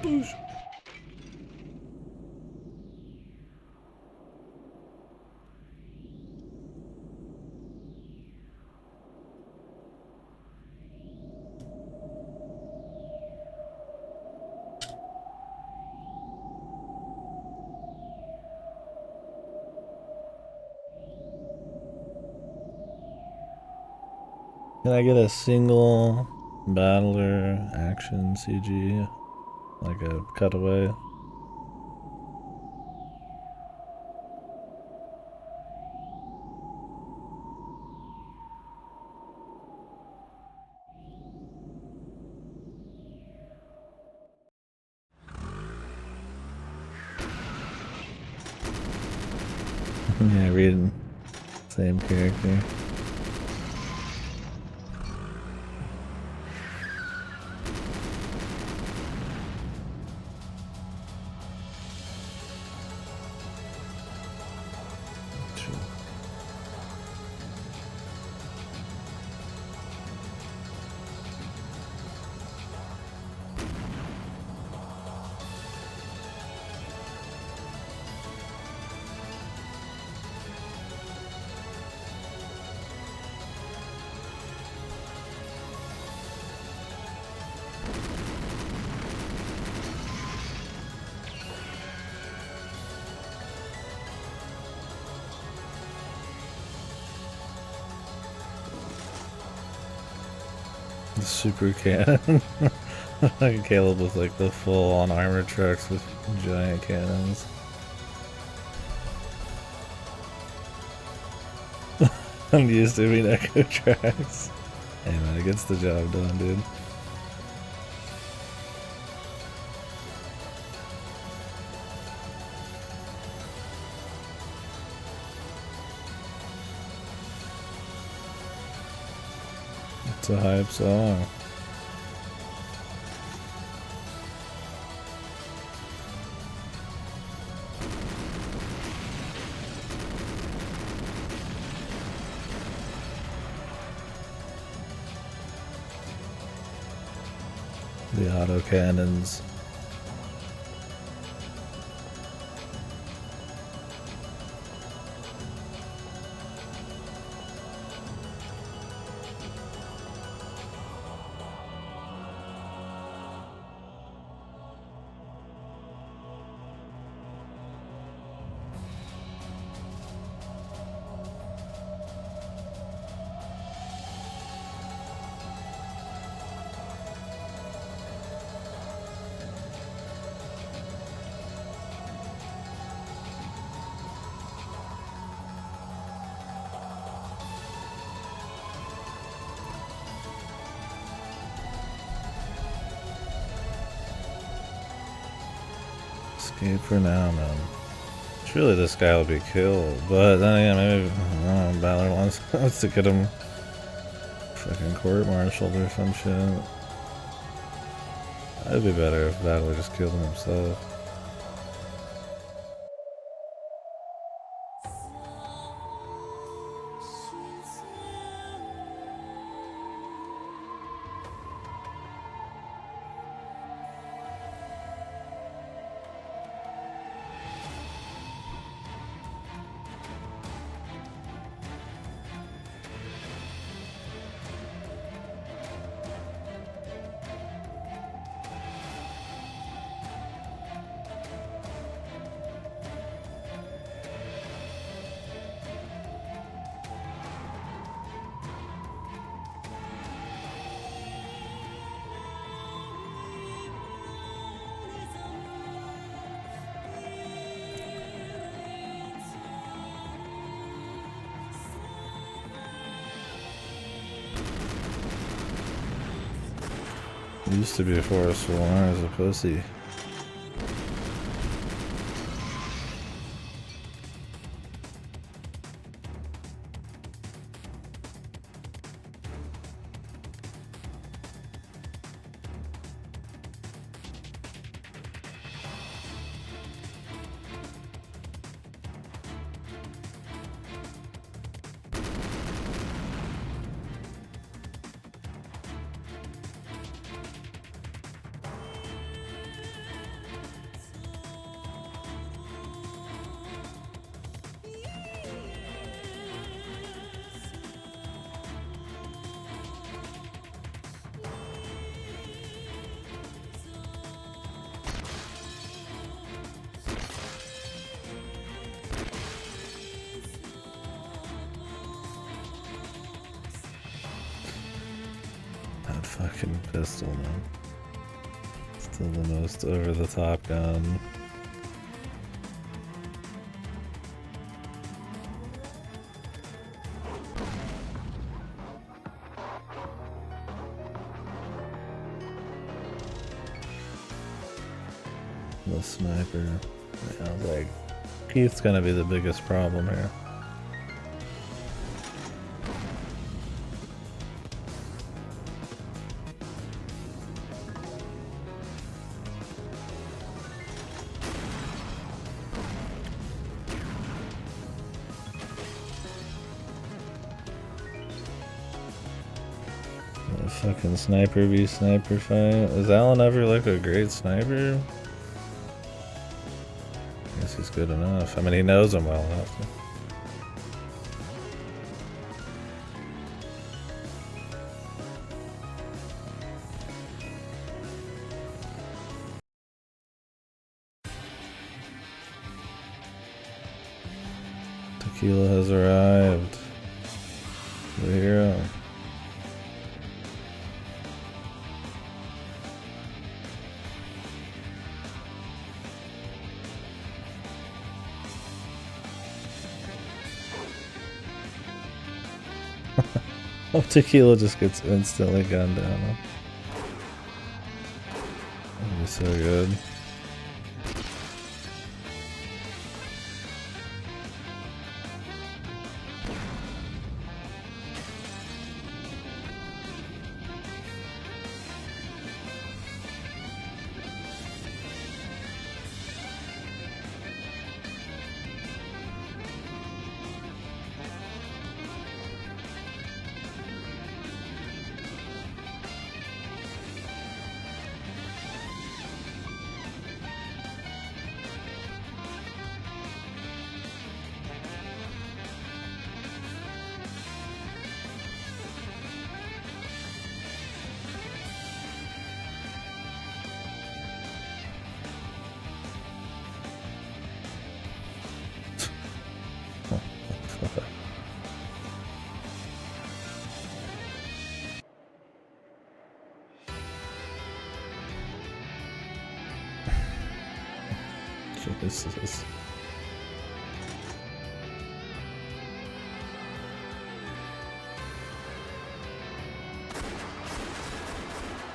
Can I get a single battler action CG? Like a cutaway? Yeah, reading. Same character. The super cannon. Like Caleb with like the full on armored trucks with giant cannons. I'm used to being Echo Tracks. Hey man, it gets the job done, dude. It's a hype song. The auto cannons. Escape for now, man. Surely this guy will be killed, but then again, maybe I don't know, Balor wants to get him fucking court-martialed or some shit. It'd be better if Balor just killed him himself. Used to be a Forest War as a pussy. That fucking pistol, man. Still the most over-the-top gun. The sniper. Yeah, I was like, Keith's gonna be the biggest problem here. The fucking sniper v sniper fight. Is Alan ever like a great sniper? I guess he's good enough. I mean, he knows him well enough. Tequila has arrived. The hero. Oh, Tequila just gets instantly gunned down. That'd be so good. Jesus.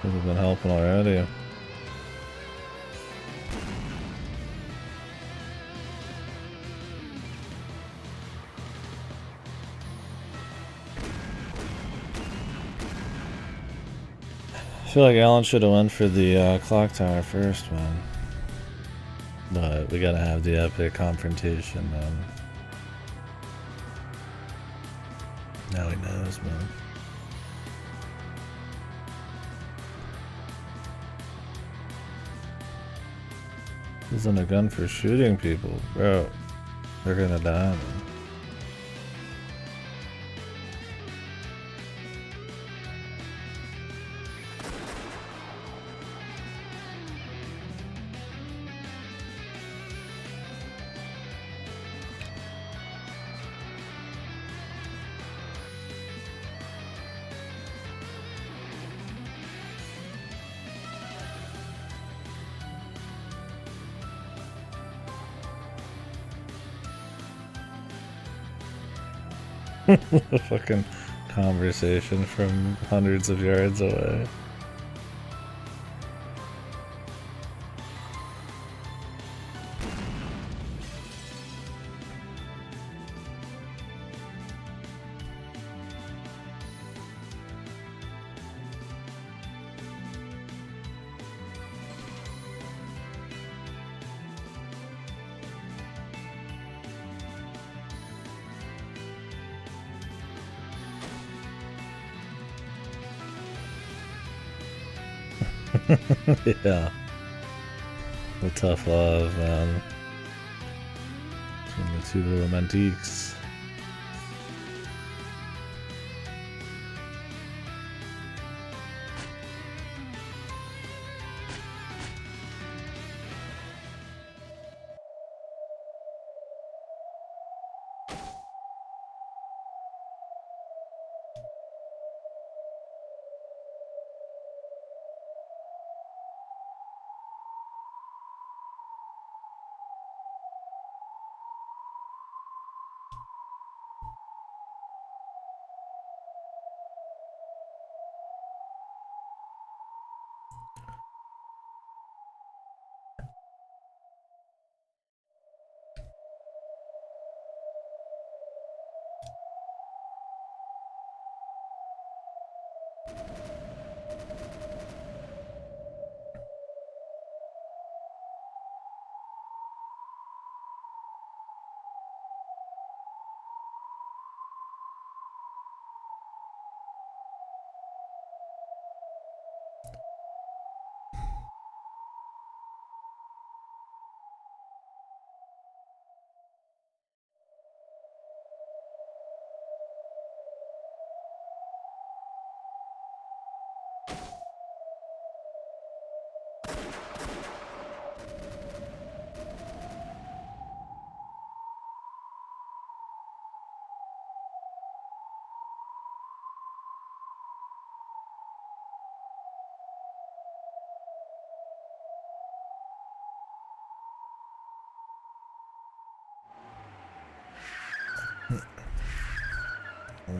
Could have been helping already. I feel like Alan should have went for the clock tower first, man. But we gotta have the epic confrontation, man. Now he knows, man. This isn't a gun for shooting people, bro. They're gonna die, man. The fucking conversation from hundreds of yards away. Yeah. The tough love, man. Between the two romantiques.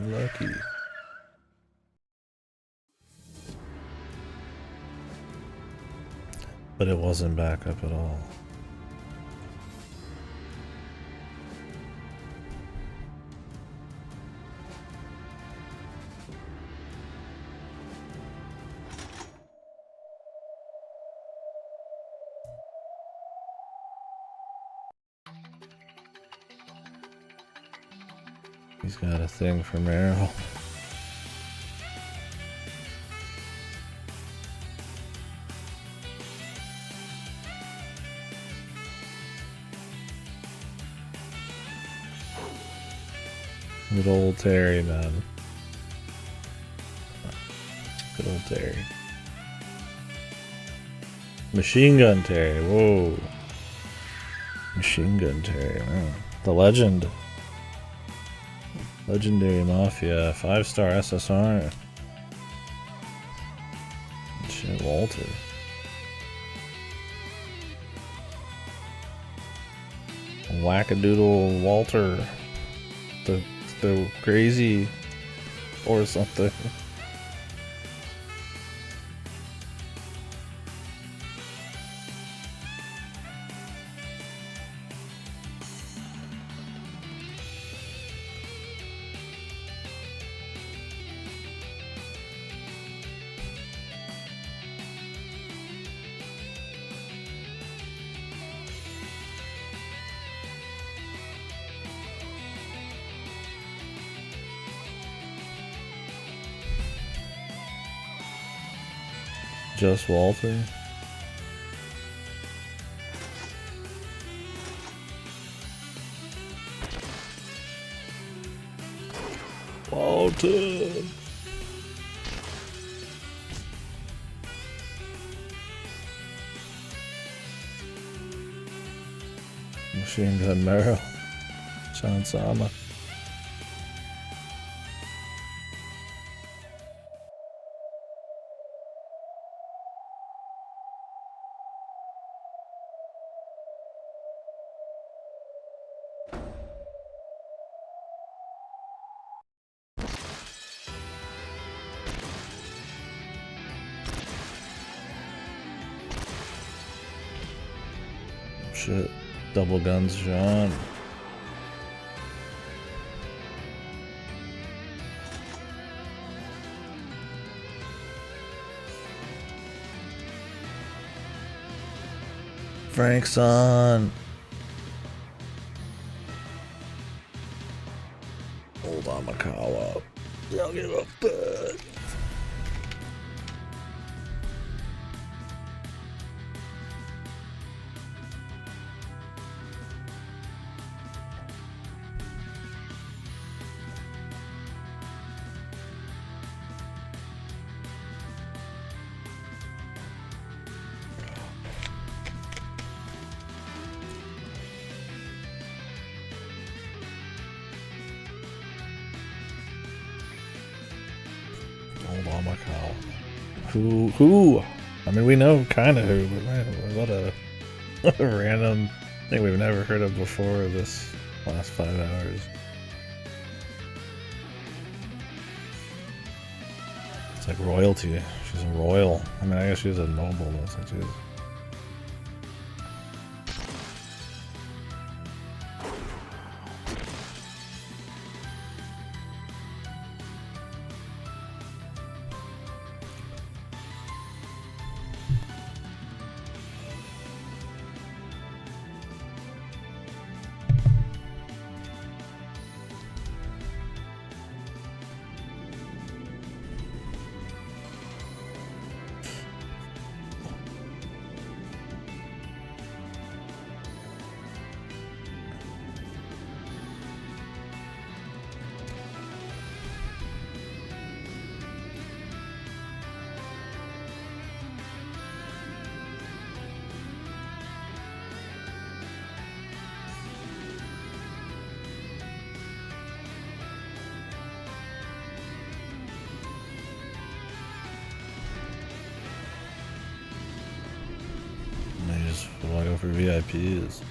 Lucky. But it wasn't back up at all. He's got a thing for Meryl. Good old Terry, man. Good old Terry. Machine Gun Terry, whoa. Machine Gun Terry, man. The legend. Legendary Mafia, 5-star SSR. Shit, Walter. Wackadoodle Walter. The crazy or something. Just Walter. Walter. Machine Gun Meryl. Sean Sama. Shit. Double guns, John. Frank's on. Hold on, Makawa. Don't give up. Who? I mean, we know kind of who, but man, what a random thing we've never heard of before this last 5 hours. It's like royalty. She's a royal. I mean, I guess she's a noble. That's what she is. VIPs.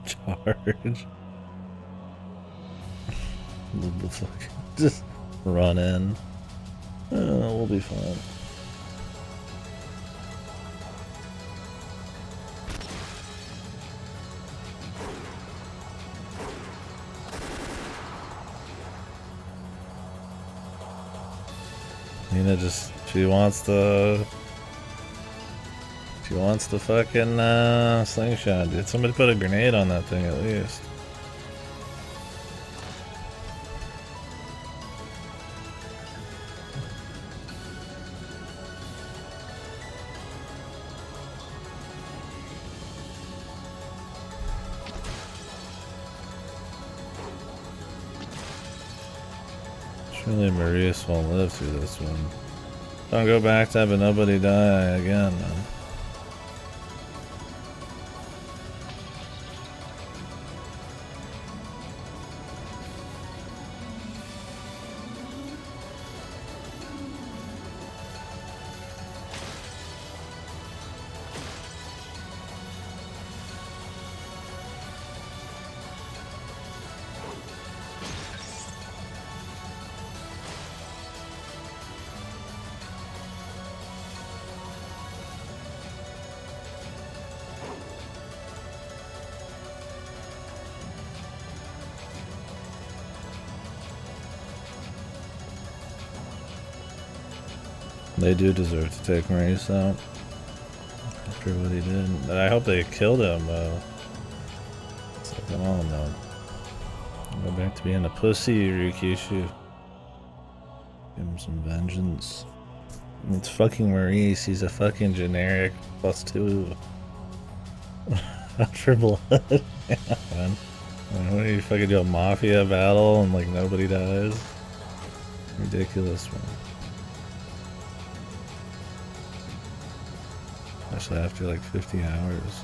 Charge. The fuck? Just run in. We'll be fine. Nina just, she wants the fucking slingshot, dude. Somebody put a grenade on that thing at least. Surely Maurice won't live through this one. Don't go back to having nobody die again, man. They do deserve to take Maurice out after what he did. I hope they killed him, though. It's like, come on, man. Go back to being a pussy, Ryukishu. Give him some vengeance. It's fucking Maurice. He's a fucking generic +2. Out for blood. Yeah, man. What do you fucking do, a mafia battle and like nobody dies? Ridiculous, man. Especially after like 50 hours.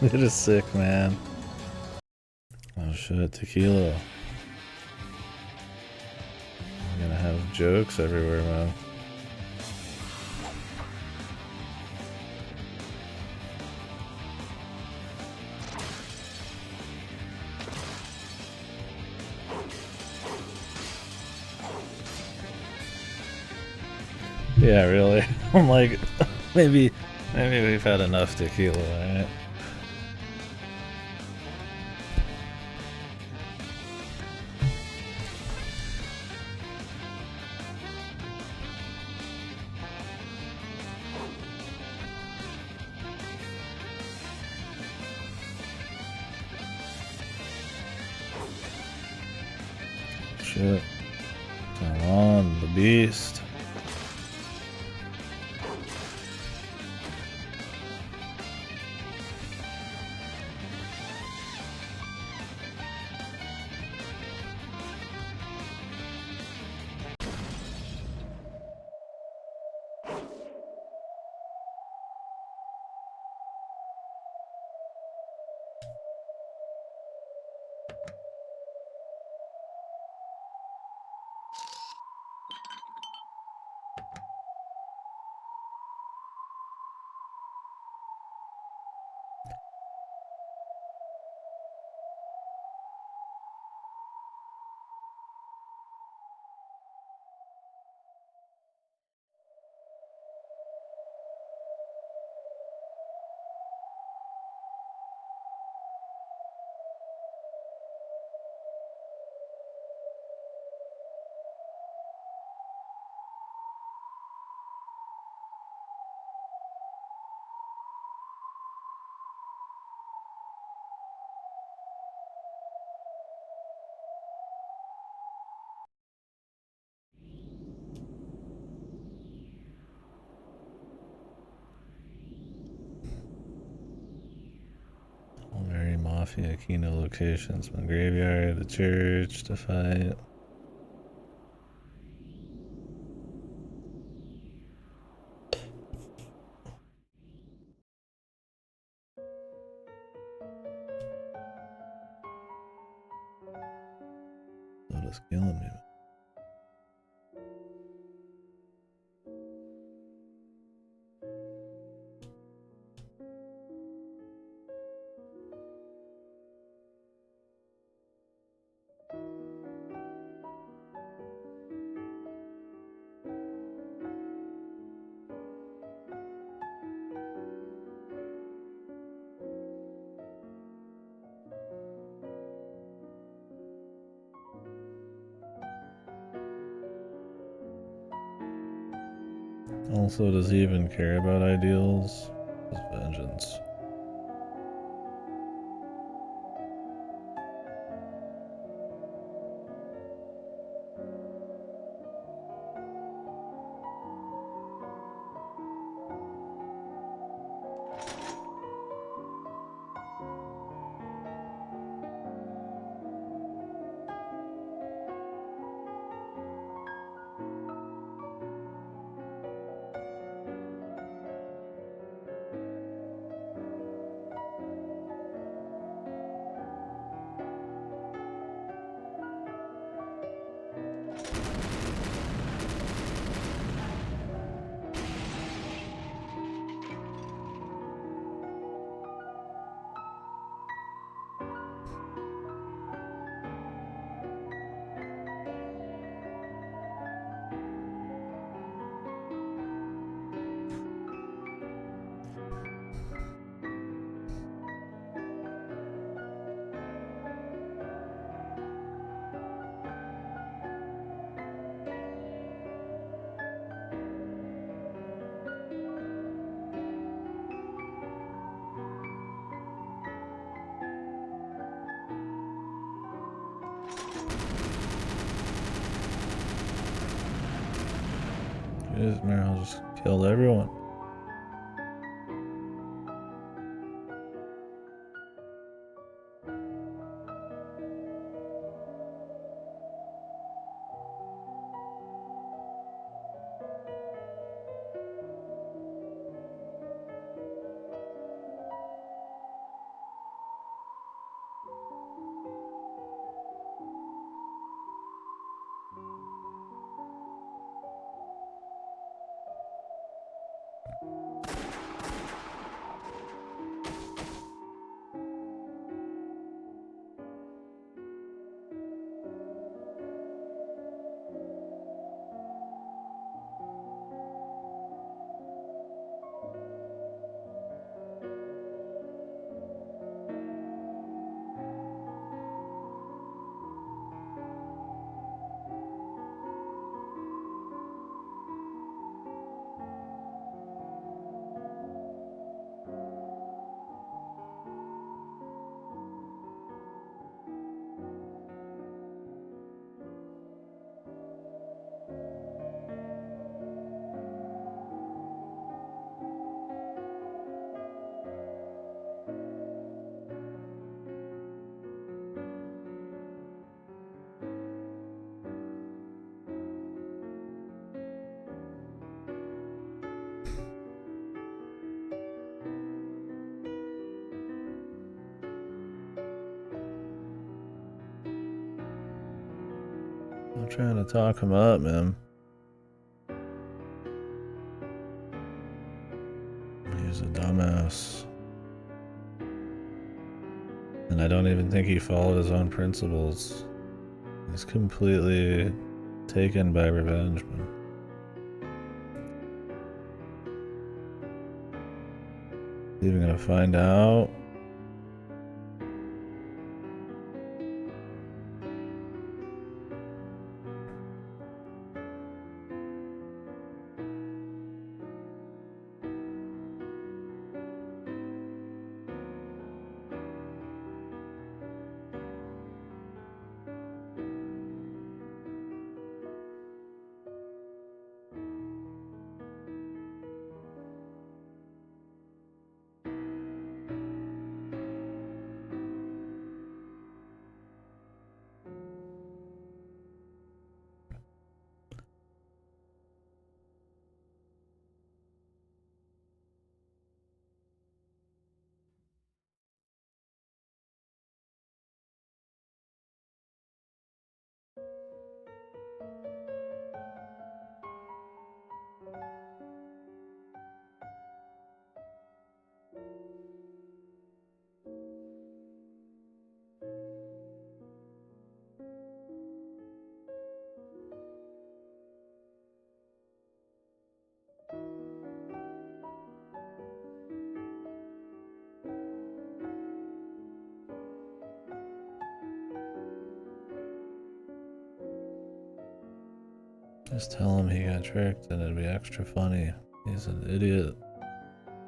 It is sick, man. Oh shit, tequila. I'm gonna have jokes everywhere, man. Yeah, really. I'm like, maybe we've had enough tequila, right? Shit. Come on, the beast. Mafia Kino locations. From the graveyard, the church to fight. Soda's killing me. Also, does he even care about ideals? His vengeance. Meryl just killed everyone. I'm trying to talk him up, man. He's a dumbass. And I don't even think he followed his own principles. He's completely taken by revenge, man. Even gonna find out. Just tell him he got tricked and it'd be extra funny. He's an idiot.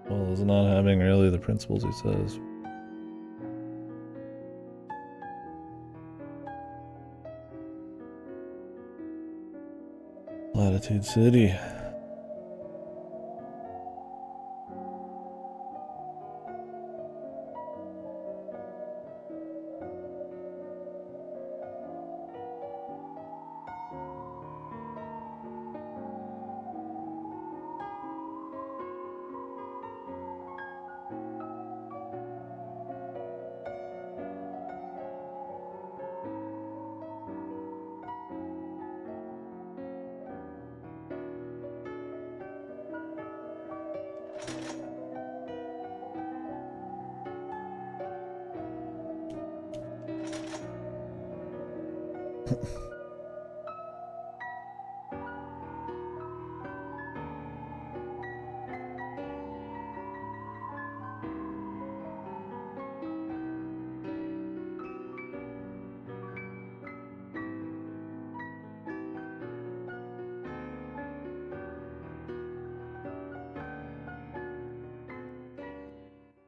Well, is not having really the principles he says. Latitude City.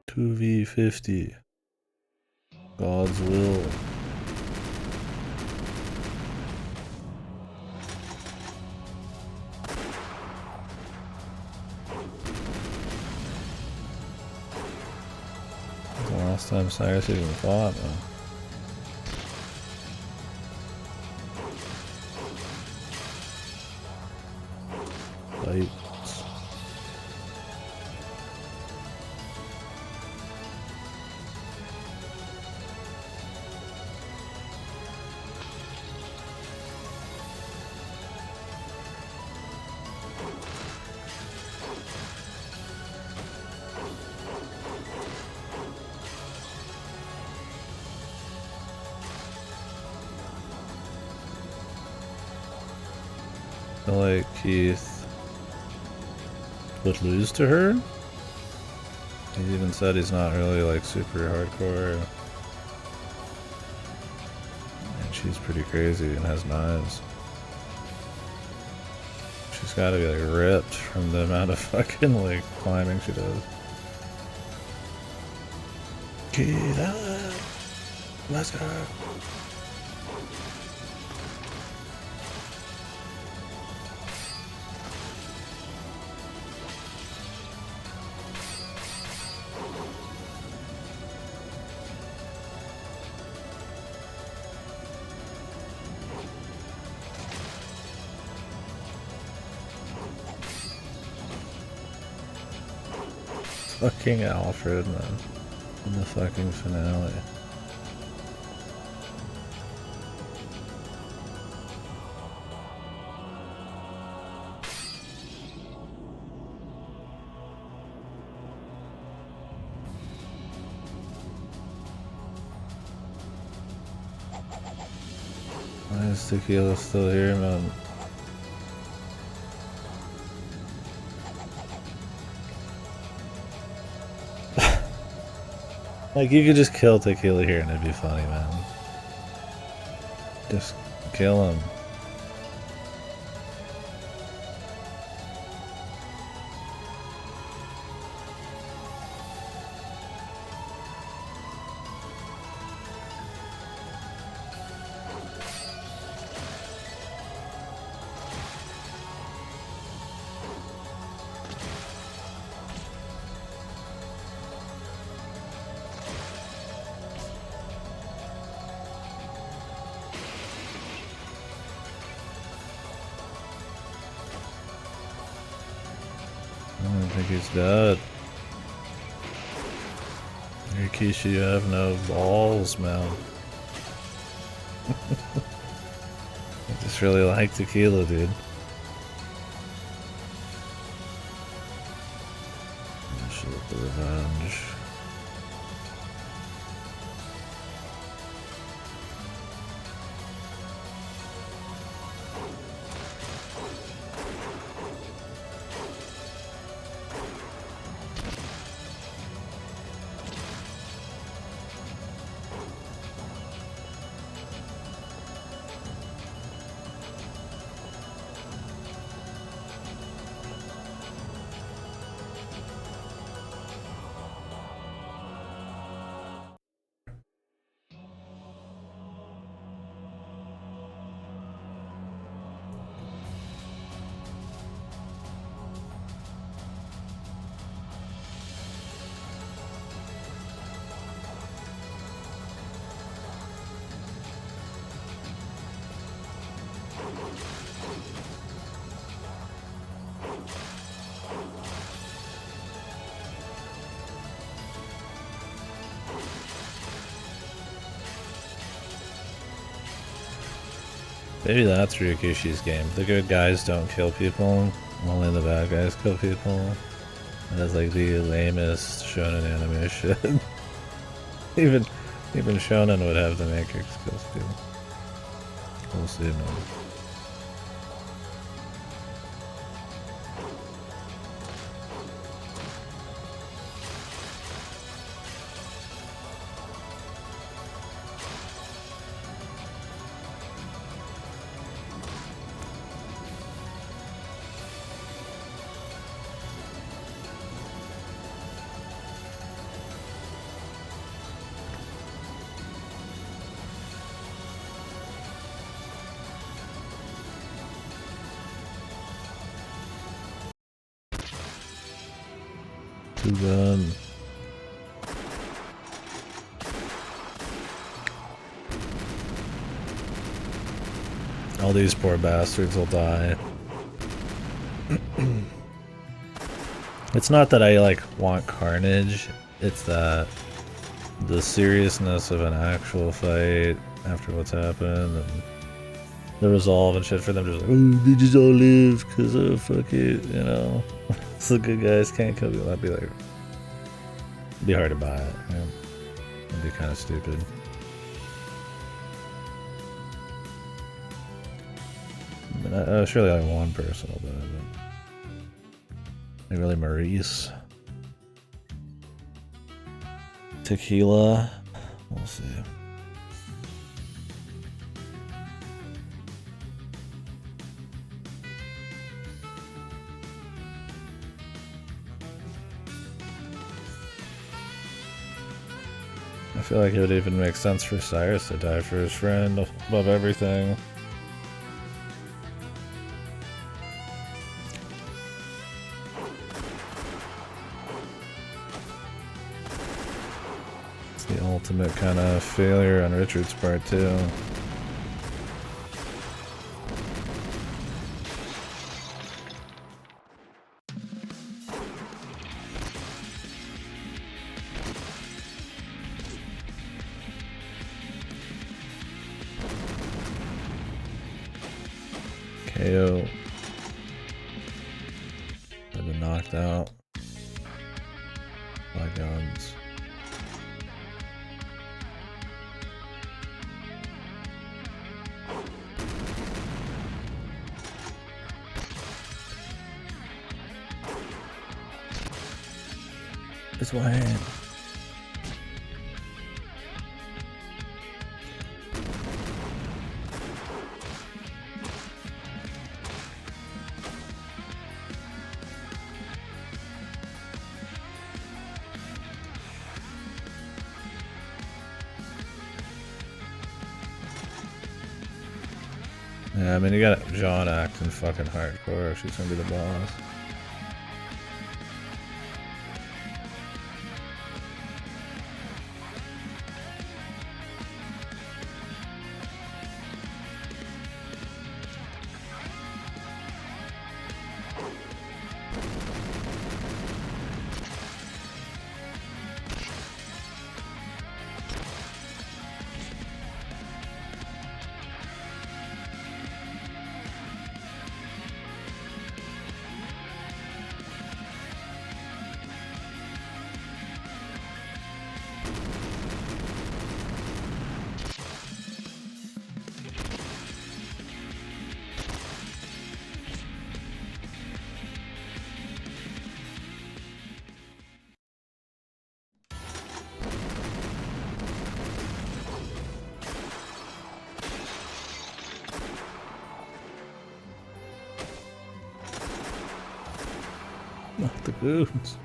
Two V50. God's will. The last time Cyrus even fought, man. Fight. I feel like Keith would lose to her. He even said he's not really like super hardcore. And she's pretty crazy and has knives. She's gotta be like ripped from the amount of fucking like climbing she does. Keith, let's go. Fucking Alfred, man. In the fucking finale. Why is Tequila still here, man? Like, you could just kill Tequila here and it'd be funny, man. Just kill him. I don't think he's dead. Rikishi, you have no balls, man. I just really like Tequila, dude. Shit, the revenge. Maybe that's Ryukishi's game. The good guys don't kill people, only the bad guys kill people. That's like the lamest shonen anime shit. even shonen would have the Matrix kills people. We'll see, man. Too good. All these poor bastards will die. It's not that I like want carnage, it's that the seriousness of an actual fight after what's happened and the resolve and shit for them just like, oh, they just all live because of fuck it, you know. So the good guys can't kill people. That'd be like, it'd be hard to buy it. Yeah. It'd be kind of stupid. Surely like one person will do it. Maybe really Maurice. Tequila. We'll see. I feel like it would even make sense for Cyrus to die for his friend above everything. It's the ultimate kind of failure on Richard's part too. KO. I've been knocked out by guns. It's my hand. Yeah, I mean, you got John acting fucking hardcore. She's gonna be the boss. Not the goons.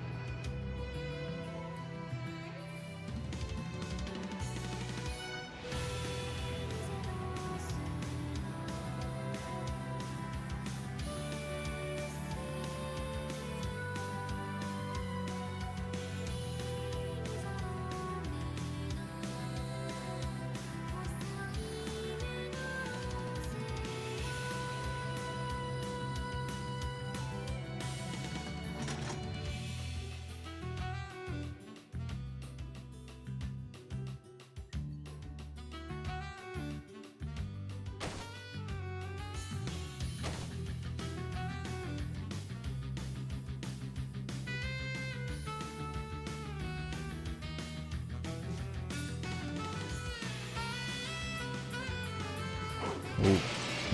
Oh,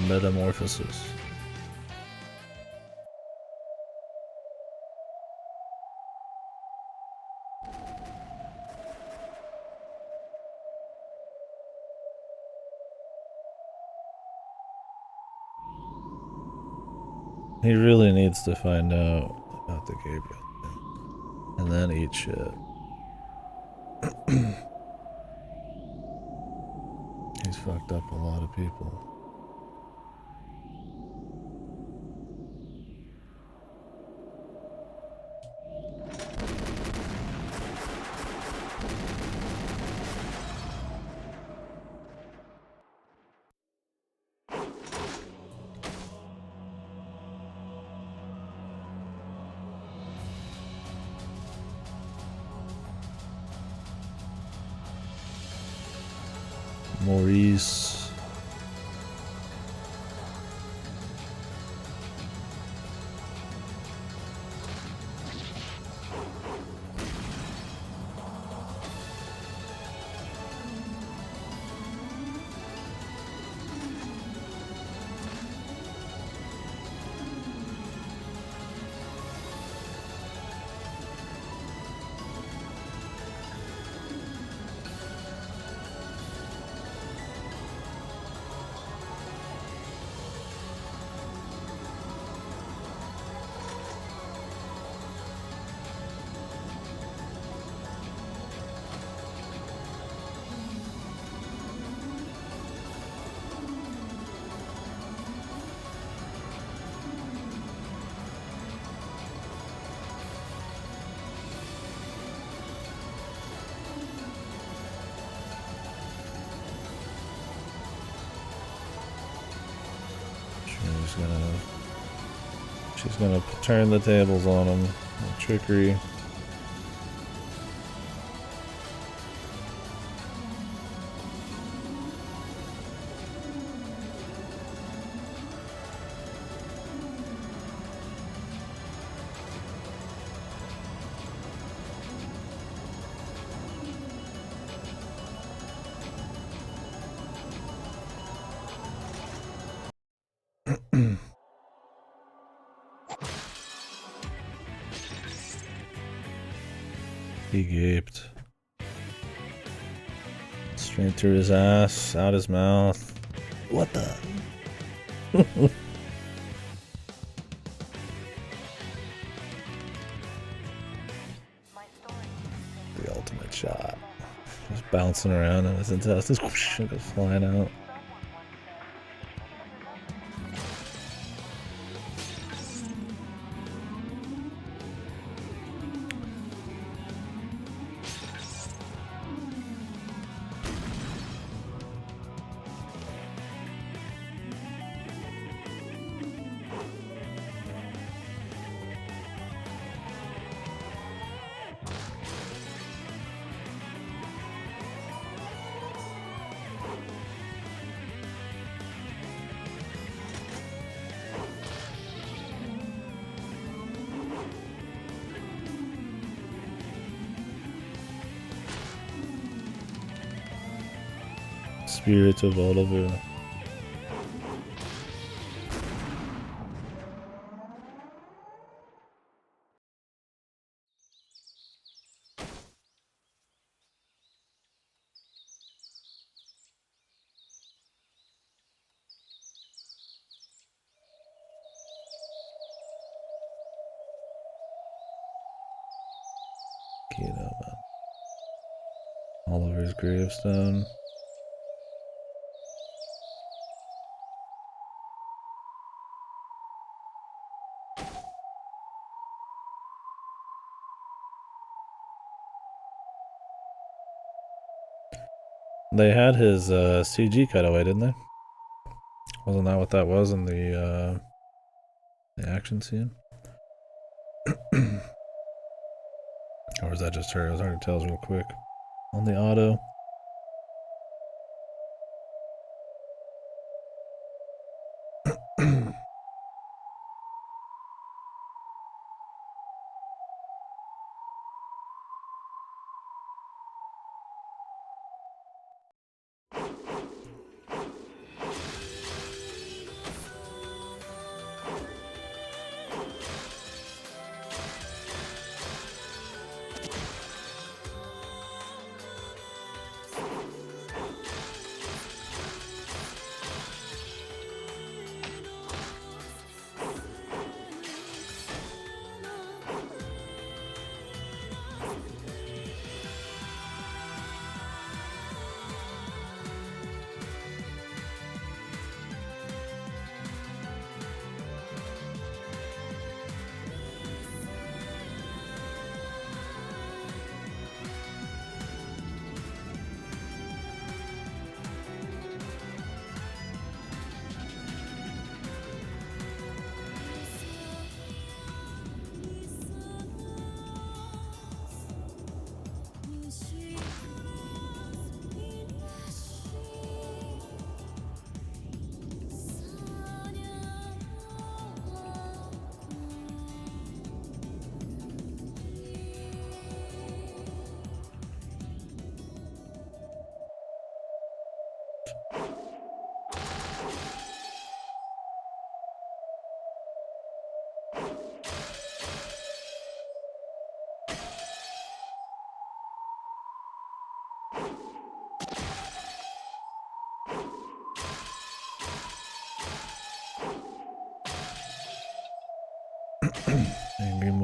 metamorphosis. He really needs to find out about the Gabriel thing. And then eat shit. He's fucked up a lot of people. Maurice. She's gonna turn the tables on him. Trickery. He gaped. Straight through his ass, out his mouth. What the? The ultimate shot. Just bouncing around in his intestines. Whoosh, it goes flying out. Spirit of Oliver. Keto, man. Oliver's gravestone. They had his CG cutaway, didn't they? Wasn't that what that was in the action scene? Or was that just her? It was hard to tell real quick. On the auto.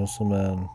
Muscleman.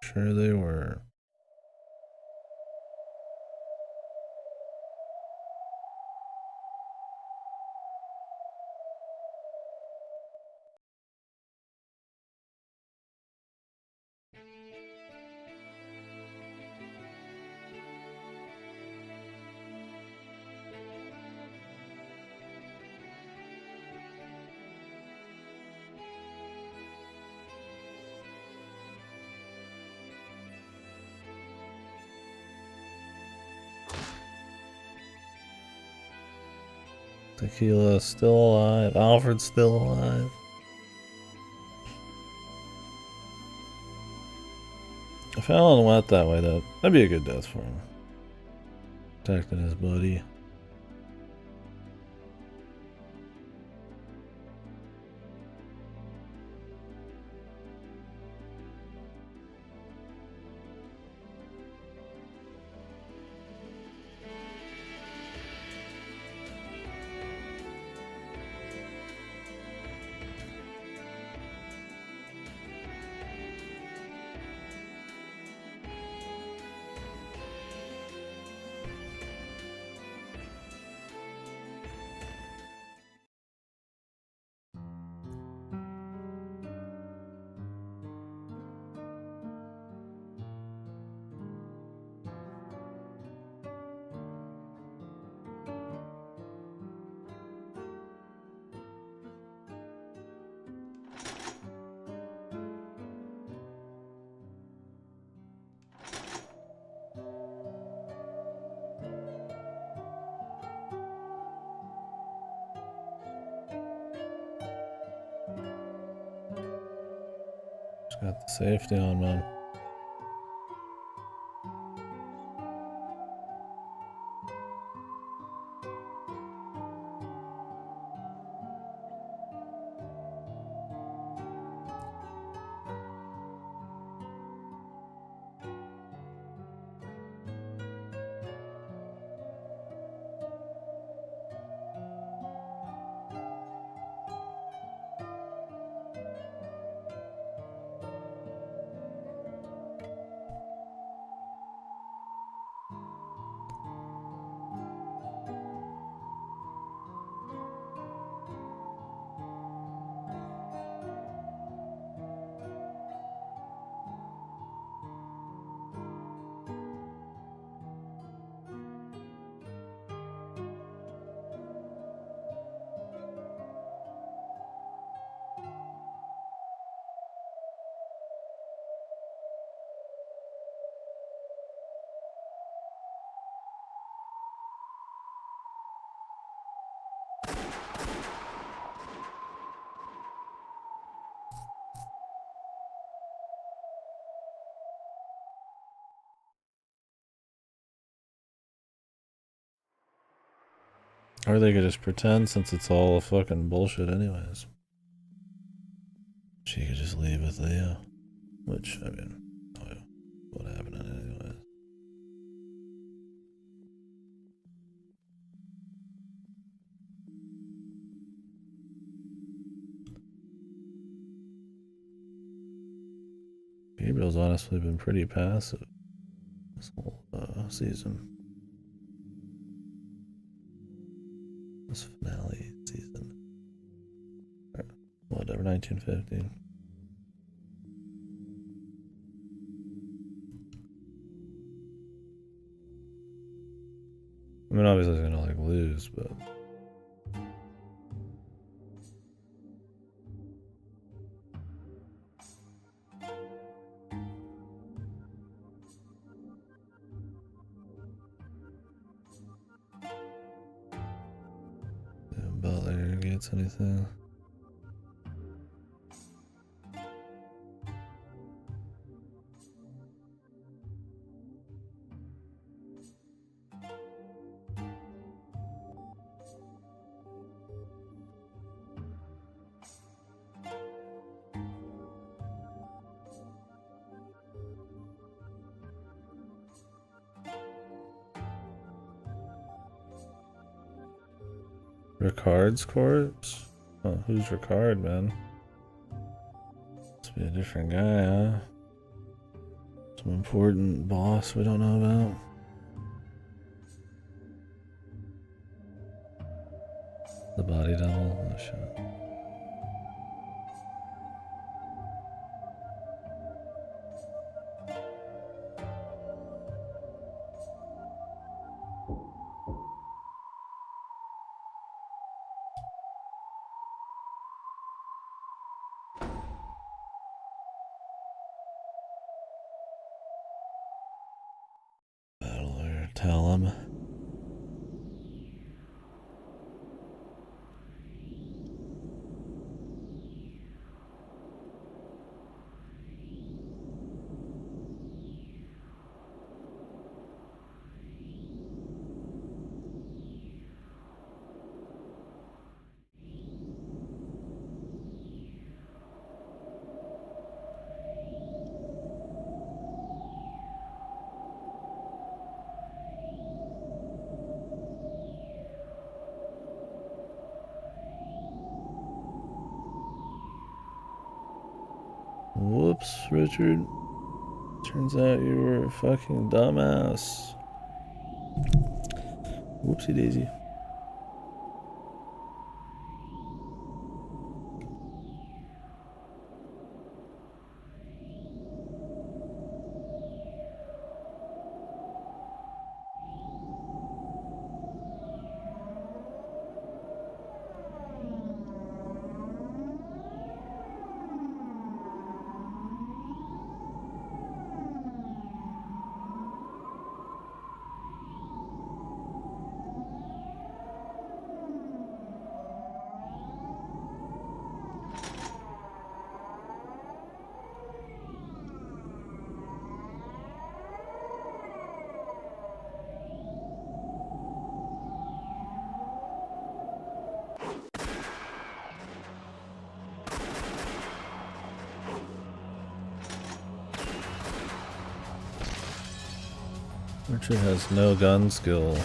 Sure they were. Tequila still alive. Alfred's still alive. If Alan went that way, that'd be a good death for him. Protecting his buddy. Just got the safety on, man. Or they could just pretend since it's all fucking bullshit anyways. She could just leave with Leo. Which, I mean, what happened anyways. Gabriel's honestly been pretty passive this whole season. This finale season. Whatever, 1915. I mean, obviously he's gonna like lose, but yeah, Butler gets anything. Ricard's corpse? Oh, who's Ricard, man? Must be a different guy, huh? Some important boss we don't know about. The body double? Oh shit. Battler, tell him. Whoops, Richard. Turns out you were a fucking dumbass. Whoopsie daisy. Richard has no gun skill.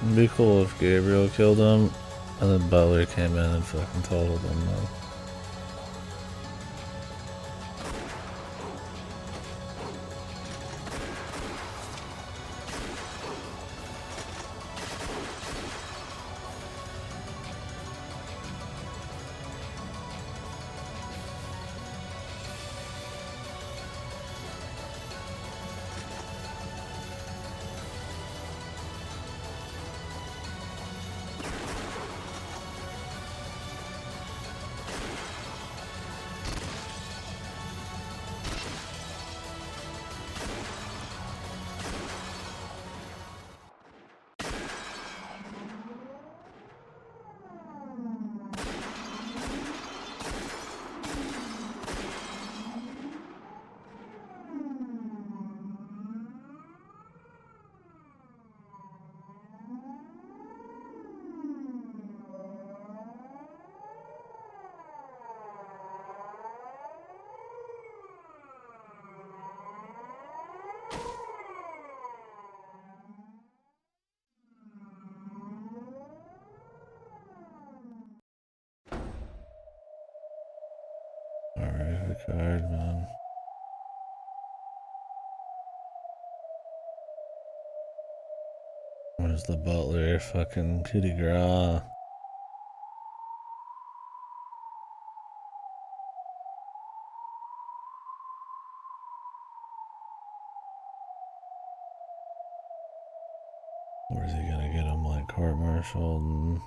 It'd be cool if Gabriel killed him and then Butler came in and fucking totaled him though. Alright, Ricard, man. Where's the Butler? Fucking coup de grace. Where's he gonna get him like court-martialed and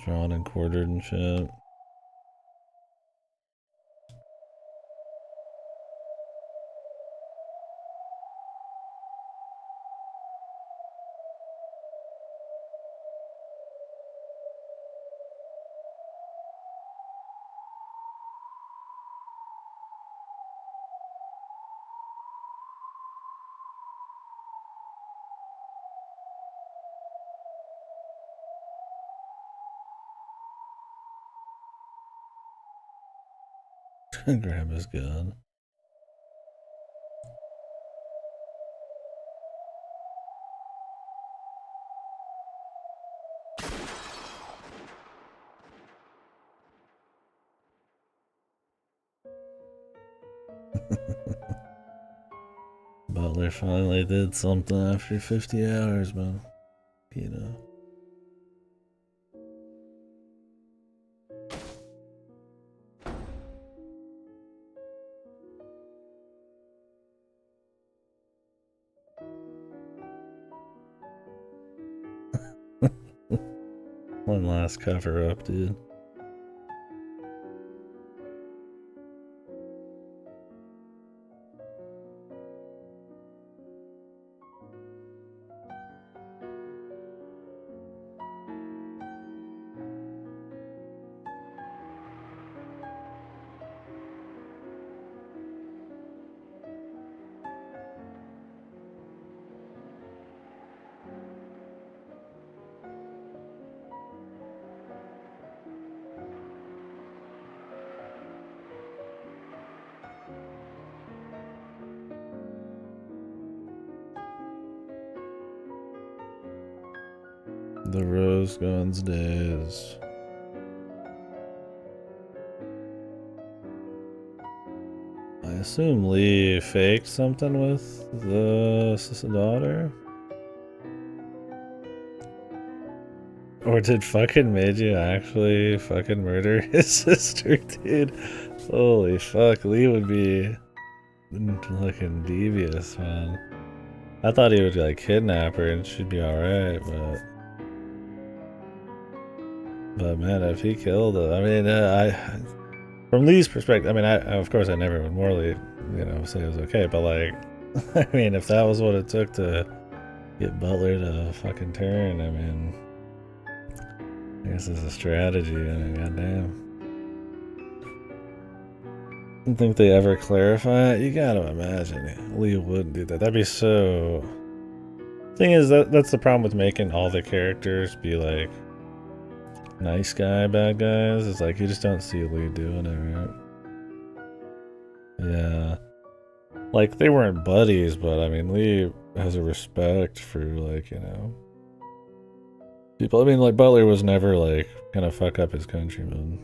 drawn and quartered and shit? Grab his gun. Butler finally did something after 50 hours, man. You know. One last cover up, dude. The Rose Guns days. I assume Lee faked something with the daughter? Or did fucking Meiji actually fucking murder his sister, dude? Holy fuck, Lee would be looking devious, man. I thought he would like kidnap her and she'd be alright, but man, if he killed her, I mean, from Lee's perspective, I mean, of course I never would morally, say it was okay, but like, I mean, if that was what it took to get Butler to fucking turn, I mean, I guess it's a strategy. I mean, goddamn. I don't think they ever clarify it. You gotta imagine Lee wouldn't do that. That'd be so. Thing is, that's the problem with making all the characters be like nice guy, bad guys. It's like you just don't see Lee doing it, right? Yeah. Like, they weren't buddies, but I mean, Lee has a respect for, like, people. I mean, like, Butler was never, like, gonna fuck up his countrymen.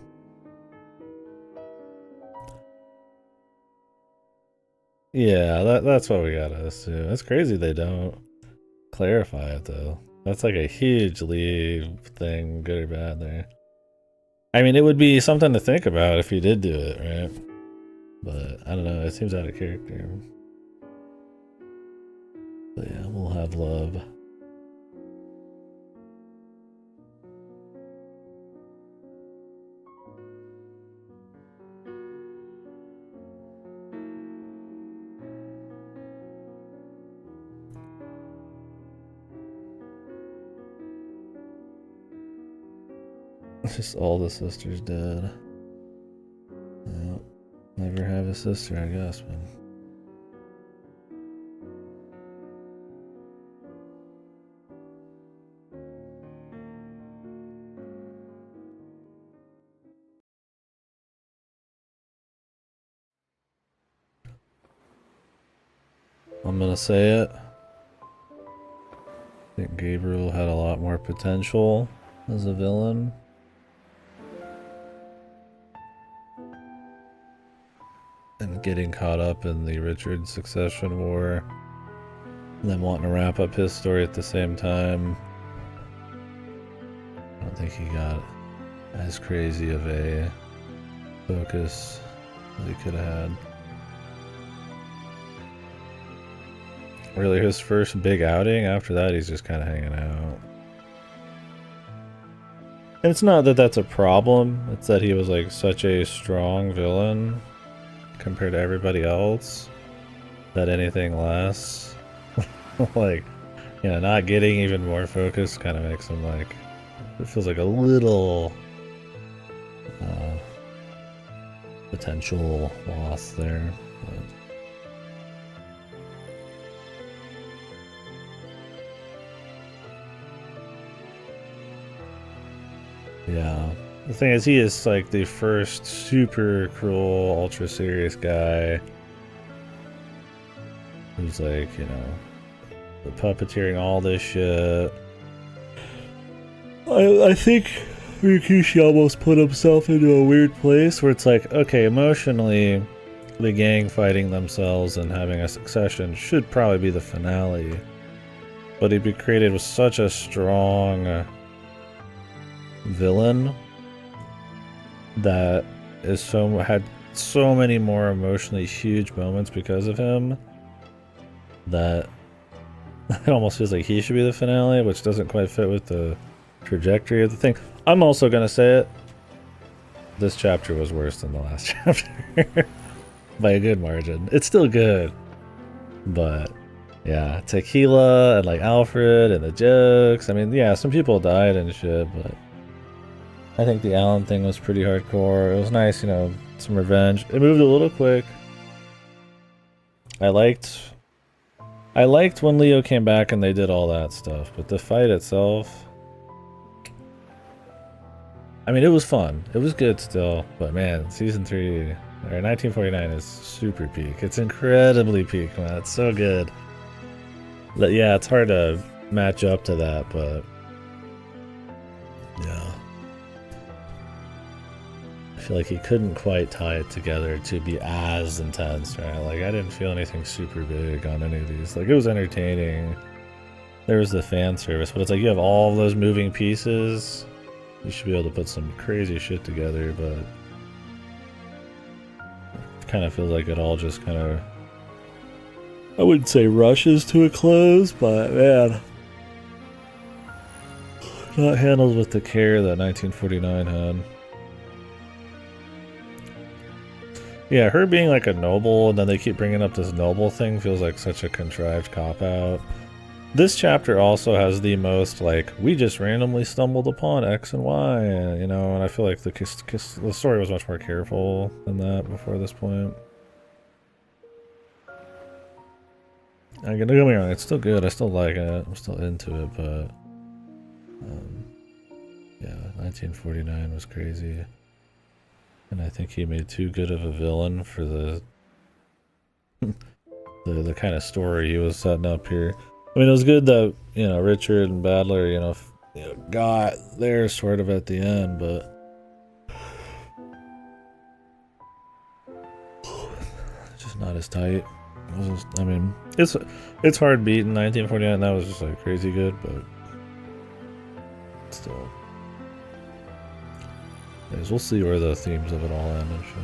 Yeah, that's what we gotta assume. It's crazy they don't clarify it, though. That's like a huge Lee thing, good or bad there. I mean, it would be something to think about if he did do it, right? But, I don't know, it seems out of character. But yeah, we'll have love. Just all the sisters dead. Yeah, never have a sister, I guess, man. I'm gonna say it. I think Gabriel had a lot more potential as a villain. And getting caught up in the Richard succession war. And then wanting to wrap up his story at the same time. I don't think he got as crazy of a focus as he could have had. Really, his first big outing, after that he's just kind of hanging out. And it's not that that's a problem, it's that he was like such a strong villain compared to everybody else that anything less, like, not getting even more focus kind of makes him like, it feels like a little potential loss there. But. Yeah. The thing is, he is like the first super cruel, ultra serious guy who's like, puppeteering all this shit. I think Rikishi almost put himself into a weird place where it's like, okay, emotionally, the gang fighting themselves and having a succession should probably be the finale. But he'd be created with such a strong villain that had so many more emotionally huge moments because of him that it almost feels like he should be the finale, which doesn't quite fit with the trajectory of the thing. I'm also gonna say it, this chapter was worse than the last chapter by a good margin. It's still good, but yeah, Tequila and like Alfred and the jokes, I mean, yeah, some people died and shit, but I think the Alan thing was pretty hardcore. It was nice, some revenge. It moved a little quick. I liked when Leo came back and they did all that stuff, but the fight itself, I mean, it was fun. It was good still, but man, season 3 or 1949 is super peak. It's incredibly peak, man. It's so good. But yeah, it's hard to match up to that, but yeah. I feel like he couldn't quite tie it together to be as intense, right? Like, I didn't feel anything super big on any of these. Like, it was entertaining. There was the fan service, but it's like you have all of those moving pieces. You should be able to put some crazy shit together, but it kind of feels like it all just kind of, I wouldn't say rushes to a close, but man, not handled with the care that 1949 had. Yeah, her being like a noble, and then they keep bringing up this noble thing feels like such a contrived cop-out. This chapter also has the most, like, we just randomly stumbled upon X and Y, you know, and I feel like the story was much more careful than that before this point. Don't get me wrong, it's still good, I still like it, I'm still into it, but... yeah, 1949 was crazy. And I think he made too good of a villain for the the kind of story he was setting up here. I mean, it was good that, you know, Richard and Battler, you know, got there sort of at the end, but just not as tight. I mean, it's hard beating 1949. That was just like crazy good, but still. Anyways, we'll see where the themes of it all end and shit.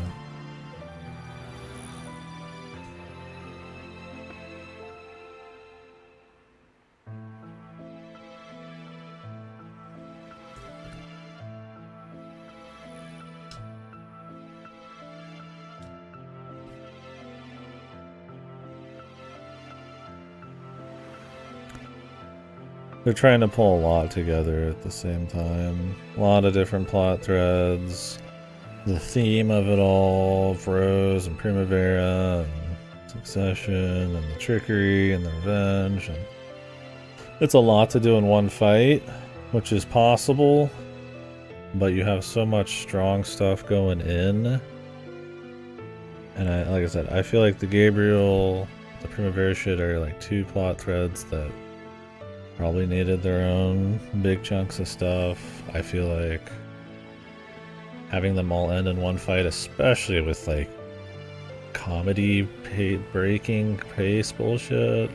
They're trying to pull a lot together at the same time. A lot of different plot threads. The theme of it all, of Rose and Primavera, and Succession, and the trickery, and the revenge. And it's a lot to do in one fight, which is possible, but you have so much strong stuff going in. And like I said, I feel like the Gabriel, the Primavera shit are like two plot threads that probably needed their own big chunks of stuff. I feel like having them all end in one fight, especially with like comedy breaking pace bullshit.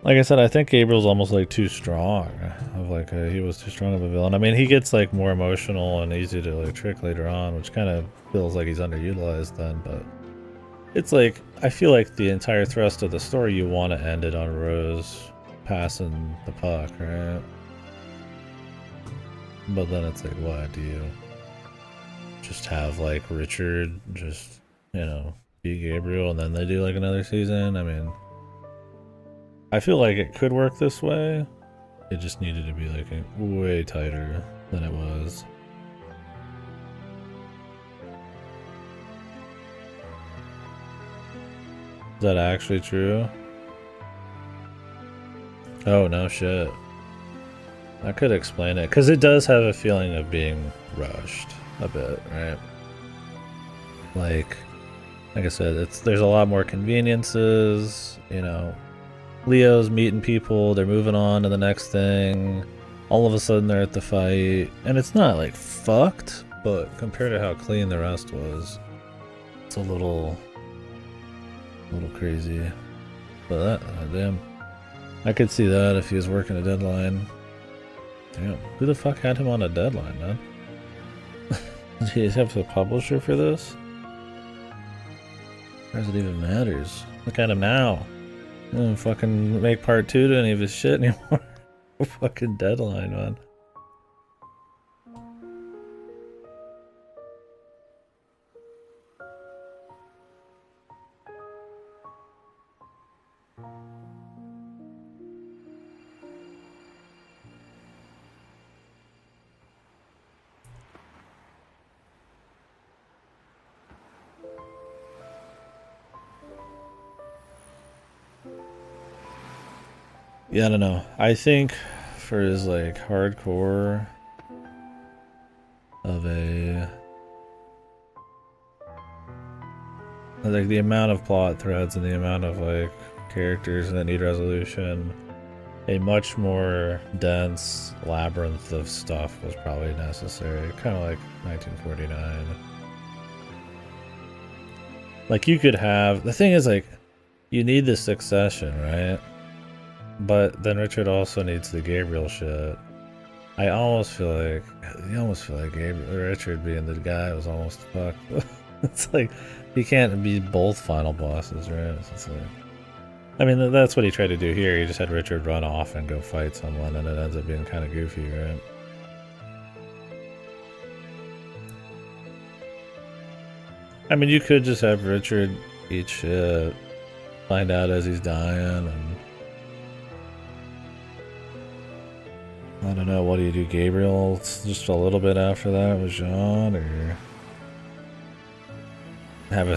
Like I said, I think Gabriel's almost like too strong. Of like he was too strong of a villain. I mean, he gets like more emotional and easy to like trick later on, which kind of feels like he's underutilized then. But it's like I feel like the entire thrust of the story, you want to end it on Rose passing the puck, right? But then it's like, what do you just have like Richard just, you know, beat Gabriel and then they do like another season? I mean, I feel like it could work this way. It just needed to be like way tighter than it was. Is that actually true? Oh, no shit. I could explain it, because it does have a feeling of being rushed a bit, right? Like I said, there's a lot more conveniences, you know. Leo's meeting people, they're moving on to the next thing. All of a sudden they're at the fight. And it's not like fucked, but compared to how clean the rest was, it's a little crazy. But damn. I could see that if he was working a deadline. Damn, who the fuck had him on a deadline, man? Did he have a publisher for this? Or does it even matters? Look at him now. He doesn't fucking make part 2 to any of his shit anymore. Fucking deadline, man. Yeah, I don't know. I think for his like hardcore of a like the amount of plot threads and the amount of like characters that need resolution, a much more dense labyrinth of stuff was probably necessary. Kind of like 1949. Like you could have, the thing is like, you need the succession, right? But then Richard also needs the Gabriel shit. I almost feel like you almost feel like Richard being the guy was almost fucked. It's like he can't be both final bosses, right? It's like, I mean, that's what he tried to do here. He just had Richard run off and go fight someone, and it ends up being kind of goofy, right? I mean, you could just have Richard eat shit, find out as he's dying, and I don't know. What do you do, Gabriel? Just a little bit after that with Jean, or have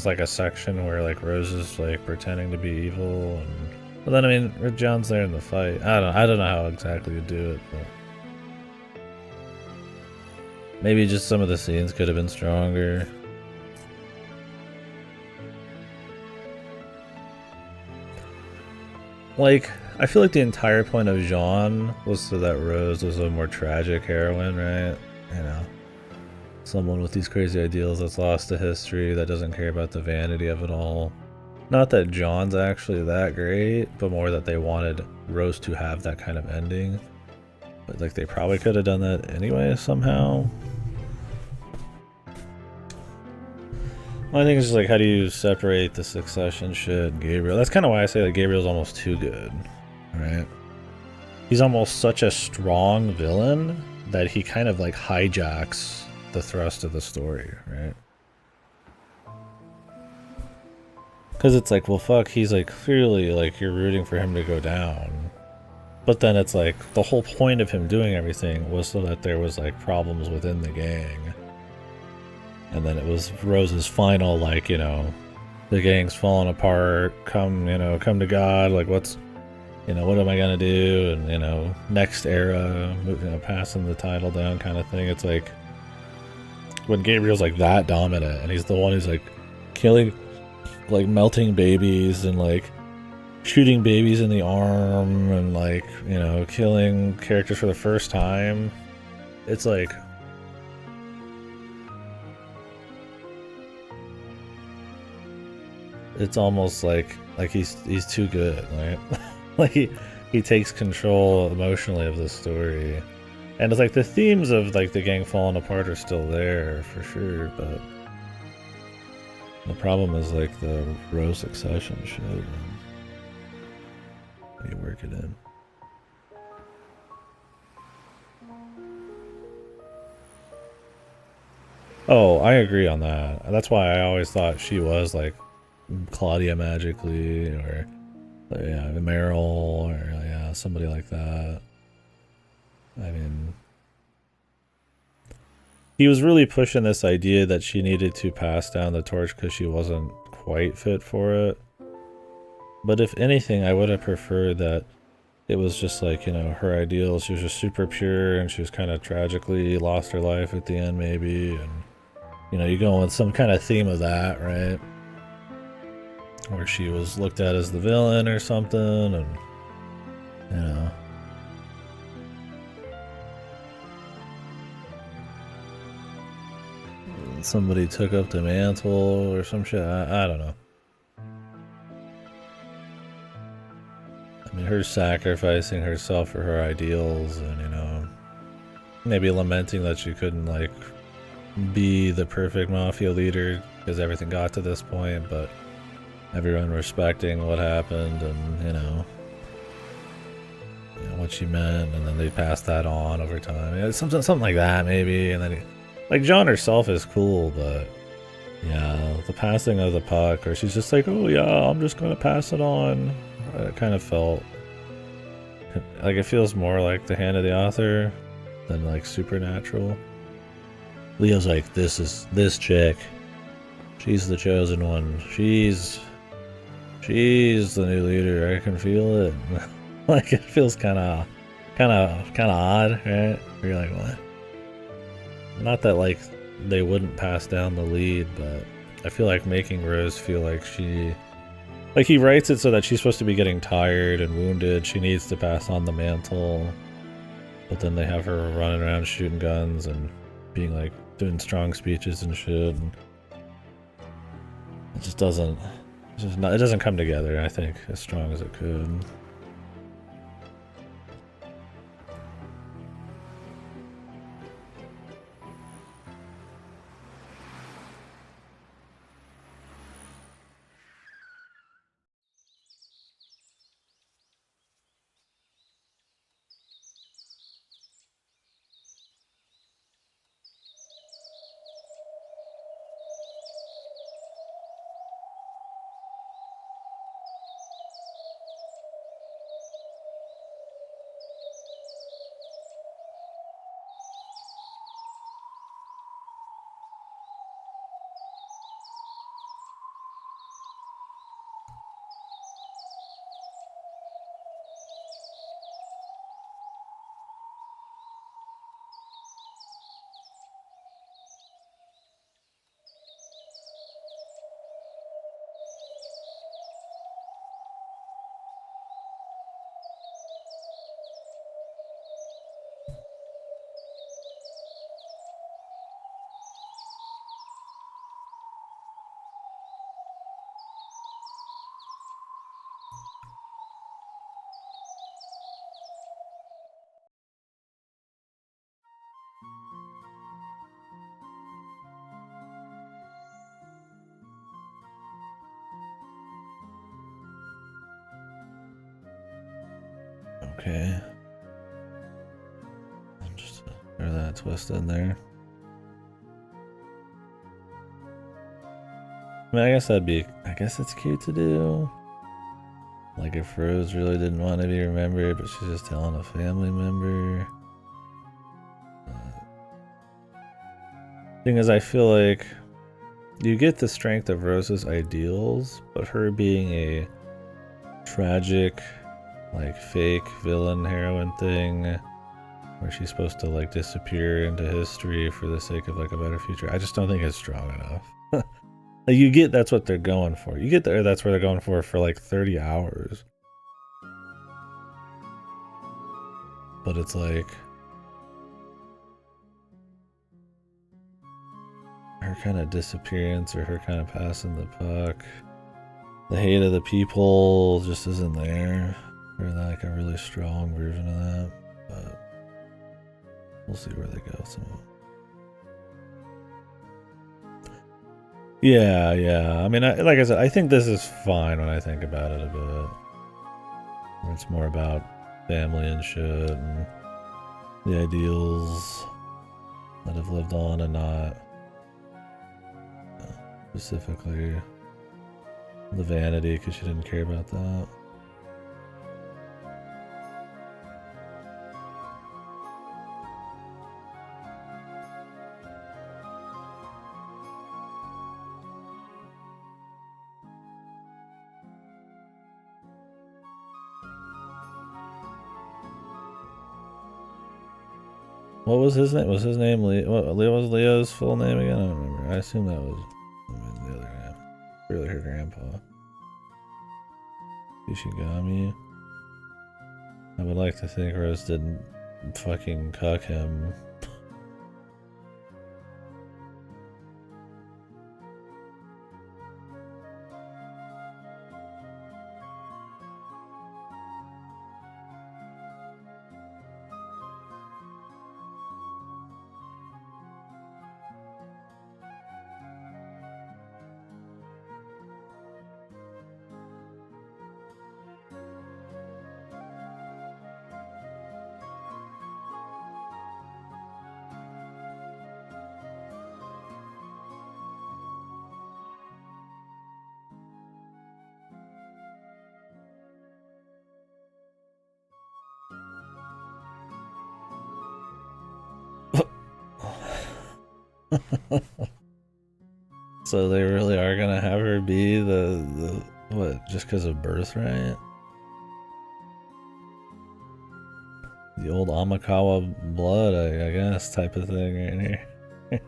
like a section where like Rose is like pretending to be evil, and but then I mean, John's there in the fight. I don't know how exactly to do it, but maybe just some of the scenes could have been stronger. Like, I feel like the entire point of Jean was so that Rose was a more tragic heroine, right? You know, someone with these crazy ideals that's lost to history, that doesn't care about the vanity of it all. Not that John's actually that great, but more that they wanted Rose to have that kind of ending. But like, they probably could have done that anyway somehow. Well, I think it's just like, how do you separate the Succession shit and Gabriel? That's kind of why I say that Gabriel's almost too good, right? He's almost such a strong villain that he kind of like hijacks the thrust of the story, right? Because it's like, well, fuck, he's like clearly like you're rooting for him to go down. But then it's like the whole point of him doing everything was so that there was like problems within the gang. And then it was Rose's final, like, you know, the gang's falling apart, come to God, like, what am I gonna do? And, you know, next era, passing the title down kind of thing. It's like, when Gabriel's, like, that dominant, and he's the one who's, like, killing, like, melting babies, and, like, shooting babies in the arm, and, like, you know, killing characters for the first time, it's like, it's almost like he's too good, right? Like he takes control emotionally of the story, and it's like the themes of like the gang falling apart are still there for sure, but the problem is like the Rose Succession shit. How do you work it in? Oh, I agree on that. That's why I always thought she was like Claudia magically, or yeah, Meryl, or yeah, somebody like that. I mean, he was really pushing this idea that she needed to pass down the torch because she wasn't quite fit for it. But if anything, I would have preferred that it was just like, you know, her ideals. She was just super pure, and she was kind of tragically lost her life at the end, maybe. And, you know, you go with some kind of theme of that, right? Where she was looked at as the villain or something, and you know, somebody took up the mantle or some shit. I don't know. I mean, her sacrificing herself for her ideals, and you know, maybe lamenting that she couldn't like be the perfect mafia leader because everything got to this point, but everyone respecting what happened, and you know what she meant, and then they passed that on over time. Yeah, something like that maybe. And then like Jean herself is cool, but yeah, the passing of the puck, or she's just like, oh yeah, I'm just gonna pass it on. It kind of felt like it feels more like the hand of the author than like supernatural. Leo's like, this chick, she's the chosen one. She's the new leader. I can feel it. Like it feels kind of odd, right? You're like, what? Not that like they wouldn't pass down the lead, but I feel like making Rose feel like he writes it so that she's supposed to be getting tired and wounded. She needs to pass on the mantle, but then they have her running around shooting guns and being like doing strong speeches and shit. And it just doesn't. It doesn't come together, I think, as strong as it could. Okay. Just throw that twist in there. I mean, I guess it's cute to do. Like if Rose really didn't want to be remembered, but she's just telling a family member. Thing is, I feel like you get the strength of Rose's ideals, but her being a tragic, like fake villain heroine thing, where she's supposed to like disappear into history for the sake of like a better future, I just don't think it's strong enough. Like you get that's what they're going for. You get there, that's where they're going for like 30 hours. But it's like her kind of disappearance or her kind of passing the puck. The hate of the people just isn't there for like a really strong version of that. But we'll see where they go. So. Yeah. I mean, like I said, I think this is fine when I think about it a bit. It's more about family and shit and the ideals that have lived on and not specifically the vanity, because she didn't care about that. What was his name? Was his name Leo? What was Leo's full name again? I don't remember. I assume that was the other name. Really, her grandpa. Ishigami. I would like to think Rose didn't fucking cuck him. So they really are gonna have her be the what? Just because of birthright? The old Amakawa blood, I guess, type of thing right here.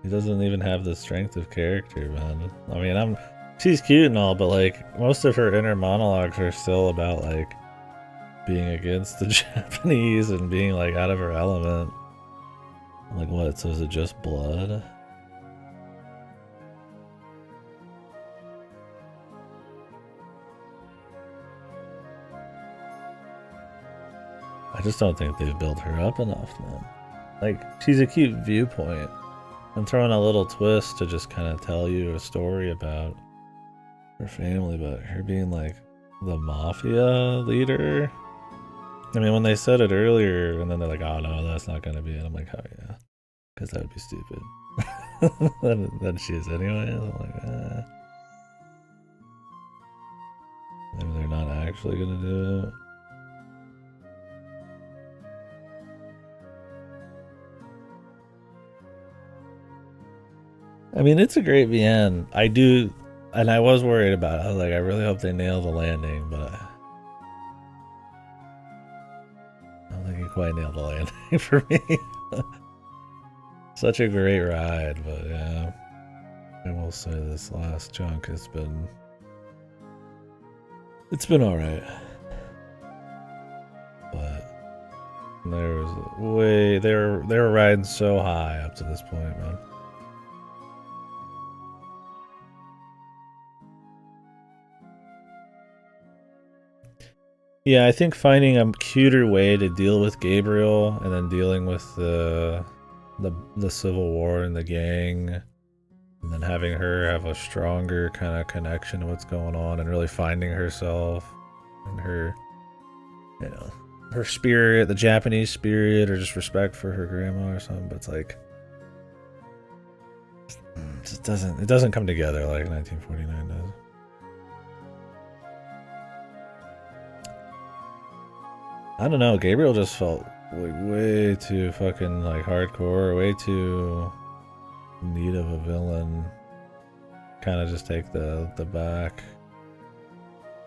She doesn't even have the strength of character, man. I mean, she's cute and all, but like most of her inner monologues are still about like being against the Japanese and being like out of her element. Like what? So is it just blood? I just don't think they've built her up enough, man. Like, she's a cute viewpoint. And throwing a little twist to just kind of tell you a story about her family, but her being like the mafia leader. I mean, when they said it earlier, and then they're like, oh no, that's not going to be it. I'm like, oh yeah. Because that would be stupid. Then she is anyway. I'm like, maybe they're not actually going to do it. I mean, it's a great VN. I do, and I was worried about it. I was like, I really hope they nail the landing, but I don't think you quite nailed the landing for me. Such a great ride, but yeah. I will say this last chunk has been... It's been alright. But there was way... They were riding so high up to this point, man. Yeah, I think finding a cuter way to deal with Gabriel and then dealing with the Civil War and the gang, and then having her have a stronger kind of connection to what's going on and really finding herself and her, you know, her spirit, the Japanese spirit, or just respect for her grandma or something. But it's like, it doesn't come together like 1949 does. I don't know. Gabriel just felt like way too fucking like hardcore, way too in need of a villain. Kind of just take the back.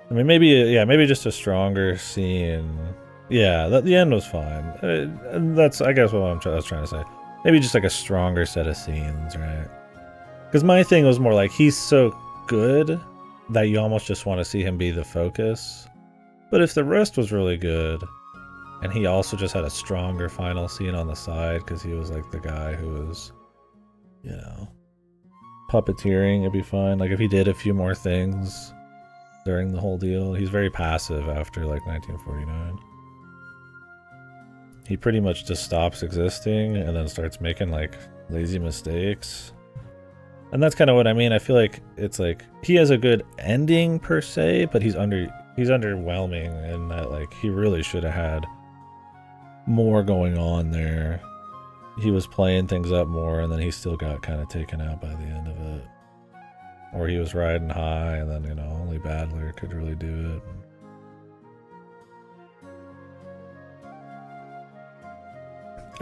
I mean, maybe just a stronger scene. Yeah, the end was fine. And that's, I guess, what I was trying to say. Maybe just like a stronger set of scenes, right? Because my thing was more like, he's so good that you almost just want to see him be the focus. But if the rest was really good, and he also just had a stronger final scene on the side, because he was like the guy who was, you know, puppeteering, it'd be fine. Like if he did a few more things during the whole deal. He's very passive after like 1949. He pretty much just stops existing and then starts making like lazy mistakes. And that's kind of what I mean. I feel like it's like he has a good ending per se, but he's underwhelming in that like he really should have had more going on there. He was playing things up more and then he still got kind of taken out by the end of it. Or he was riding high and then, you know, only Battler could really do it.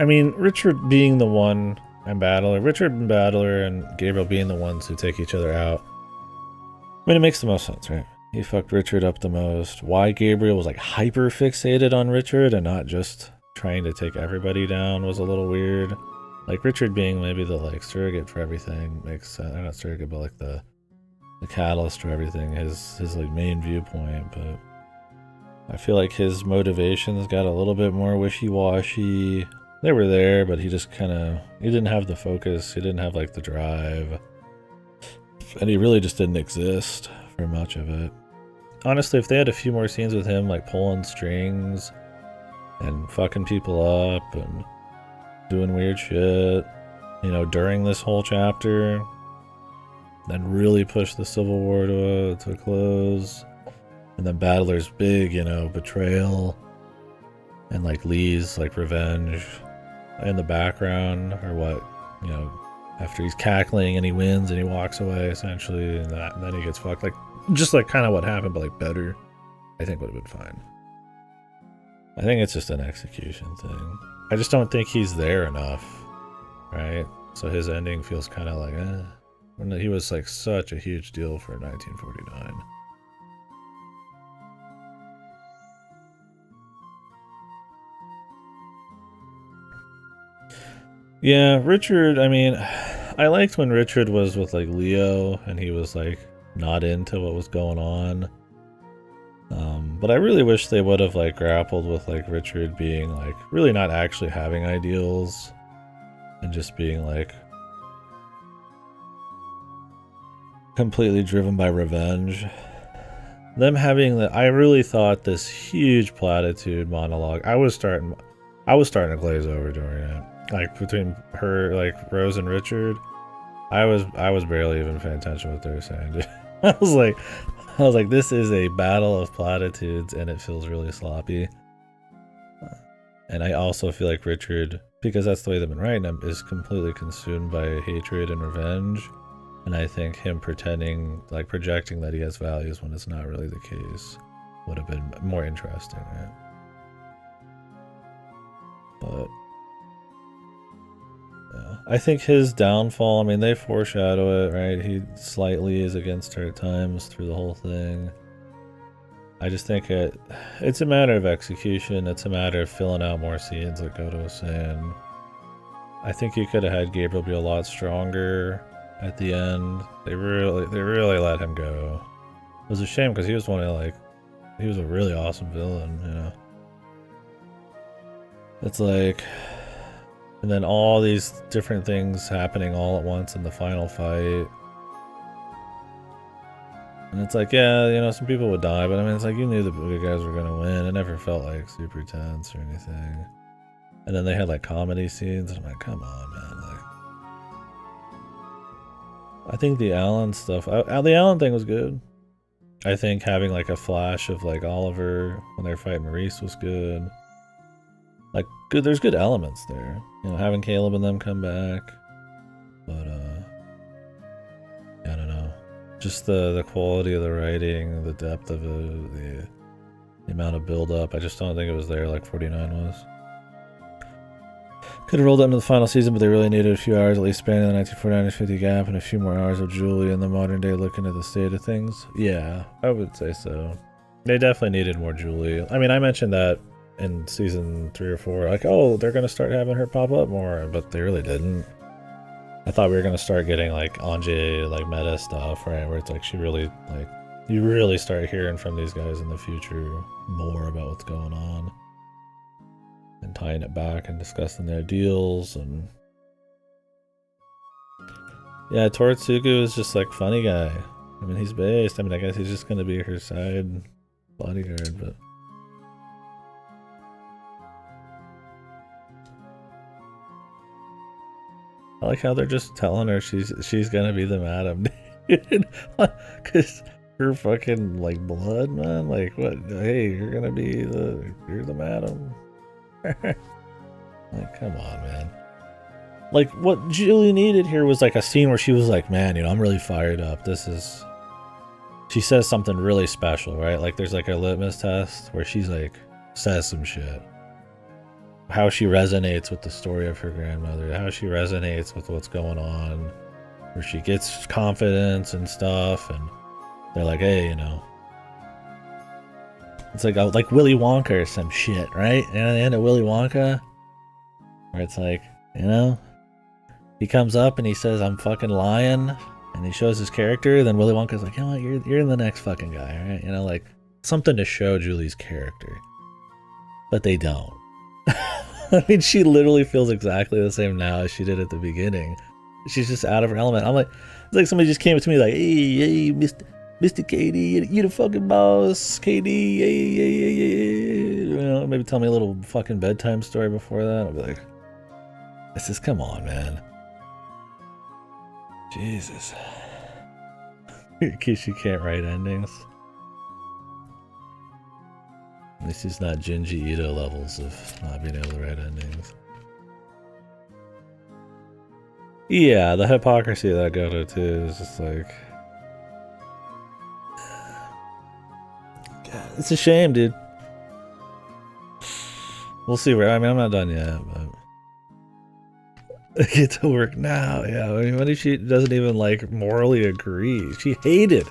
I mean, Richard being the one and Battler and Gabriel being the ones who take each other out. I mean, it makes the most sense, right? He fucked Richard up the most. Why Gabriel was like hyper fixated on Richard and not just trying to take everybody down was a little weird. Like Richard being maybe the like surrogate for everything makes sense. Not surrogate, but like the catalyst for everything, his like main viewpoint. But I feel like his motivations got a little bit more wishy-washy. They were there, but he just kind of, he didn't have the focus. He didn't have like the drive, and he really just didn't exist for much of it. Honestly, if they had a few more scenes with him like pulling strings and fucking people up and doing weird shit, you know, during this whole chapter, then really push the Civil War to a close, and then Battler's big, you know, betrayal, and like Lee's like revenge in the background, or what, you know, after he's cackling and he wins and he walks away essentially, and then he gets fucked, like just like kind of what happened, but like better, I think would have been fine. I think it's just an execution thing. I just don't think he's there enough, right? So his ending feels kind of like, when he was like such a huge deal for 1949. Yeah, Richard, I mean, I liked when Richard was with like Leo and he was like not into what was going on. But I really wish they would have like grappled with like Richard being like really not actually having ideals and just being like completely driven by revenge. Them having that, I really thought this huge platitude monologue, I was starting to glaze over during it. Like between her, like Rose and Richard, I was barely even paying attention to what they were saying. I was like, this is a battle of platitudes, and it feels really sloppy. And I also feel like Richard, because that's the way they've been writing him, is completely consumed by hatred and revenge. And I think him pretending, like projecting that he has values when it's not really the case, would have been more interesting, right? But yeah, I think his downfall, I mean, they foreshadow it, right? He slightly is against her at times through the whole thing. I just think it's a matter of execution. It's a matter of filling out more scenes, like Goto was saying. I think you could have had Gabriel be a lot stronger at the end. They really let him go. It was a shame because he was he was a really awesome villain, you know. It's like, and then all these different things happening all at once in the final fight. And it's like, yeah, you know, some people would die, but I mean, it's like you knew the good guys were gonna win. It never felt like super tense or anything. And then they had like comedy scenes, and I'm like, come on, man. Like, I think the Alan stuff, the Alan thing was good. I think having like a flash of like Oliver when they're fighting Maurice was good. Like good, there's good elements there. You know, having Caleb and them come back, but I don't know. Just the quality of the writing, the depth of it, the amount of build up. I just don't think it was there like 49 was. Could have rolled up into the final season, but they really needed a few hours, at least spanning the 1949-50 gap, and a few more hours of Julie in the modern day looking at the state of things. Yeah, I would say so. They definitely needed more Julie. I mean, I mentioned that in season 3 or 4, like, oh, they're going to start having her pop up more, but they really didn't. I thought we were going to start getting, like, Anjay, like, meta stuff, right, where it's like she really, like, you really start hearing from these guys in the future more about what's going on. And tying it back and discussing their deals and yeah, Toritsugu is just like funny guy. I mean, he's based. I mean, I guess he's just gonna be her side bodyguard, but I like how they're just telling her she's gonna be the madam, dude. Cause her fucking like blood, man. Like what? Hey, you're the madam. Like, come on, man. Like, what Julie needed here was like a scene where she was like, man, you know, I'm really fired up. She says something really special, right? Like, there's like a litmus test where she's like, says some shit. How she resonates with the story of her grandmother, how she resonates with what's going on, where she gets confidence and stuff, and they're like, hey, you know. It's like Willy Wonka or some shit, right? And at the end of Willy Wonka, where it's like, you know, he comes up and he says, I'm fucking lying, and he shows his character, then Willy Wonka's like, you know what, you're the next fucking guy, right? You know, like, something to show Julie's character. But they don't. I mean, she literally feels exactly the same now as she did at the beginning. She's just out of her element. I'm like, it's like somebody just came up to me like, hey, Mr. KD, you the fucking boss, KD, yeah. You know, maybe tell me a little fucking bedtime story before that. I'll be like, this is, come on, man. Jesus. In case you can't write endings. This is not Junji Ito levels of not being able to write endings. Yeah, the hypocrisy of that Goto too is just like... God, it's a shame, dude. We'll see where... I mean, I'm not done yet, but... I get to work now, yeah. I mean, what if she doesn't even, like, morally agree? She hated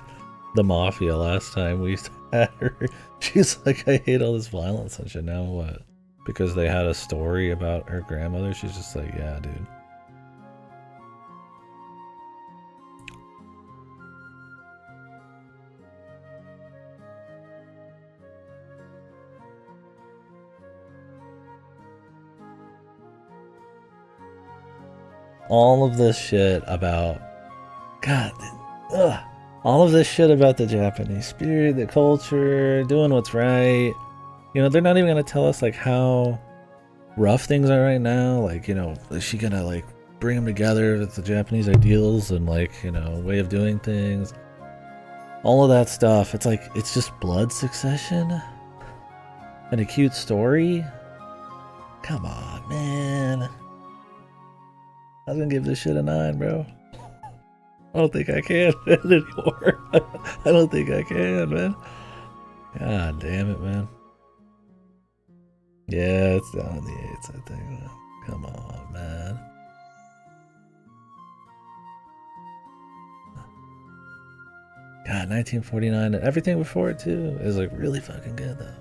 the Mafia last time we had her. She's like, I hate all this violence and shit. Now what? Because they had a story about her grandmother? She's just like, yeah, dude. All of this shit about... God, ugh. All of this shit about the Japanese spirit, the culture, doing what's right. You know, they're not even going to tell us, like, how rough things are right now. Like, you know, is she going to, like, bring them together with the Japanese ideals and, like, you know, way of doing things? All of that stuff. It's like, it's just blood succession? And a cute story? Come on, man. I was going to give this shit a 9, bro. I don't think I can anymore. I don't think I can, man. God damn it, man. Yeah, it's down in the 8s, I think. Man. Come on, man. God, 1949. Everything before it, too, is like really fucking good, though.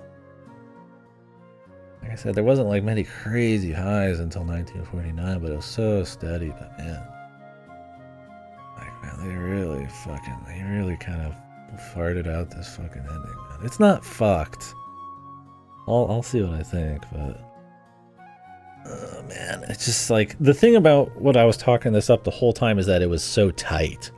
Like I said, there wasn't like many crazy highs until 1949, but it was so steady, but man. Man, they really kind of farted out this fucking ending, man. It's not fucked. I'll see what I think, but... Oh, man, it's just like... The thing about what I was talking this up the whole time is that it was so tight.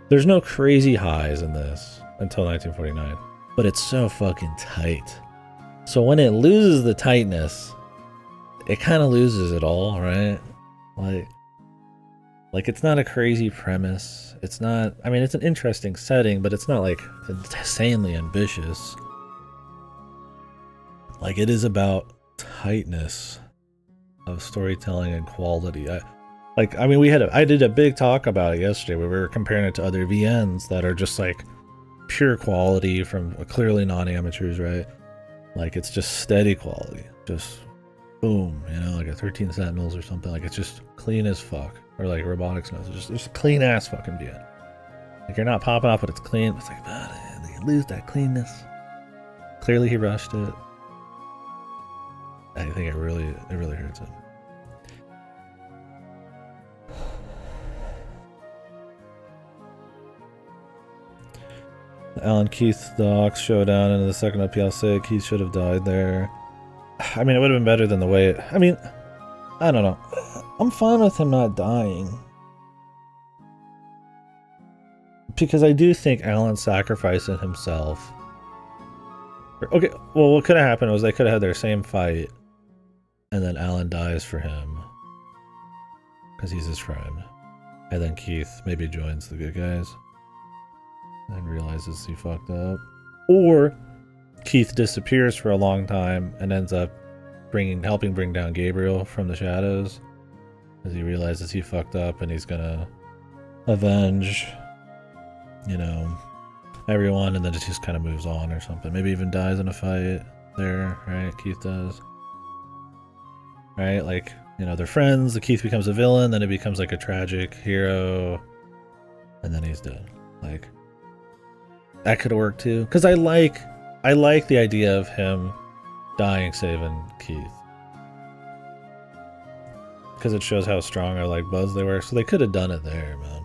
There's no crazy highs in this until 1949, but it's so fucking tight. So when it loses the tightness, it kind of loses it all, right? Like... Like, it's not a crazy premise. It's not, I mean, it's an interesting setting, but it's not like insanely ambitious. Like, it is about tightness of storytelling and quality. I mean, I did a big talk about it yesterday where we were comparing it to other VNs that are just like pure quality from clearly non-amateurs, right? Like, it's just steady quality. Just boom, you know, like a 13 Sentinels or something. Like, it's just clean as fuck. Or like Robotics Notes. It's just a clean ass fucking VN. Like, you're not popping off, but it's clean. It's like, man, they lose that cleanness. Clearly he rushed it. I think it really hurts him. The Alan Keith Ox showdown into the second PL6. Keith should have died there. I mean, it would have been better than the way it, I mean, I don't know. I'm fine with him not dying. Because I do think Alan sacrificing himself. Okay, well, what could have happened was they could have had their same fight, and then Alan dies for him. Because he's his friend. And then Keith maybe joins the good guys. And realizes he fucked up. Or Keith disappears for a long time and ends up helping bring down Gabriel from the shadows. As he realizes he fucked up and he's gonna avenge, you know, everyone, and then it just kind of moves on or something. Maybe even dies in a fight there, right? Keith does. Right? Like, you know, they're friends, the Keith becomes a villain, then it becomes like a tragic hero, and then he's dead. Like, that could have worked too. Because I like the idea of him dying saving Keith. Because it shows how strong or like buzz they were. So they could have done it there, man.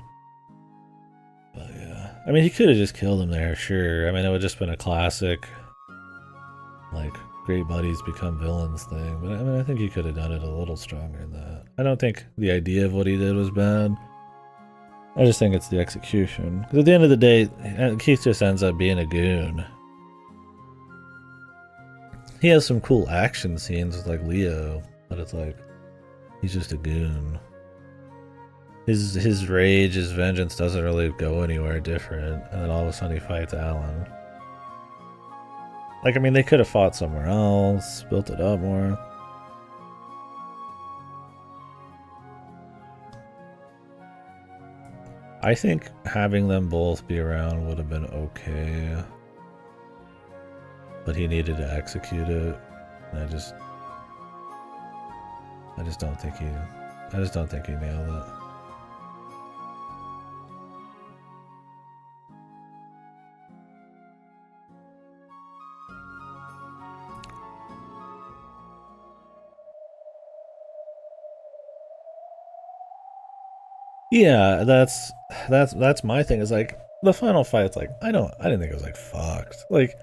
But yeah. I mean, he could have just killed him there, sure. I mean, it would have just been a classic, like, great buddies become villains thing. But I mean, I think he could have done it a little stronger than that. I don't think the idea of what he did was bad. I just think it's the execution. Because at the end of the day, Keith just ends up being a goon. He has some cool action scenes with like Leo, but it's like, he's just a goon. His rage, his vengeance doesn't really go anywhere different, and then all of a sudden he fights Alan. Like, I mean, they could have fought somewhere else, built it up more. I think having them both be around would have been okay. But he needed to execute it. And I just don't think he nailed it. Yeah, that's my thing. Is like the final fight's like I didn't think it was like fucked. Like,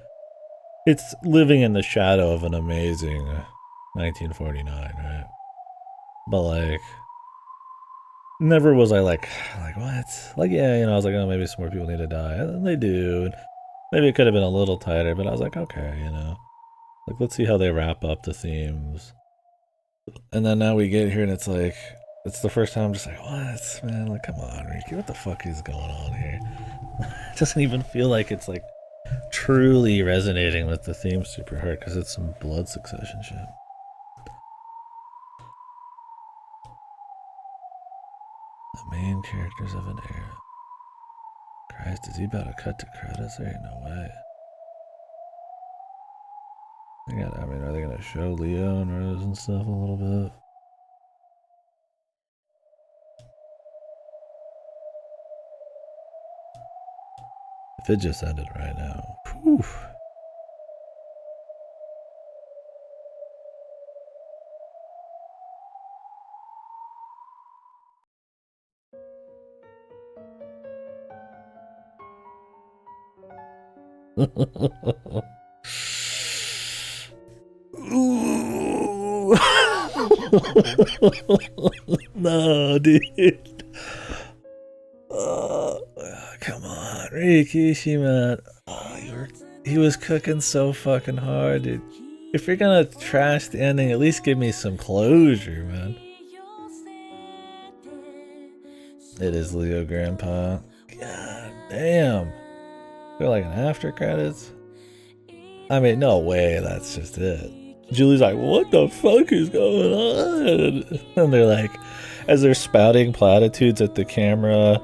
it's living in the shadow of an amazing 1949, right? But like, never was I like what? Like, yeah, you know, I was like, oh, maybe some more people need to die, and they do. Maybe it could have been a little tighter, but I was like, okay, you know, like, let's see how they wrap up the themes. And then now we get here, and it's like, it's the first time I'm just like, what, man? Like, come on, Ricky, what the fuck is going on here? It doesn't even feel like it's like truly resonating with the theme super hard because it's some blood succession shit. The main characters of an era. Christ, is he about to cut to credits? There ain't no way. I mean, are they gonna show Leo and Rose and stuff a little bit? If it just ended right now, whew. No, dude. Come on, Rikishi, man. He was cooking so fucking hard, dude. If you're gonna trash the ending, at least give me some closure, man. It is Leo Grandpa. God damn. They're like an after credits. I mean, no way. That's just it. Julie's like, what the fuck is going on? And they're like, as they're spouting platitudes at the camera.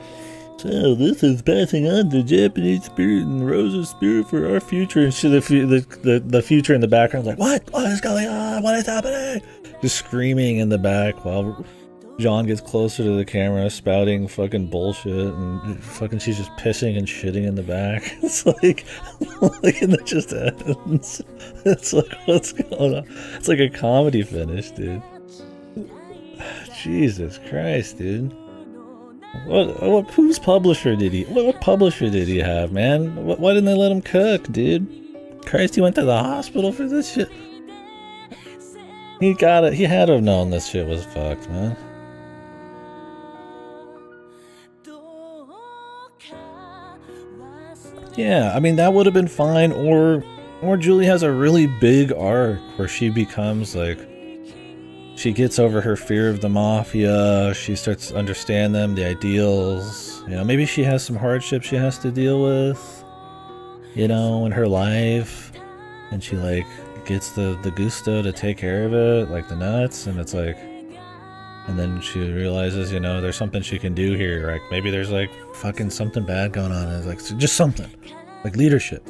So this is passing on the Japanese spirit and Rosa's spirit for our future. And she, the future in the background is like, what is going on? What is happening? Just screaming in the back while John gets closer to the camera, spouting fucking bullshit, and fucking she's just pissing and shitting in the back. It's like and it just ends. It's like, what's going on? It's like a comedy finish, dude. Jesus Christ, dude. Whose publisher did he? What publisher did he have, man? Why didn't they let him cook, dude? Christ, he went to the hospital for this shit. He got it. He had to have known this shit was fucked, man. Yeah, I mean that would have been fine. Or Julie has a really big arc where she becomes like. She gets over her fear of the mafia. She starts to understand them, the ideals. You know, maybe she has some hardships she has to deal with, you know, in her life. And she, like, gets the gusto to take care of it, like the nuts. And it's like, and then she realizes, you know, there's something she can do here. Like, maybe there's, like, fucking something bad going on. And it's like, just something. Like leadership.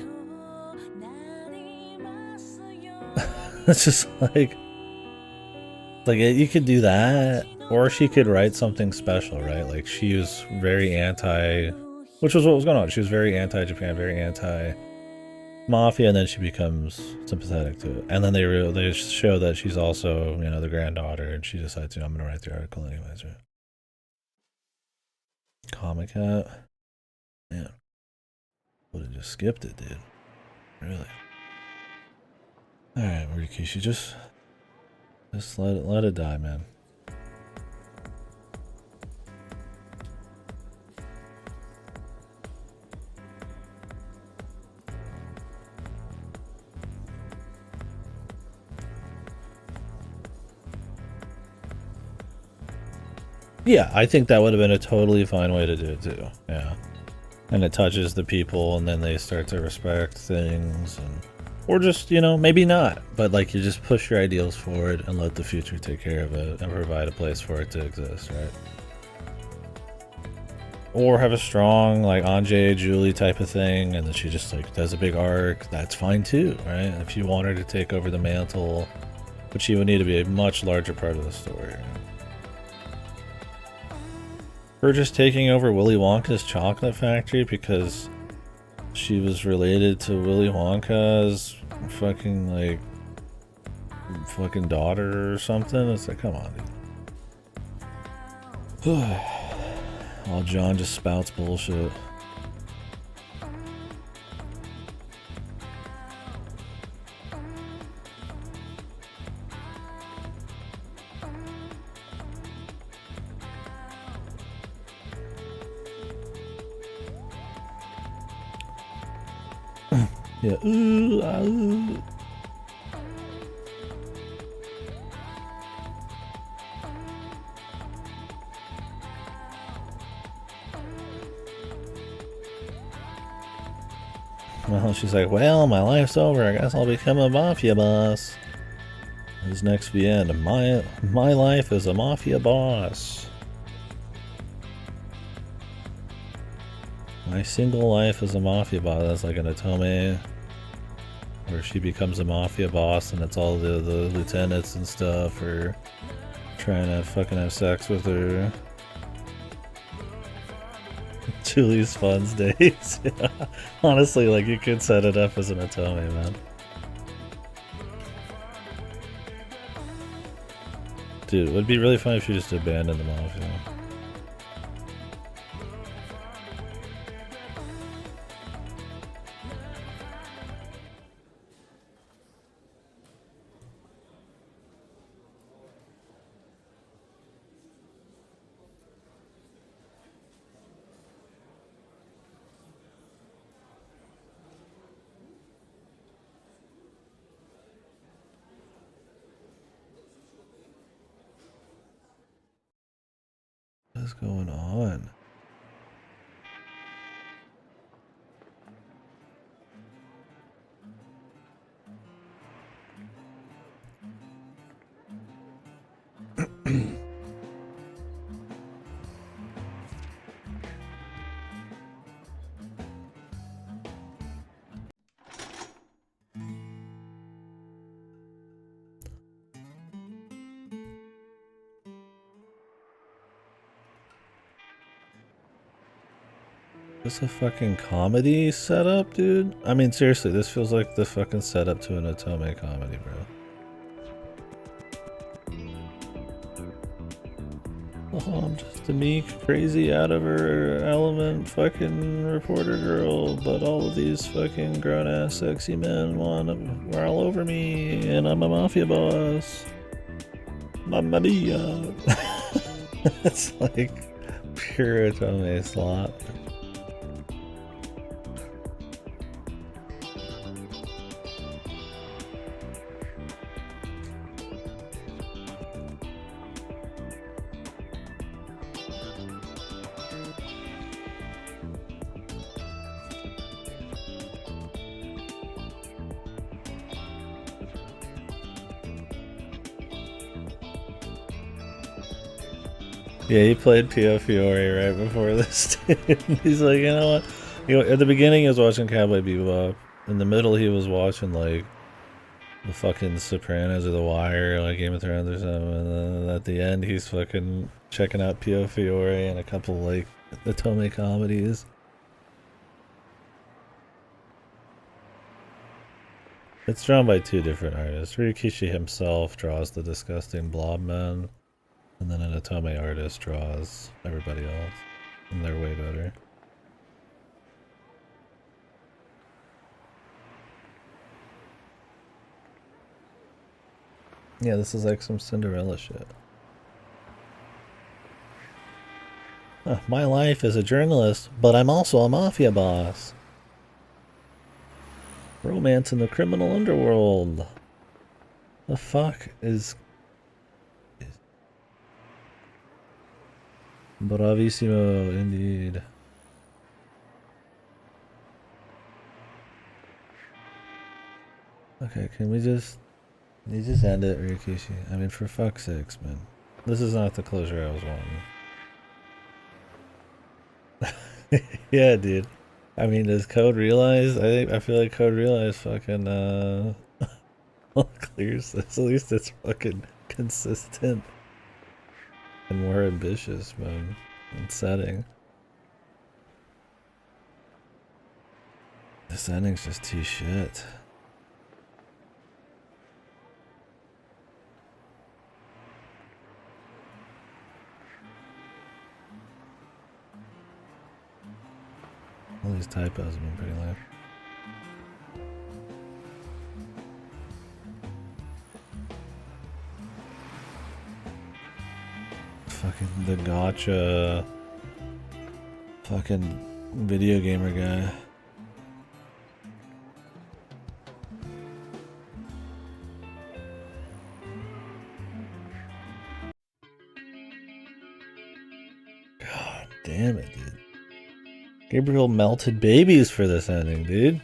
It's just like... Like, you could do that, or she could write something special, right? Like, she was very anti, which was what was going on. She was very anti-Japan, very anti-mafia, and then she becomes sympathetic to it. And then they show that she's also, you know, the granddaughter, and she decides, you know, I'm going to write the article anyways, right? Comic Hat. Yeah. Would have just skipped it, dude. Really. Alright, Rikishi, just let it die, man. Yeah, I think that would have been a totally fine way to do it too. Yeah. And it touches the people and then they start to respect things and or just, you know, maybe not, but like you just push your ideals forward and let the future take care of it and provide a place for it to exist, right? Or have a strong like Anjay, Julie type of thing, and then she just like does a big arc. That's fine too, right? If you want her to take over the mantle, but she would need to be a much larger part of the story. Right? Her just taking over Willy Wonka's chocolate factory because she was related to Willy Wonka's fucking daughter or something. It's like, come on, dude. While John just spouts bullshit. Yeah. Ooh, ooh. Well, she's like, well, my life's over. I guess I'll become a mafia boss. Who's next the end? My life as a mafia boss. My single life as a mafia boss. That's like an Otome, where she becomes a mafia boss, and it's all the lieutenants and stuff are trying to fucking have sex with her. Julie's Fun's days. Yeah. Honestly, like you could set it up as an Otome, man. Dude, it would be really fun if you just abandoned the mafia. is going on? Is this a fucking comedy setup, dude? I mean, seriously, this feels like the fucking setup to an Otome comedy, bro. Oh, I'm just a meek, crazy, out of her element fucking reporter girl, but all of these fucking grown-ass sexy men are all over me, and I'm a mafia boss. Mamma mia. It's like pure Otome slop. Yeah, he played Pio Fiore right before this. He's like, you know what? At the beginning, he was watching Cowboy Bebop. In the middle, he was watching like the fucking Sopranos or The Wire, like Game of Thrones or something. And then at the end, he's fucking checking out Pio Fiore and a couple like Otome comedies. It's drawn by two different artists. Ryukishi himself draws the disgusting blob men. And then an Otome artist draws everybody else, and they're way better. Yeah, this is like some Cinderella shit. My life is a journalist, but I'm also a mafia boss. Romance in the criminal underworld. The fuck is... Bravissimo, indeed. Okay, can we just... You just end it, Ryukishi. I mean, for fuck's sakes, man. This is not the closure I was wanting. Yeah, dude. I mean, does Code realize? I feel like Code realize fucking, clears this. At least it's fucking consistent. And more ambitious, man, in setting. This ending's just too shit. All these typos have been pretty lame. Fucking the gotcha fucking video gamer guy. God damn it, dude. Gabriel melted babies for this ending, dude.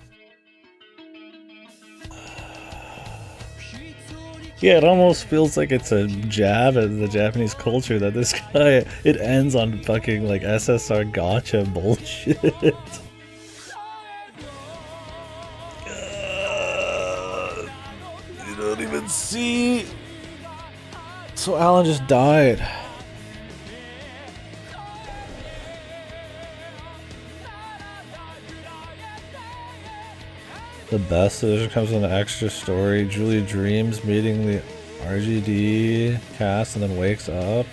Yeah, it almost feels like it's a jab at the Japanese culture that this guy, it ends on fucking like SSR gotcha bullshit. You don't even see. So Alan just died. The best edition comes with an extra story. Julie dreams meeting the RGD cast and then wakes up.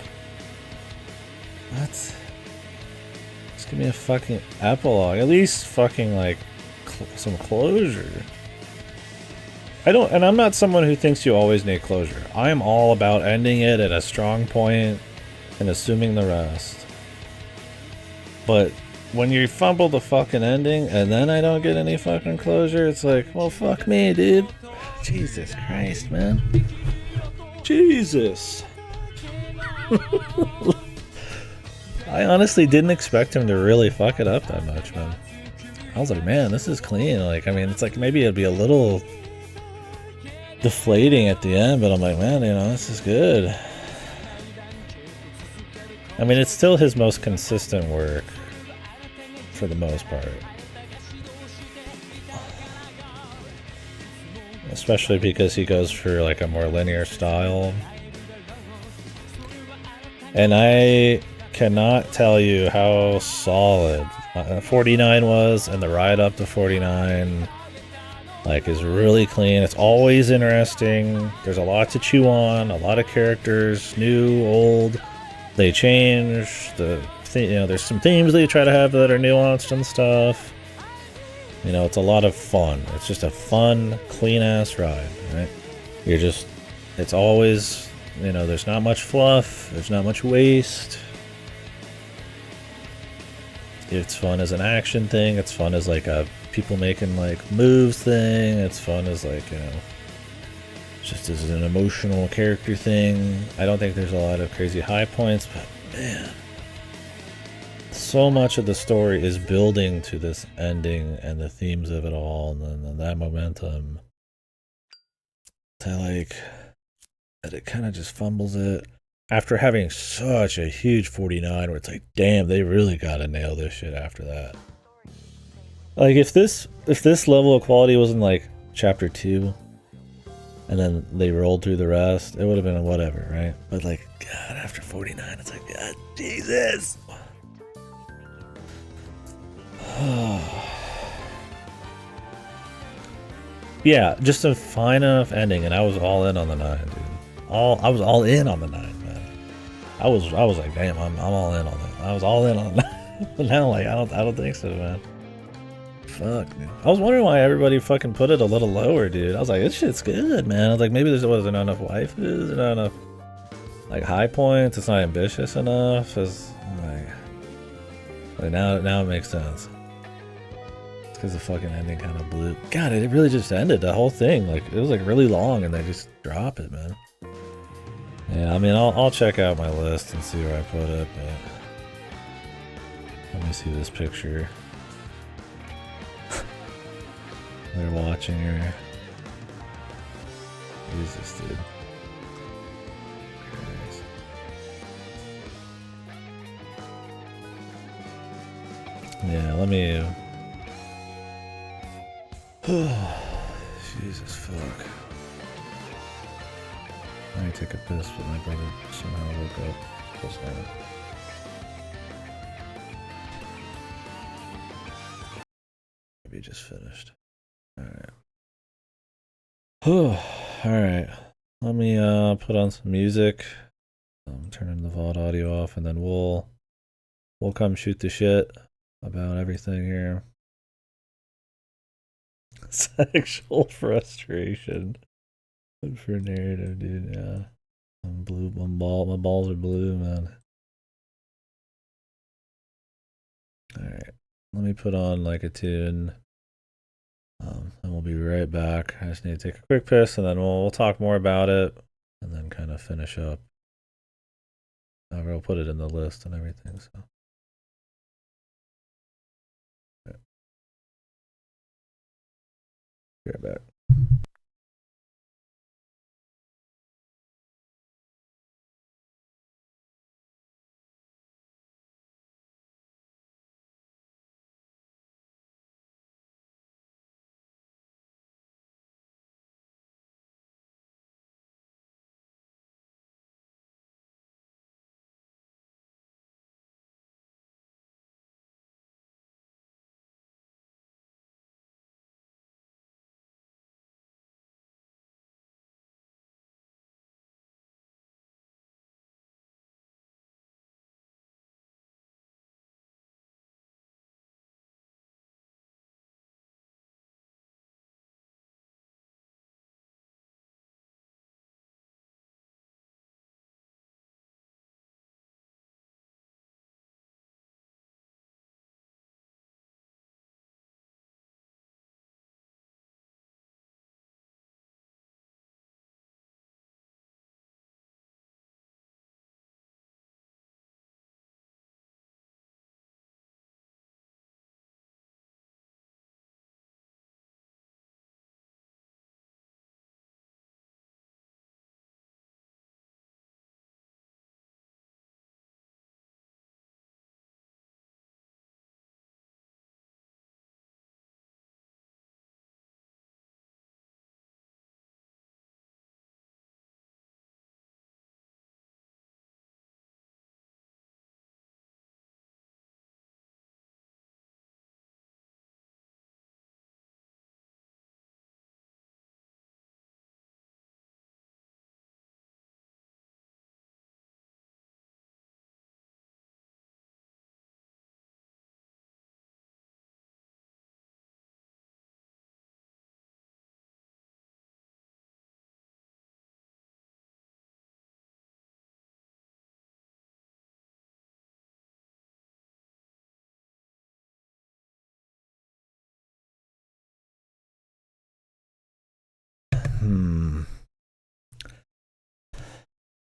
What? Just give me a fucking epilogue. At least fucking like some closure. I'm not someone who thinks you always need closure. I am all about ending it at a strong point and assuming the rest. But when you fumble the fucking ending and then I don't get any fucking closure, it's like, well, fuck me, dude. Jesus Christ, man. Jesus. I honestly didn't expect him to really fuck it up that much, man. I was like, man, this is clean. Like, I mean, it's like maybe it'd be a little deflating at the end, but I'm like, man, you know, this is good. I mean, it's still his most consistent work for the most part. Especially because he goes for like a more linear style. And I cannot tell you how solid 49 was, and the ride up to 49 like is really clean. It's always interesting. There's a lot to chew on, a lot of characters, new, old. They change you know, there's some themes they try to have that are nuanced and stuff. You know, it's a lot of fun. It's just a fun, clean ass ride, right? It's always, you know, there's not much fluff, there's not much waste. It's fun as an action thing, it's fun as like a people making like moves thing, it's fun as like, you know, just as an emotional character thing. I don't think there's a lot of crazy high points, but man, so much of the story is building to this ending and the themes of it all, and then that momentum to like that it kind of just fumbles it after having such a huge 49 where it's like, damn, they really gotta nail this shit after that. Like if this level of quality wasn't like chapter 2 and then they rolled through the rest, it would have been whatever, right? But like, God, after 49, it's like, God, Jesus. Yeah, just a fine enough ending, and I was all in on the 9, dude. I was all in on the 9, man. I was like, damn, I'm all in on that. I was all in on the 9. But now, like, I don't think so, man. Fuck, dude. I was wondering why everybody fucking put it a little lower, dude. I was like, this shit's good, man. I was like, maybe there wasn't enough waifus, not enough like high points. It's not ambitious enough. It's like now it makes sense. Because the fucking ending kind of blew. God, it really just ended the whole thing. Like it was like really long, and they just drop it, man. Yeah, I mean, I'll check out my list and see where I put it. But let me see this picture. They're watching her. Jesus, dude. Christ. Yeah, let me. Jesus fuck. I take a piss, but my brother somehow woke up. Close enough. Maybe just finished. Alright. Alright. Let me put on some music. Turning the VOD audio off, and then we'll come shoot the shit about everything here. Sexual frustration for narrative, dude. Yeah, I'm blue. My balls are blue, man. All right, let me put on like a tune, and we'll be right back. I just need to take a quick piss, and then we'll talk more about it, and then kind of finish up. I'll put it in the list and everything. So. Yeah. Be right back.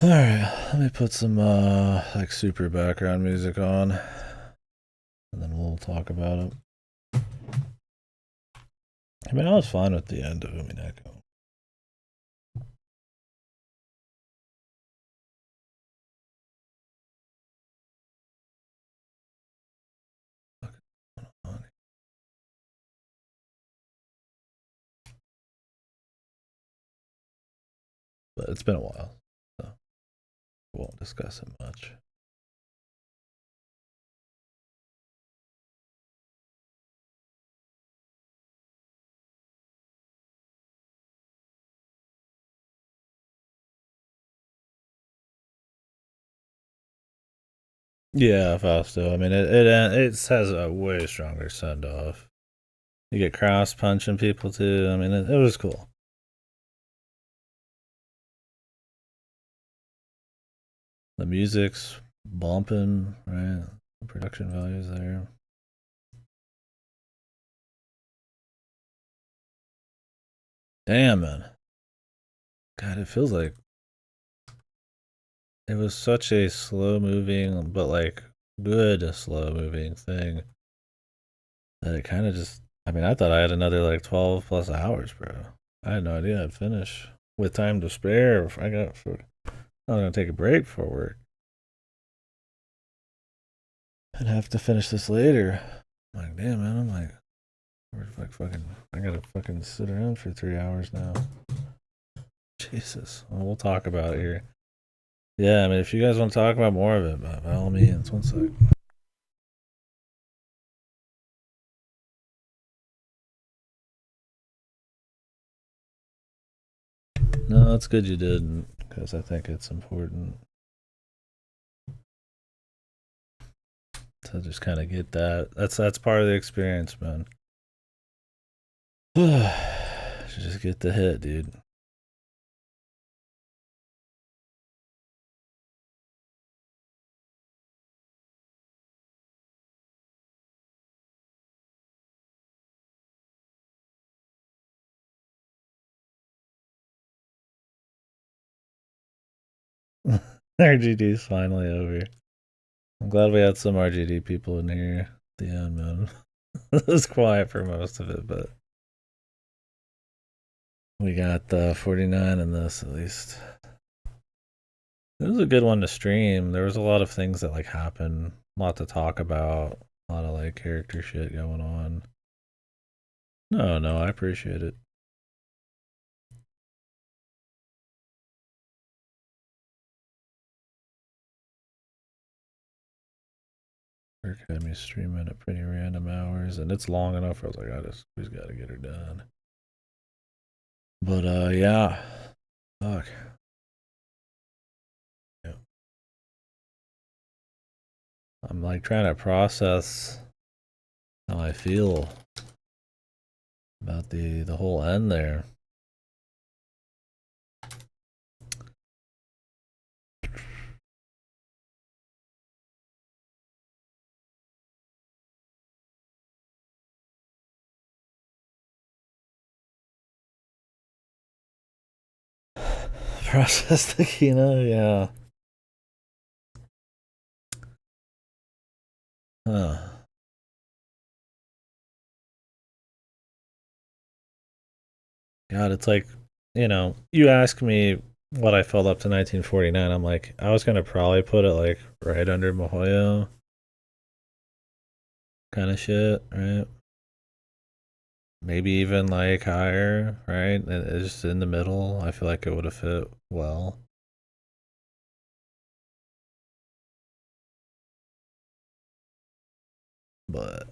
Alright, let me put some like super background music on. And then we'll talk about it. I mean, I was fine with the end of Umineko. But it's been a while, so we won't discuss it much. Yeah, Fausto. I mean, it has a way stronger send off. You get cross punching people too. I mean, it was cool. The music's bumping, right? The production values there. Damn, man. God, it feels like it was such a slow moving, but like good slow moving thing that it kind of just. I mean, I thought I had another like 12 plus hours, bro. I had no idea I'd finish with time to spare. If I got, I'm gonna take a break before work. I'd have to finish this later. I'm like, damn, man. I'm like, we're like fucking. I gotta fucking sit around for 3 hours now. Jesus. Well, we'll talk about it here. Yeah, I mean, if you guys want to talk about more of it, by all means, one sec. No, it's good you didn't, because I think it's important to just kind of get that. That's part of the experience, man. Just get the hit, dude. RGD's finally over. I'm glad we had some RGD people in here at the end, man. It was quiet for most of it, but we got the 49 in this at least. It was a good one to stream. There was a lot of things that like happened, a lot to talk about, a lot of like character shit going on. No, I appreciate it. Work had me streaming at pretty random hours, and it's long enough. I was like, we just gotta get her done. But yeah, fuck. Yeah. I'm like trying to process how I feel about the whole end there. Process the Kino, yeah. Huh. God, it's like, you ask me what I felt up to 1949. I'm like, I was gonna probably put it like right under Mihoyo kind of shit, right? Maybe even like higher, right? It's just in the middle. I feel like it would have fit well. But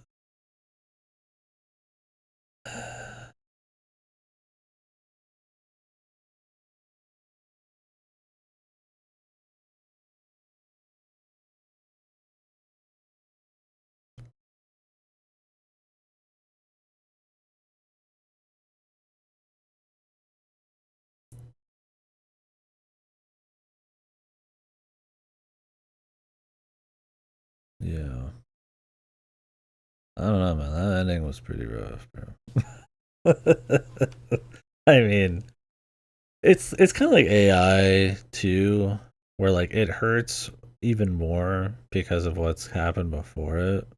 yeah. I don't know, man. That ending was pretty rough, bro. I mean, It's kind of like AI too, where like it hurts even more because of what's happened before it.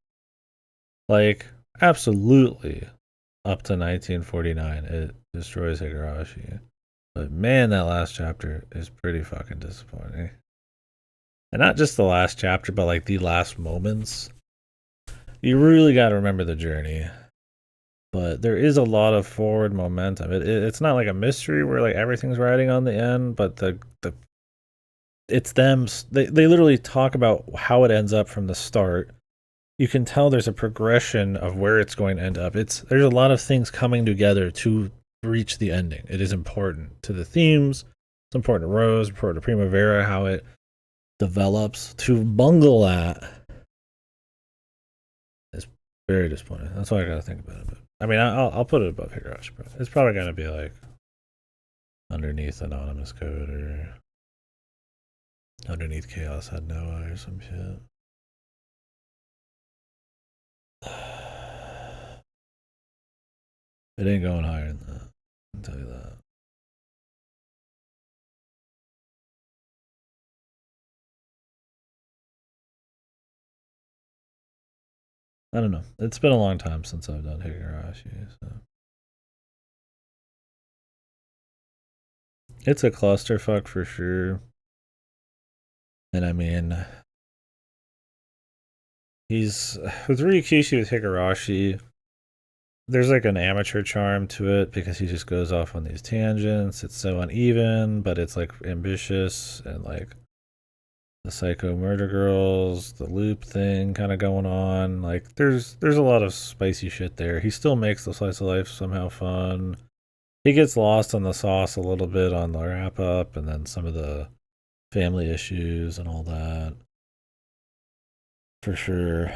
Like absolutely, up to 1949, it destroys Higurashi. But man, that last chapter is pretty fucking disappointing. And not just the last chapter, but like the last moments. You really got to remember the journey. But there is a lot of forward momentum. It's not like a mystery where like everything's riding on the end, but the it's them. They literally talk about how it ends up from the start. You can tell there's a progression of where it's going to end up. There's a lot of things coming together to reach the ending. It is important to the themes. It's important to Rose, important to Primavera, how it develops. To bungle that is very disappointing. That's all I gotta think about it. But, I mean, I'll put it above Higurashi, but it's probably gonna be like underneath Anonymous Code or underneath Chaos Had Noah or some shit. It ain't going higher than that. I'll tell you that. I don't know. It's been a long time since I've done Higurashi, so it's a clusterfuck for sure. And I mean, he's with Ryukishi with Higurashi. There's like an amateur charm to it because he just goes off on these tangents. It's so uneven, but it's like ambitious and like the psycho murder girls, the loop thing kind of going on. Like there's a lot of spicy shit there. He still makes the slice of life somehow fun. He gets lost on the sauce a little bit on the wrap up and then some of the family issues and all that. For sure.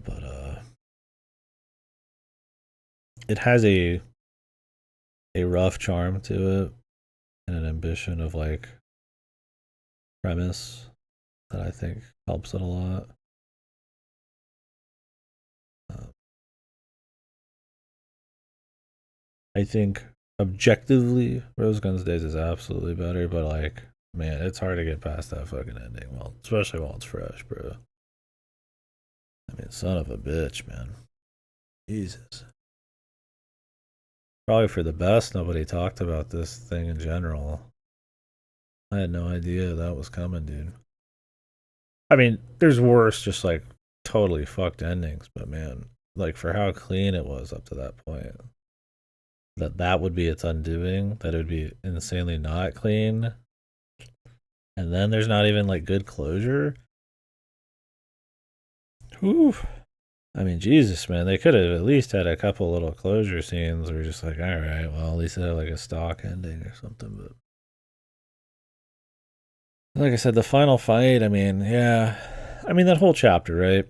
But it has a rough charm to it and an ambition of like premise that I think helps it a lot. Uh, I think objectively, Rose Guns Days is absolutely better, but like, man, it's hard to get past that fucking ending. Well, especially while it's fresh, bro. I mean, son of a bitch, man. Jesus. Probably for the best. Nobody talked about this thing in general. I had no idea that was coming, dude. I mean, there's worse, just like totally fucked endings, but man, like for how clean it was up to that point, that would be its undoing. That it would be insanely not clean, and then there's not even like good closure. Whew. I mean, Jesus, man, they could have at least had a couple little closure scenes where you're just like, all right, well, at least it had like a stock ending or something. But like I said, the final fight, I mean, yeah, I mean that whole chapter, right?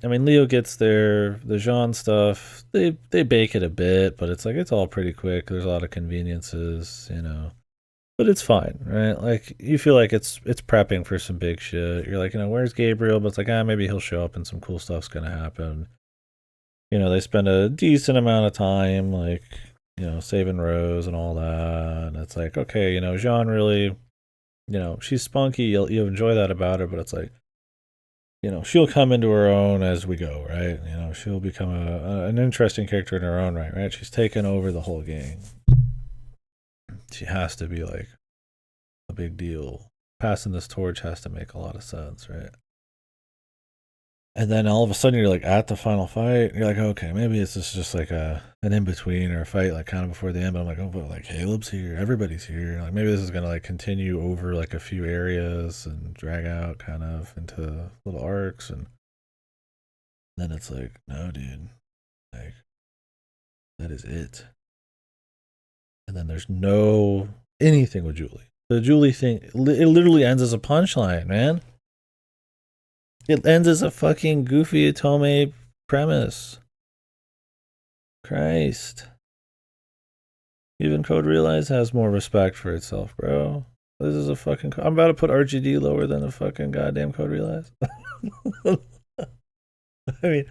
I mean, Leo gets there. The Jean stuff, they bake it a bit, but it's like it's all pretty quick. There's a lot of conveniences, but it's fine, right? Like you feel like it's prepping for some big shit. You're like, where's Gabriel? But it's like, maybe he'll show up and some cool stuff's gonna happen. They spend a decent amount of time, like saving Rose and all that. And it's like, okay, Jean really, she's spunky. You'll enjoy that about her, but it's like she'll come into her own as we go, right? She'll become an interesting character in her own right, right? She's taken over the whole gang. She has to be like a big deal. Passing this torch has to make a lot of sense, right? And then all of a sudden you're like at the final fight. You're like, okay, maybe it's just like an in between or a fight like kind of before the end. But I'm like, oh, but like Caleb's here, everybody's here. Like maybe this is gonna like continue over like a few areas and drag out kind of into little arcs. And then it's like, no, dude, like that is it. And then there's no anything with Julie. The Julie thing, it literally ends as a punchline, man. It ends as a fucking goofy Otome premise. Christ. Even Code Realize has more respect for itself, bro. This is a fucking. I'm about to put RGD lower than a fucking goddamn Code Realize. I mean,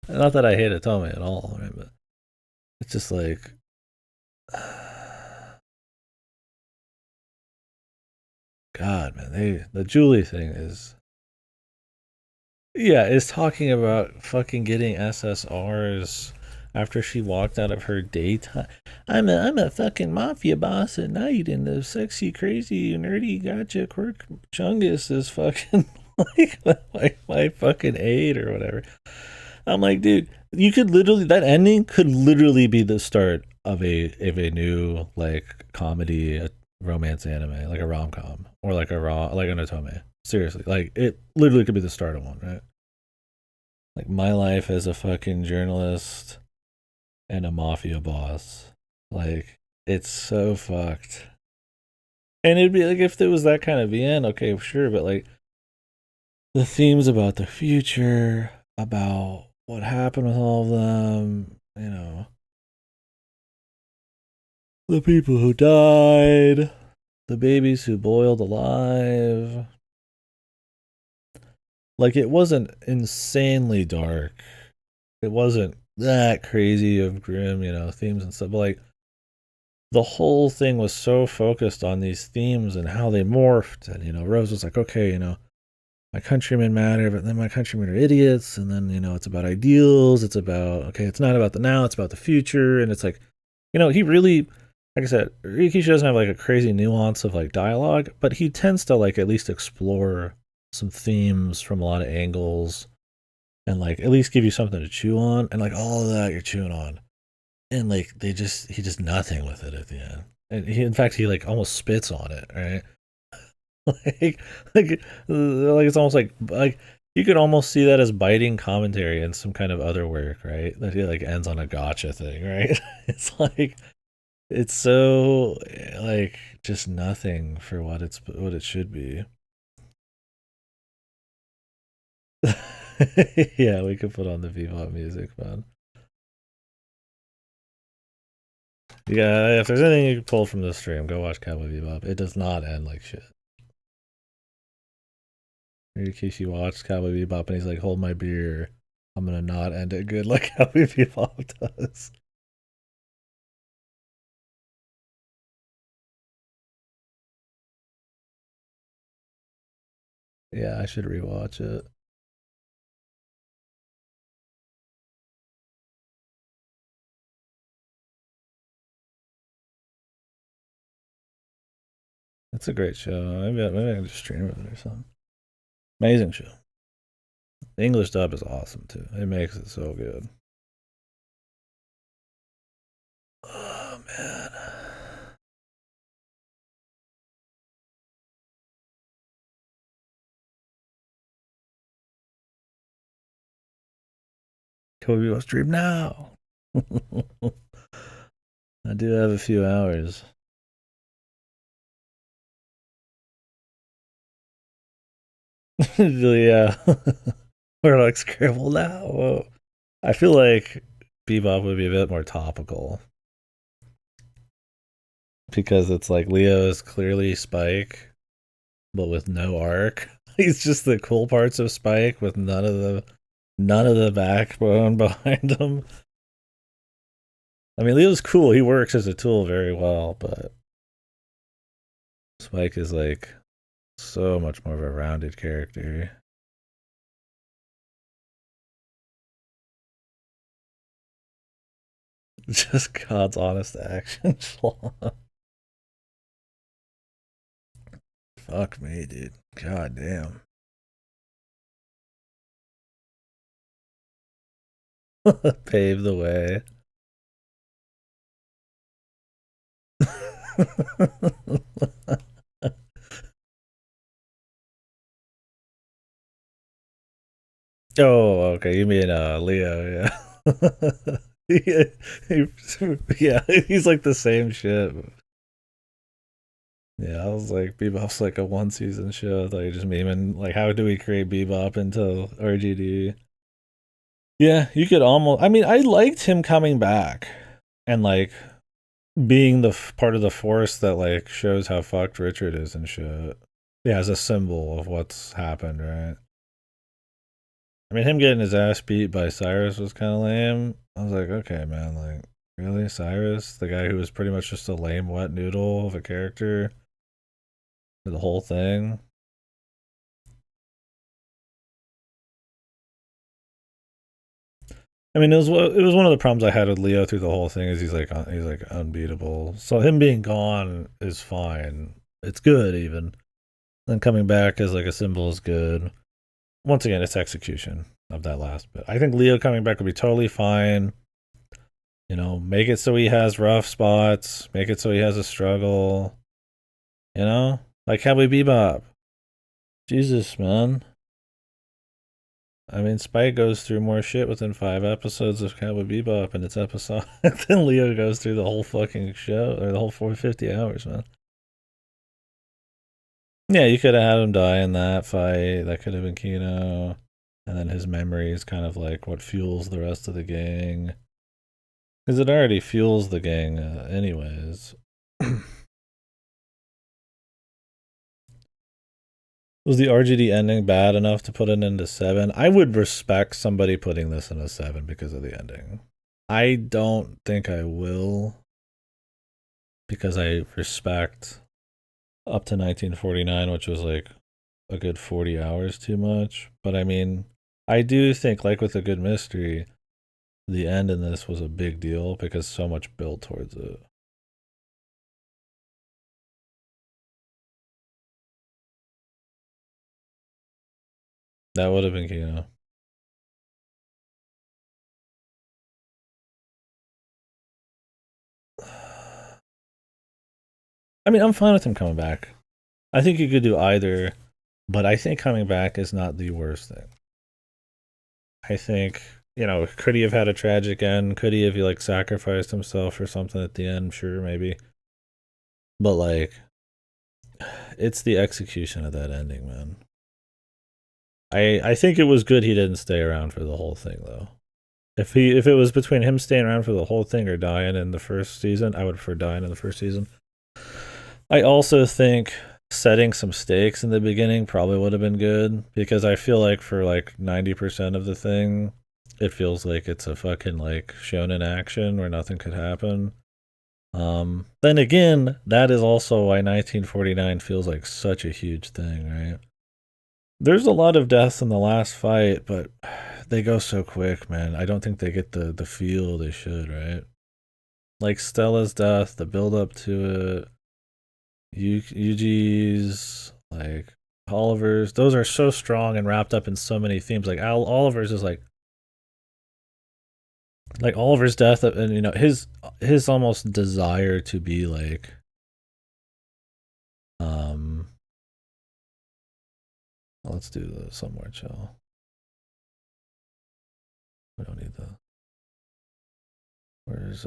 not that I hate Otome at all, right? But it's just like. God, man, the Julie thing is, yeah, is talking about fucking getting SSRs after she walked out of her daytime. I'm a fucking mafia boss at night, and the sexy, crazy, nerdy gotcha quirk chungus is fucking like my fucking aide or whatever. I'm like, dude, you could literally that ending could literally be the start of a new like comedy romance anime, like a rom com or like a raw like an otome. Seriously, like it literally could be the start of one, right? Like my life as a fucking journalist and a mafia boss. Like it's so fucked. And it'd be like if there was that kind of the end, okay, sure, but like the themes about the future, about what happened with all of them, the people who died, the babies who boiled alive. Like it wasn't insanely dark. It wasn't that crazy of grim, themes and stuff. But like the whole thing was so focused on these themes and how they morphed. And Rose was like, okay, my countrymen matter, but then my countrymen are idiots. And then it's about ideals. It's about okay, it's not about the now, it's about the future. And it's like, he really, like I said, Rikishi doesn't have like a crazy nuance of like dialogue, but he tends to like at least explore some themes from a lot of angles and like at least give you something to chew on. And like all of that you're chewing on, and like he just nothing with it at the end. And in fact he like almost spits on it, right? like like it's almost like you could almost see that as biting commentary in some kind of other work, right? That he like ends on a gotcha thing, right? It's like it's so like just nothing for what it should be. Yeah, we could put on the Bebop music, man. Yeah, if there's anything you can pull from this stream, go watch Cowboy Bebop. It does not end like shit. In case you watched Cowboy Bebop and he's like, hold my beer, I'm gonna not end it good like Cowboy Bebop does. Yeah, I should rewatch it. It's a great show. Maybe I can just stream it or something. Amazing show. The English dub is awesome too. It makes it so good. Oh man. Kobe will stream now. I do have a few hours. Yeah. We're like Scrabble now. Whoa. I feel like Bebop would be a bit more topical because it's like Leo is clearly Spike, but with no arc. He's just the cool parts of Spike with none of the backbone behind him. I mean, Leo's cool. He works as a tool very well, but Spike is like so much more of a rounded character. Just God's honest action. Fuck me, dude. God damn. Pave the way. Oh, okay. You mean Leo? Yeah. yeah, yeah, he's like the same shit. Yeah, I was like, Bebop's like a one season show. I thought you just memeing like, how do we create Bebop into RGD? Yeah, you could almost. I mean, I liked him coming back and like being the part of the force that like shows how fucked Richard is and shit. Yeah, as a symbol of what's happened, right? I mean, him getting his ass beat by Cyrus was kind of lame. I was like, okay, man, like, really? Cyrus? The guy who was pretty much just a lame, wet noodle of a character? for the whole thing. I mean, it was one of the problems I had with Leo through the whole thing is he's like unbeatable. So him being gone is fine. It's good even. Then coming back as like a symbol is good. Once again, it's execution of that last bit. I think Leo coming back would be totally fine. You know, make it so he has rough spots. Make it so he has a struggle. You know, like Cowboy Bebop. Jesus, man. I mean, Spike goes through more shit within 5 episodes of Cowboy Bebop, and it's episode. Then Leo goes through the whole fucking show, or the whole 450 hours, man. Yeah, you could have had him die in that fight. That could have been Kino. And then his memory is kind of like what fuels the rest of the gang. Because it already fuels the gang, anyways. Was the RGD ending bad enough to put it into 7? I would respect somebody putting this in a 7 because of the ending. I don't think I will, because I respect up to 1949, which was like a good 40 hours too much. But I mean, I do think, like with a good mystery, the end in this was a big deal because so much built towards it. That would have been Kino. I mean, I'm fine with him coming back. I think you could do either, but I think coming back is not the worst thing. I think, you know, could he have had a tragic end? Could he have like sacrificed himself or something at the end? Sure, maybe. But like, it's the execution of that ending, man. I think it was good he didn't stay around for the whole thing though. If it was between him staying around for the whole thing or dying in the first season, I would prefer dying in the first season. I also think setting some stakes in the beginning probably would have been good because I feel like for like 90% of the thing, it feels like it's a fucking like shonen action where nothing could happen. Then again, that is also why 1949 feels like such a huge thing, right? There's a lot of deaths in the last fight, but they go so quick, man. I don't think they get the feel they should, right? Like Stella's death, the build up to it, Yuji's, like Oliver's, those are so strong and wrapped up in so many themes. Like Oliver's is like Oliver's death, and you know his almost desire to be like let's do the somewhere chill. We don't need the where's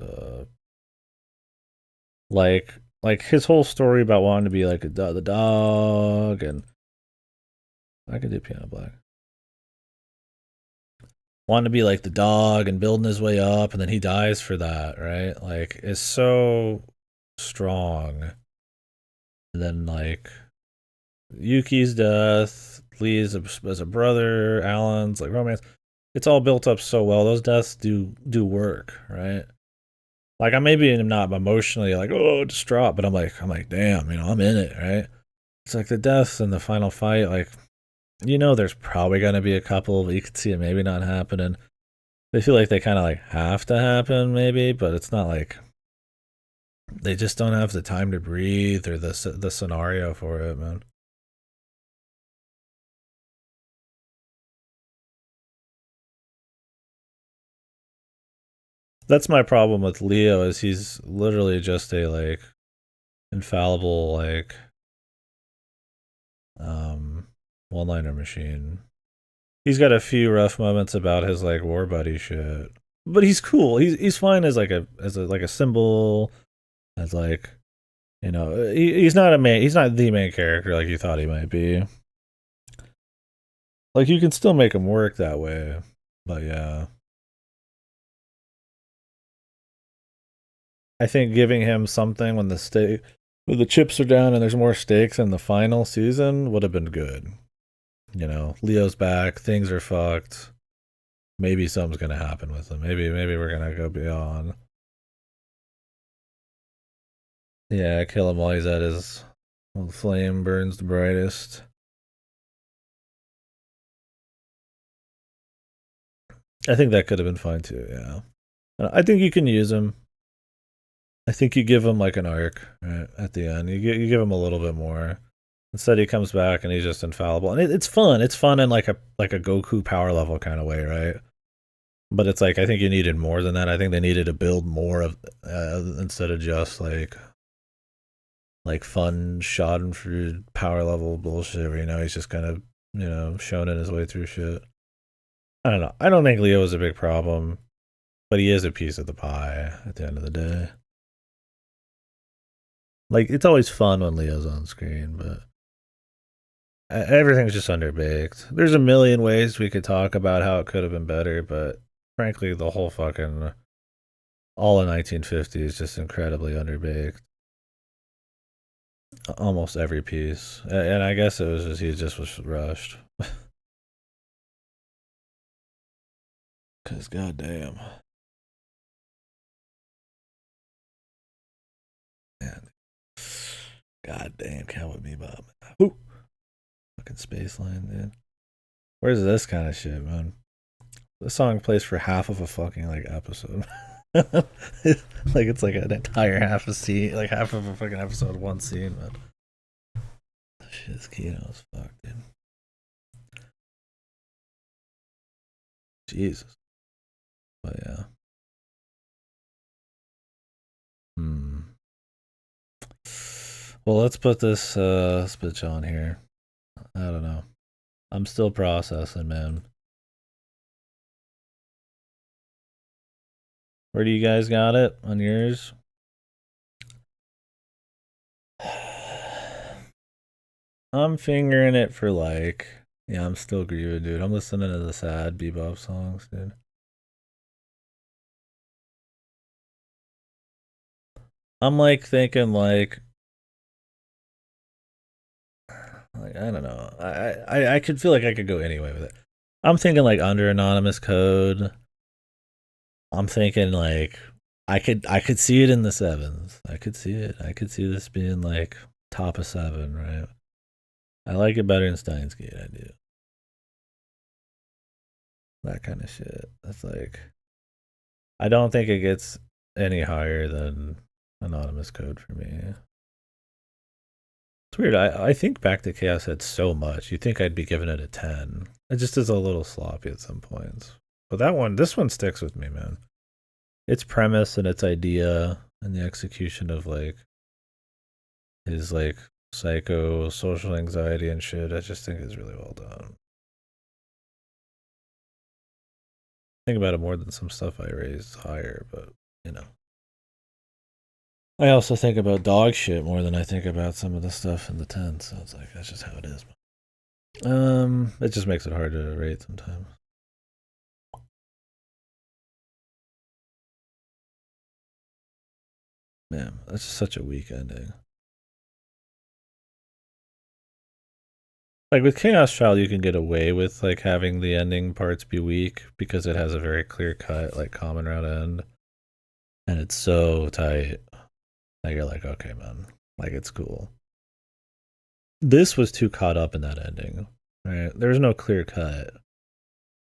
like his whole story about wanting to be like the dog, and I could do Piano Black. Wanting to be like the dog and building his way up, and then he dies for that, right? Like it's so strong. And then like Yuki's death, Lee's as a brother, Alan's like romance. It's all built up so well. Those deaths do work, right? Like I maybe am not emotionally like distraught, but I'm like damn, you know, I'm in it, right? It's like the deaths in the final fight, like you know, there's probably gonna be a couple, but you can see it maybe not happening. They feel like they kind of like have to happen, maybe, but it's not like they just don't have the time to breathe or the scenario for it, man. That's my problem with Leo is he's literally just a like infallible like um one-liner machine. He's got a few rough moments about his like war buddy shit, but he's cool. He's fine as like a symbol, as like you know he's not a main, he's not the main character like you thought he might be. Like you can still make him work that way, but yeah. I think giving him something when the chips are down and there's more stakes in the final season would have been good. You know, Leo's back, things are fucked. Maybe something's gonna happen with him. Maybe we're gonna go beyond. Yeah, kill him while he's at his Well, the flame burns the brightest. I think that could have been fine too, yeah. I think you can use him. I think you give him like an arc right, at the end. You give him a little bit more. Instead, he comes back and he's just infallible, and it's fun. It's fun in like a Goku power level kind of way, right? But it's like I think you needed more than that. I think they needed to build more of instead of just like fun Schadenfreude power level bullshit. Where he's just kind of shonen his way through shit. I don't know. I don't think Leo is a big problem, but he is a piece of the pie at the end of the day. Like it's always fun when Leo's on screen, but everything's just underbaked. There's a million ways we could talk about how it could have been better, but frankly, the whole fucking all of 1950 is just incredibly underbaked. Almost every piece, and I guess it was just he just was rushed. Cause goddamn, man, goddamn, Cowboy Bebop. Woo, fucking Space Line, dude. Where's this kind of shit, man? The song plays for half of a fucking like episode. Like it's like an entire half a scene, like half of a fucking episode, one scene, man. Shit's Kino as fuck, dude. Jesus. But yeah. Hmm. Well, let's put this bitch on here. I don't know. I'm still processing, man. Where do you guys got it on yours? I'm fingering it for like, yeah, I'm still grieving, dude. I'm listening to the sad bebop songs, dude. I'm like thinking like I don't know. I could feel like I could go anyway with it. I'm thinking like under anonymous code. I'm thinking like I could see it in the sevens. I could see it. I could see this being like top of seven, right? I like it better than Steins Gate. I do that kind of shit. That's like I don't think it gets any higher than anonymous code for me. It's weird. I think Back to Chaos had so much. You think I'd be giving it a 10. It just is a little sloppy at some points. But this one sticks with me, man. Its premise and its idea and the execution of like his like psycho social anxiety and shit, I just think is really well done. Think about it more than some stuff I raised higher, but you know. I also think about dog shit more than I think about some of the stuff in the 10, so it's like that's just how it is. It just makes it hard to rate sometimes. Man, that's just such a weak ending. Like with Chaos Child, you can get away with like having the ending parts be weak because it has a very clear cut, like common route end, and it's so tight that you're like, okay, man, like it's cool. This was too caught up in that ending, right? There's no clear cut.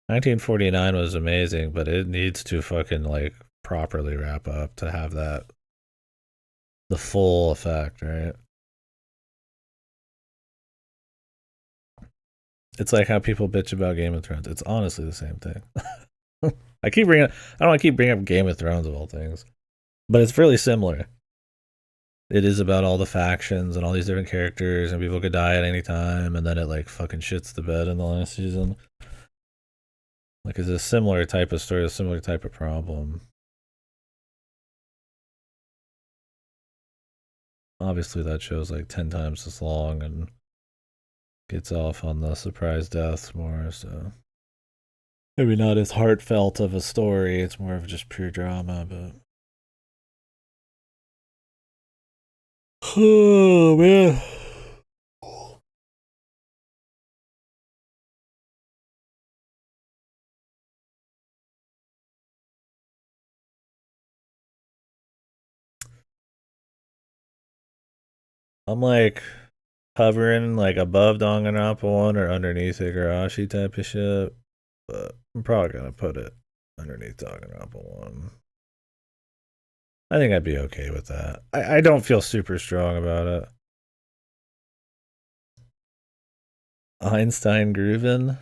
1949 was amazing, but it needs to fucking like properly wrap up to have that the full effect, right? It's like how people bitch about Game of Thrones. It's honestly the same thing. I keep bringing. I don't want to keep bringing up Game of Thrones of all things, but it's really similar. It is about all the factions and all these different characters, and people could die at any time, and then it like fucking shits the bed in the last season. Like it's a similar type of story, a similar type of problem. Obviously, that show's like 10 times as long and gets off on the surprise deaths more. So maybe not as heartfelt of a story. It's more of just pure drama, but. Oh man. I'm like hovering like above Danganronpa 1 or underneath Higurashi type of shit. But I'm probably gonna put it underneath Danganronpa 1. I think I'd be okay with that. I don't feel super strong about it. Einstein Grooven.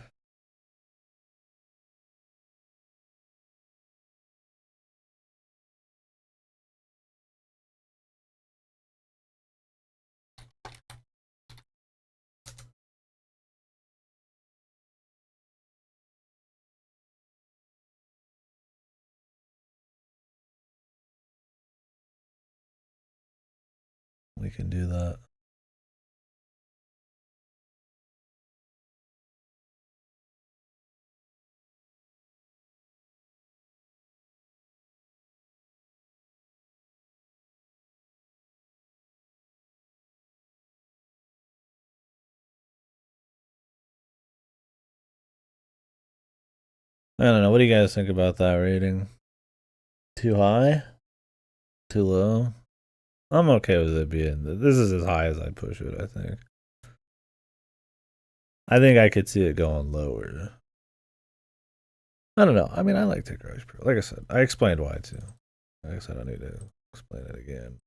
We can do that. I don't know. What do you guys think about that rating? Too high? Too low? I'm okay with it being. This is as high as I'd push it, I think. I think I could see it going lower. I don't know. I mean, I like Higurashi Pro. Like I said, I explained why too. Like I said, I need to explain it again.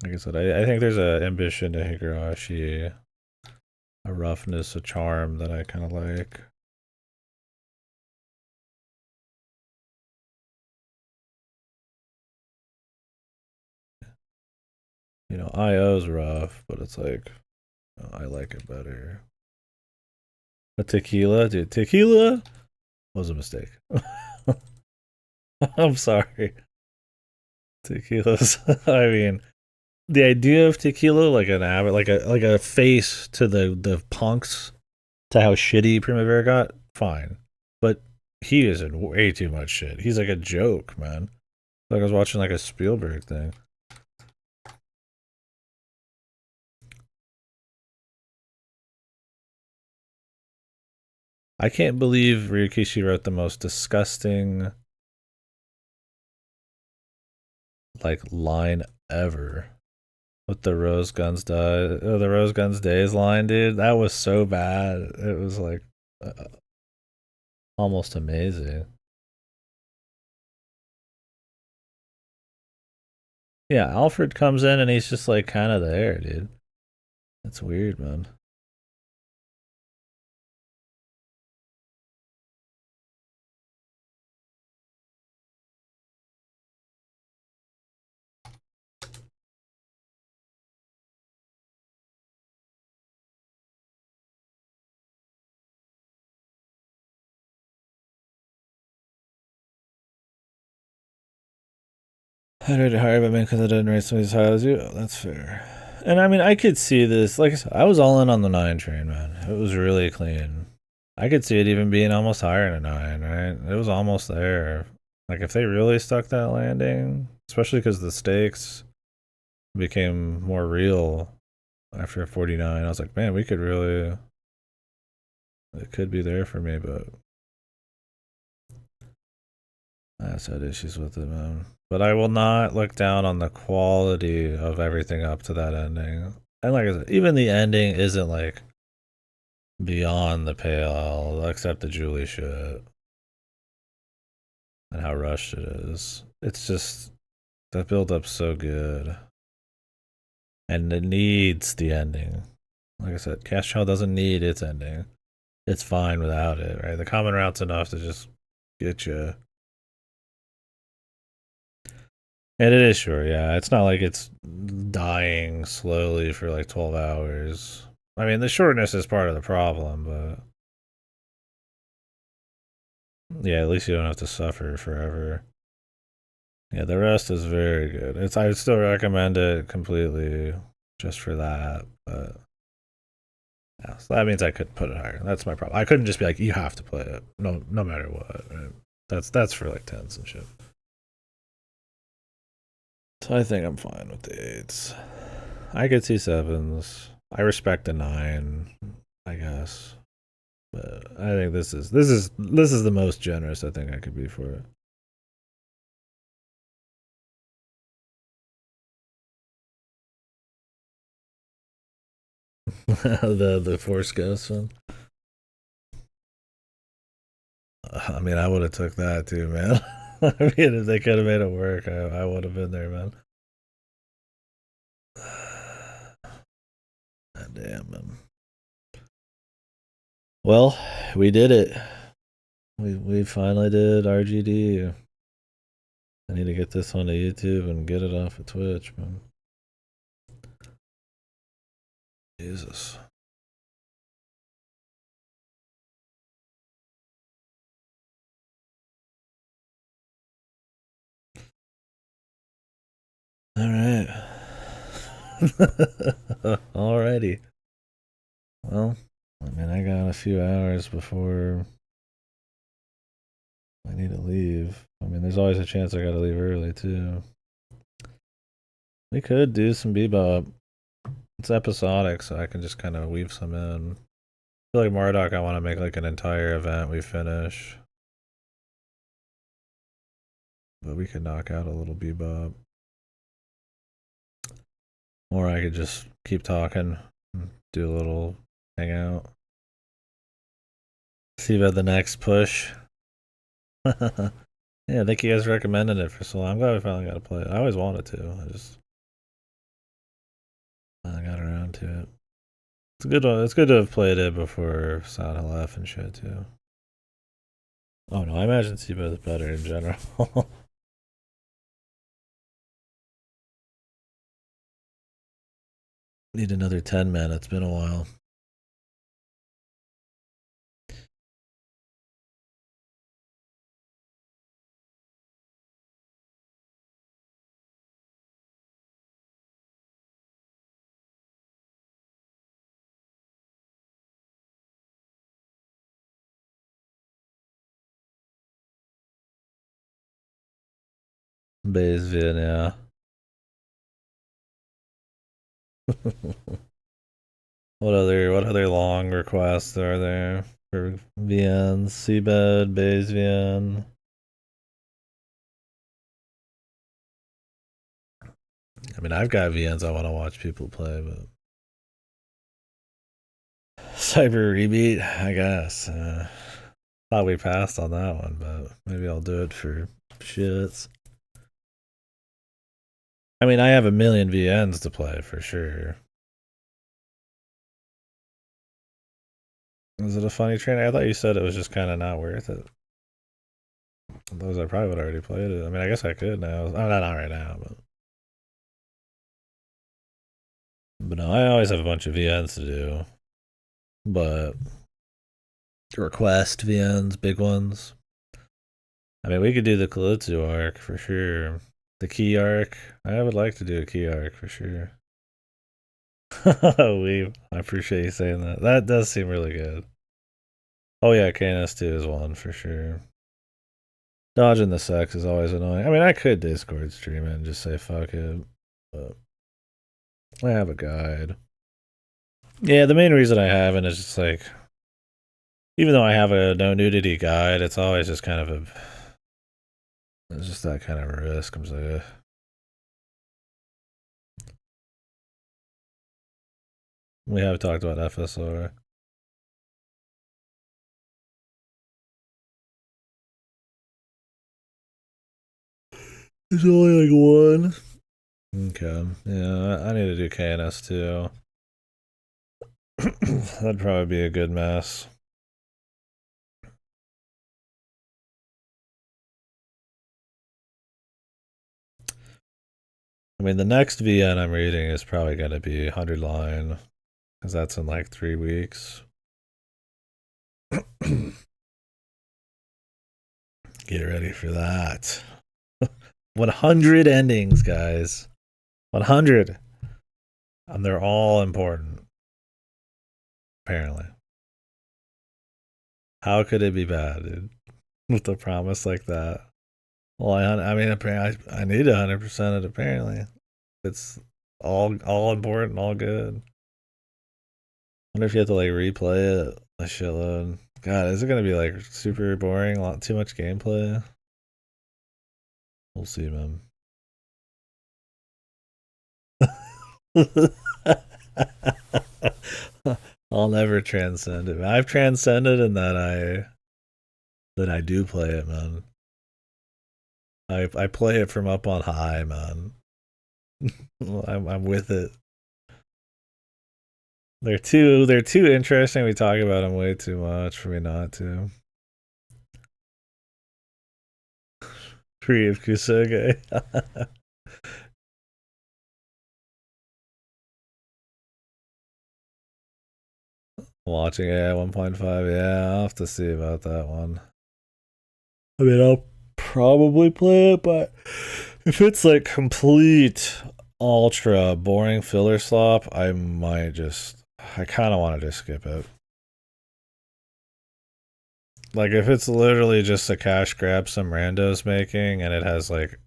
Like I said, I think there's an ambition to Higurashi, a roughness, a charm that I kind of like. You know, IO's rough, but it's like, I like it better. But Tequila, dude, Tequila was a mistake. I'm sorry. Tequila's, I mean, the idea of Tequila, like an like a face to the punks, to how shitty Primavera got, fine. But he is in way too much shit. He's like a joke, man. Like I was watching like a Spielberg thing. I can't believe Ryukishi wrote the most disgusting like line ever with the Rose Guns the Rose Guns Days line, dude. That was so bad. It was like almost amazing. Yeah, Alfred comes in and he's just like kind of there, dude. That's weird, man. I rated higher, but man, because I didn't rate somebody as high as you. Oh, that's fair. And I mean, I could see this. Like I said, I was all in on the 9 train, man. It was really clean. I could see it even being almost higher than a 9, right? It was almost there. Like, if they really stuck that landing, especially because the stakes became more real after 49, I was like, man, we could really. It could be there for me, but I just had issues with it, man. But I will not look down on the quality of everything up to that ending. And like I said, even the ending isn't like beyond the pale, except the Julie shit and how rushed it is. It's just that build up's so good. And it needs the ending. Like I said, Cash Child doesn't need its ending. It's fine without it, right? The common route's enough to just get you. And it is short, yeah. It's not like it's dying slowly for like 12 hours. I mean, the shortness is part of the problem, but yeah, at least you don't have to suffer forever. Yeah, the rest is very good. It's I would still recommend it completely just for that, but yeah, so that means I could put it higher. That's my problem. I couldn't just be like, you have to play it, no matter what. Right? That's for like 10s and shit. So I think I'm fine with the 8s. I could see 7s. I respect a 9, I guess. But I think this is the most generous I think I could be for it. the Force Ghost one. I mean, I would have took that too, man. I mean, if they could have made it work, I would have been there, man. God damn, man. Well, we did it. We finally did RGD. I need to get this onto YouTube and get it off of Twitch, man. Jesus. All right. Alrighty. Well, I mean, I got a few hours before I need to leave. I mean, there's always a chance I gotta leave early, too. We could do some bebop. It's episodic, so I can just kind of weave some in. I feel like Marduk, I want to make like an entire event we finish. But we could knock out a little bebop. Or I could just keep talking, do a little hangout. See about the next push. Yeah, thank you guys for recommending it for so long. I'm glad we finally got to play it. I always wanted to. I got around to it. It's a good one. It's good to have played it before Silent Hill F and shit too. Oh no, I imagine Siba is better in general. Need another 10 men. It's been a while. Bayesian, yeah. What other long requests are there for VNs? Seabed, Bayesian. I mean, I've got VNs I want to watch people play, but Cyber Rebeat, I guess. Thought we passed on that one, but maybe I'll do it for shits. I mean, I have a million VNs to play for sure. Is it a funny train? I thought you said it was just kind of not worth it. Those I probably would have already played it. I mean, I guess I could now. Oh, not right now, but no, I always have a bunch of VNs to do. But request VNs, big ones. I mean, we could do the Kalutsu arc for sure. The key arc. I would like to do a key arc for sure. I appreciate you saying that. That does seem really good. Oh yeah, KNS2 is one for sure. Dodging the sex is always annoying. I mean, I could Discord stream it and just say fuck it, but I have a guide. Yeah, the main reason I haven't is just like, even though I have a no nudity guide, it's always just kind of it's just that kind of risk. I'm just like, ugh. We have talked about FSR. There's only like one. Okay. Yeah, I need to do KNS too. That'd probably be a good mess. I mean, the next VN I'm reading is probably going to be 100 line, because that's in like 3 weeks. Get ready for that. 100 endings, guys. 100. And they're all important. Apparently. How could it be bad, dude? With a promise like that. Well, I mean, apparently, I need 100% it. Apparently, it's all important, all good. Wonder if you have to like replay it a shitload. God, is it gonna be like super boring? A lot too much gameplay. We'll see, man. I'll never transcend it. I've transcended in that I do play it, man. I play it from up on high, man. I'm with it. They're too interesting. We talk about them way too much for me not to. Free of Kusuge. Watching it at 1.5. Yeah, I'll have to see about that one. I mean, I'll probably play it, but if it's like complete ultra boring filler slop, I might just. I kind of want to just skip it. Like, if it's literally just a cash grab some randos making and it has like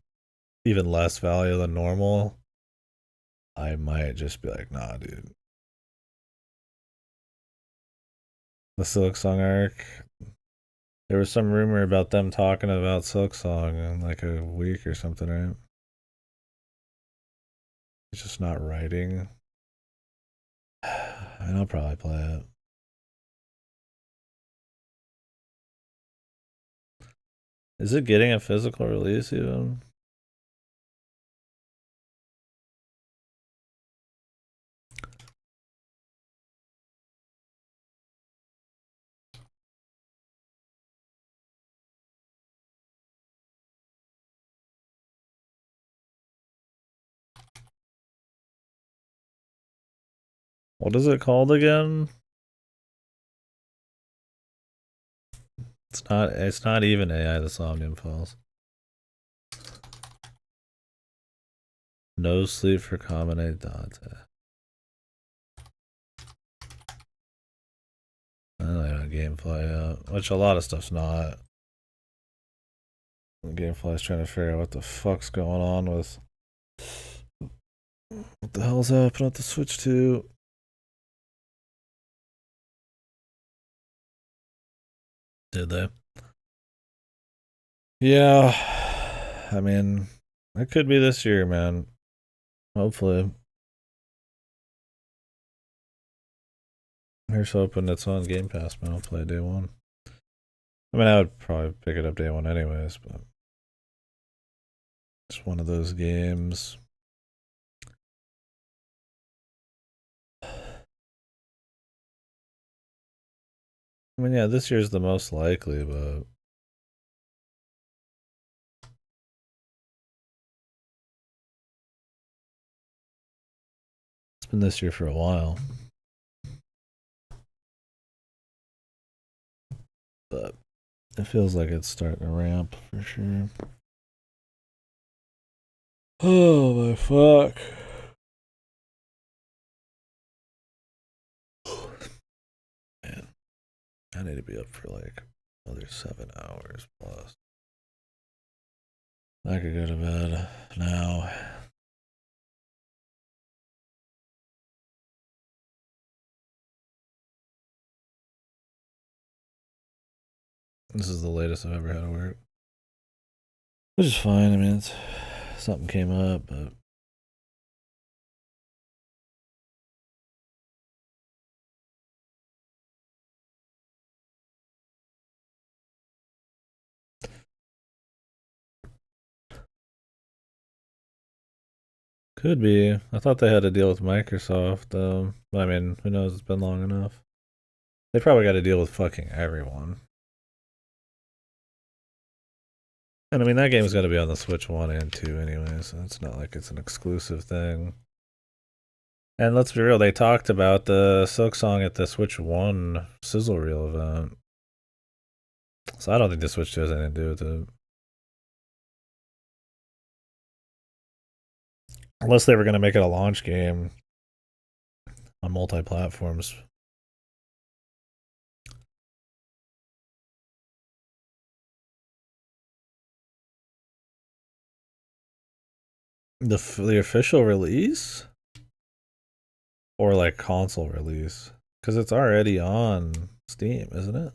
even less value than normal, I might just be like, nah, dude. The Silksong arc. There was some rumor about them talking about Silksong in like a week or something, right? It's just not writing. And I'll probably play it. Is it getting a physical release even? What is it called again? It's not even AI the Somnium Files. No sleep for Kamine Dante. I don't know Gamefly, which a lot of stuff's not. Gamefly's trying to figure out what the fuck's going on with what the hell's happening with the Switch 2. Did they? Yeah. I mean, it could be this year, man. Hopefully. Here's hoping it's on Game Pass, man. I'll play day one. I mean, I would probably pick it up day one anyways, but it's one of those games. I mean, yeah, this year's the most likely, but it's been this year for a while. But it feels like it's starting to ramp for sure. Oh my fuck. Man, I need to be up for like another 7 hours plus. I could go to bed now. This is the latest I've ever had to work. Which is fine. I mean, something came up, but could be. I thought they had to deal with Microsoft. I mean, who knows? It's been long enough. They probably got to deal with fucking everyone. And I mean, that game's got to be on the Switch 1 and 2 anyway, so it's not like it's an exclusive thing. And let's be real, they talked about the Silksong at the Switch 1 Sizzle Reel event. So I don't think the Switch 2 has anything to do with it. Unless they were going to make it a launch game on multi platforms. The official release? Or like console release? Because it's already on Steam, isn't it?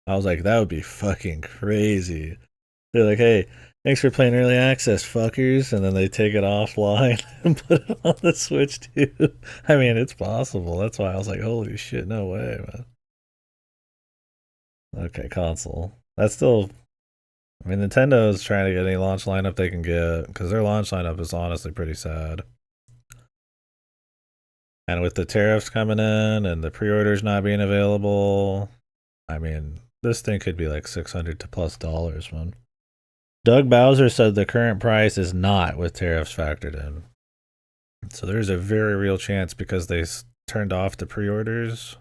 I was like, that would be fucking crazy. They're like, hey, Thanks for playing early access, fuckers. And then they take it offline and put it on the Switch too. I mean, it's possible. That's why I was like, holy shit, no way, man. Okay, console. That's still. I mean, Nintendo is trying to get any launch lineup they can get because their launch lineup is honestly pretty sad. And with the tariffs coming in and the pre-orders not being available, I mean, this thing could be like $600 to plus dollars, man. Doug Bowser said the current price is not with tariffs factored in. So there's a very real chance because they turned off the pre-orders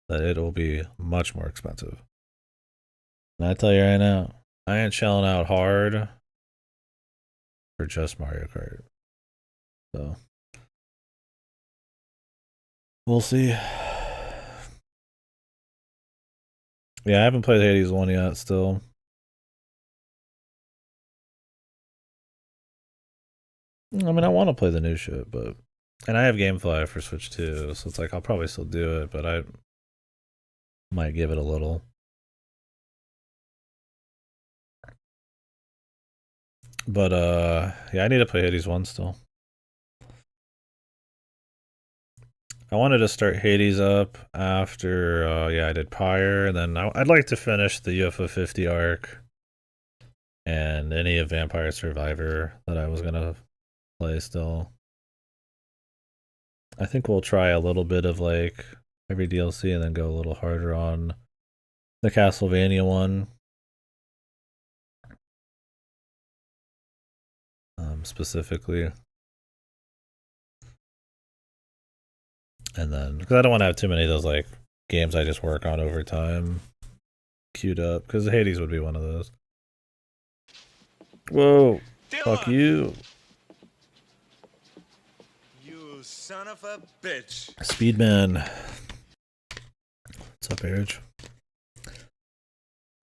that it'll be much more expensive. And I tell you right now, I ain't shelling out hard for just Mario Kart. So we'll see. Yeah, I haven't played Hades 1 yet still. I mean, I want to play the new shit, but and I have GameFly for Switch too, so it's like I'll probably still do it, but I might give it a little. But yeah, I need to play Hades 1 still. I wanted to start Hades up after yeah, I did Pyre, and then I'd like to finish the UFO 50 arc and any of Vampire Survivor that I was gonna play still. I think we'll try a little bit of like every DLC and then go a little harder on the Castlevania one. Specifically. And then, because I don't want to have too many of those like games I just work on over time queued up, because Hades would be one of those. Whoa, Dylan. Fuck you. You son of a bitch. Speedman. What's up, Erich?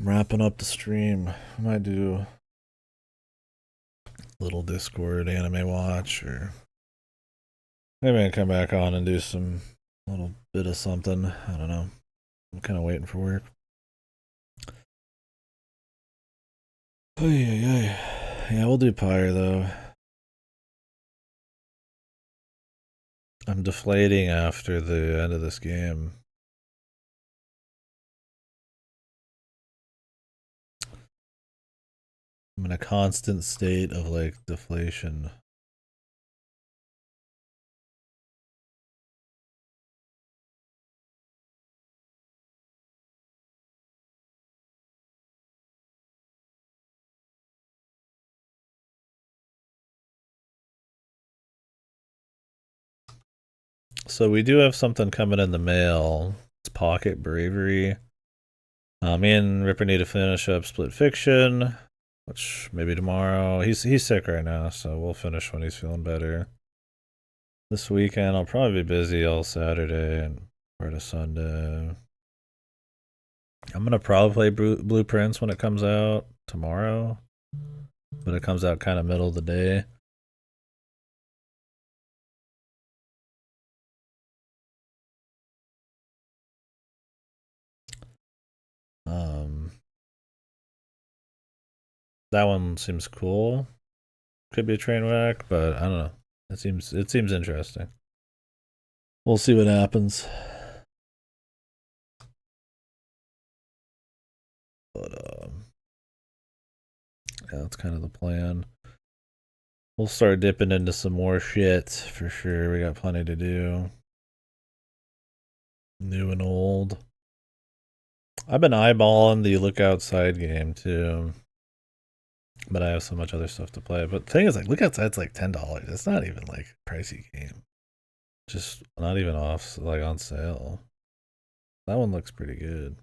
I'm wrapping up the stream. I might do a little Discord anime watch, or maybe I can come back on and do some little bit of something. I don't know. I'm kind of waiting for work. Oh yeah, we'll do Pyre though. I'm deflating after the end of this game. I'm in a constant state of like deflation. So we do have something coming in the mail. It's Pocket Bravery. Me and Ripper need to finish up Split Fiction, which maybe tomorrow. He's sick right now, so we'll finish when he's feeling better. This weekend I'll probably be busy all Saturday and part of Sunday. I'm gonna probably play Blueprints when it comes out tomorrow, but it comes out kind of middle of the day. That one seems cool. Could be a train wreck, but I don't know. It seems interesting. We'll see what happens. But yeah, that's kind of the plan. We'll start dipping into some more shit for sure. We got plenty to do. New and old. I've been eyeballing the Look Outside game too. But I have so much other stuff to play. But the thing is, like, Look Outside's like $10. It's not even like a pricey game. Just not even off, like on sale. That one looks pretty good.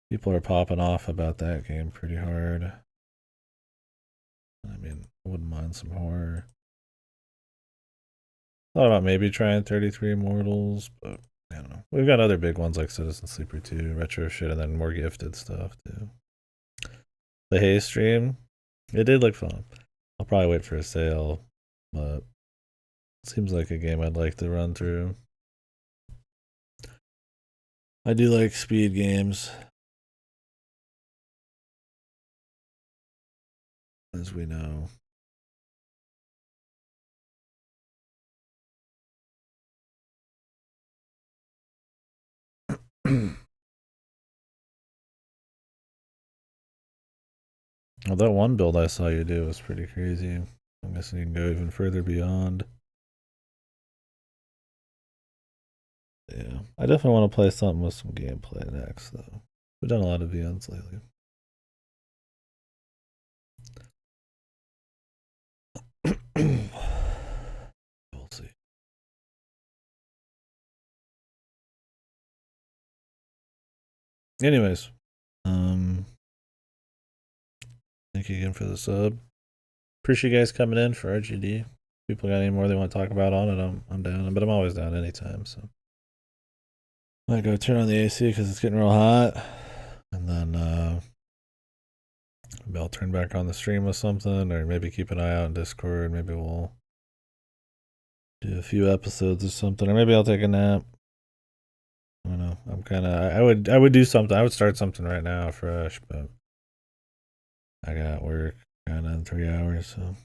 People are popping off about that game pretty hard. I mean, I wouldn't mind some horror. Thought about maybe trying 33 Immortals, but I don't know. We've got other big ones like Citizen Sleeper 2, retro shit, and then more gifted stuff too. The Haze stream, it did look fun. I'll probably wait for a sale, but it seems like a game I'd like to run through. I do like speed games. as we know. Well, that one build I saw you do was pretty crazy. I'm guessing you can go even further beyond. Yeah, I definitely want to play something with some gameplay next, though. We've done a lot of VNs lately. We'll see. Anyways, thank you again for the sub. Appreciate you guys coming in for RGD. People got any more they want to talk about on it? I'm down, but I'm always down anytime. So might go turn on the AC because it's getting real hot, and then maybe I'll turn back on the stream with something, or maybe keep an eye out on Discord. Maybe we'll do a few episodes or something, or maybe I'll take a nap. I don't know. I'm kind of. I would do something. I would start something right now, fresh, but I got work kind of in 3 hours, so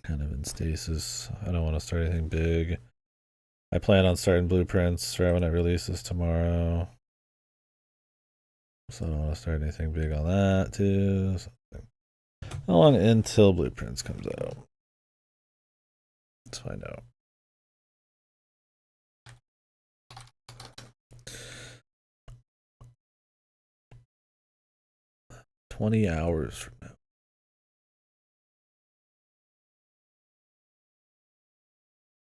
kind of in stasis. I don't want to start anything big. I plan on starting Blueprints right when it releases tomorrow. So I don't want to start anything big on that too. How long until Blueprints comes out? Let's find out. 20 hours from now.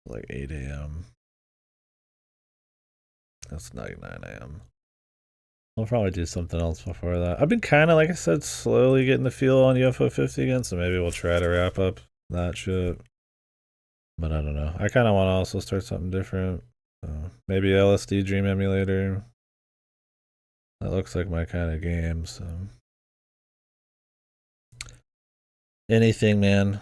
Like 8 a.m. That's like 9 a.m. I'll probably do something else before that. I've been kind of, like I said, slowly getting the feel on UFO 50 again, so maybe we'll try to wrap up that shit. But I don't know. I kind of want to also start something different. Maybe LSD Dream Emulator. That looks like my kind of game, so. Anything, man.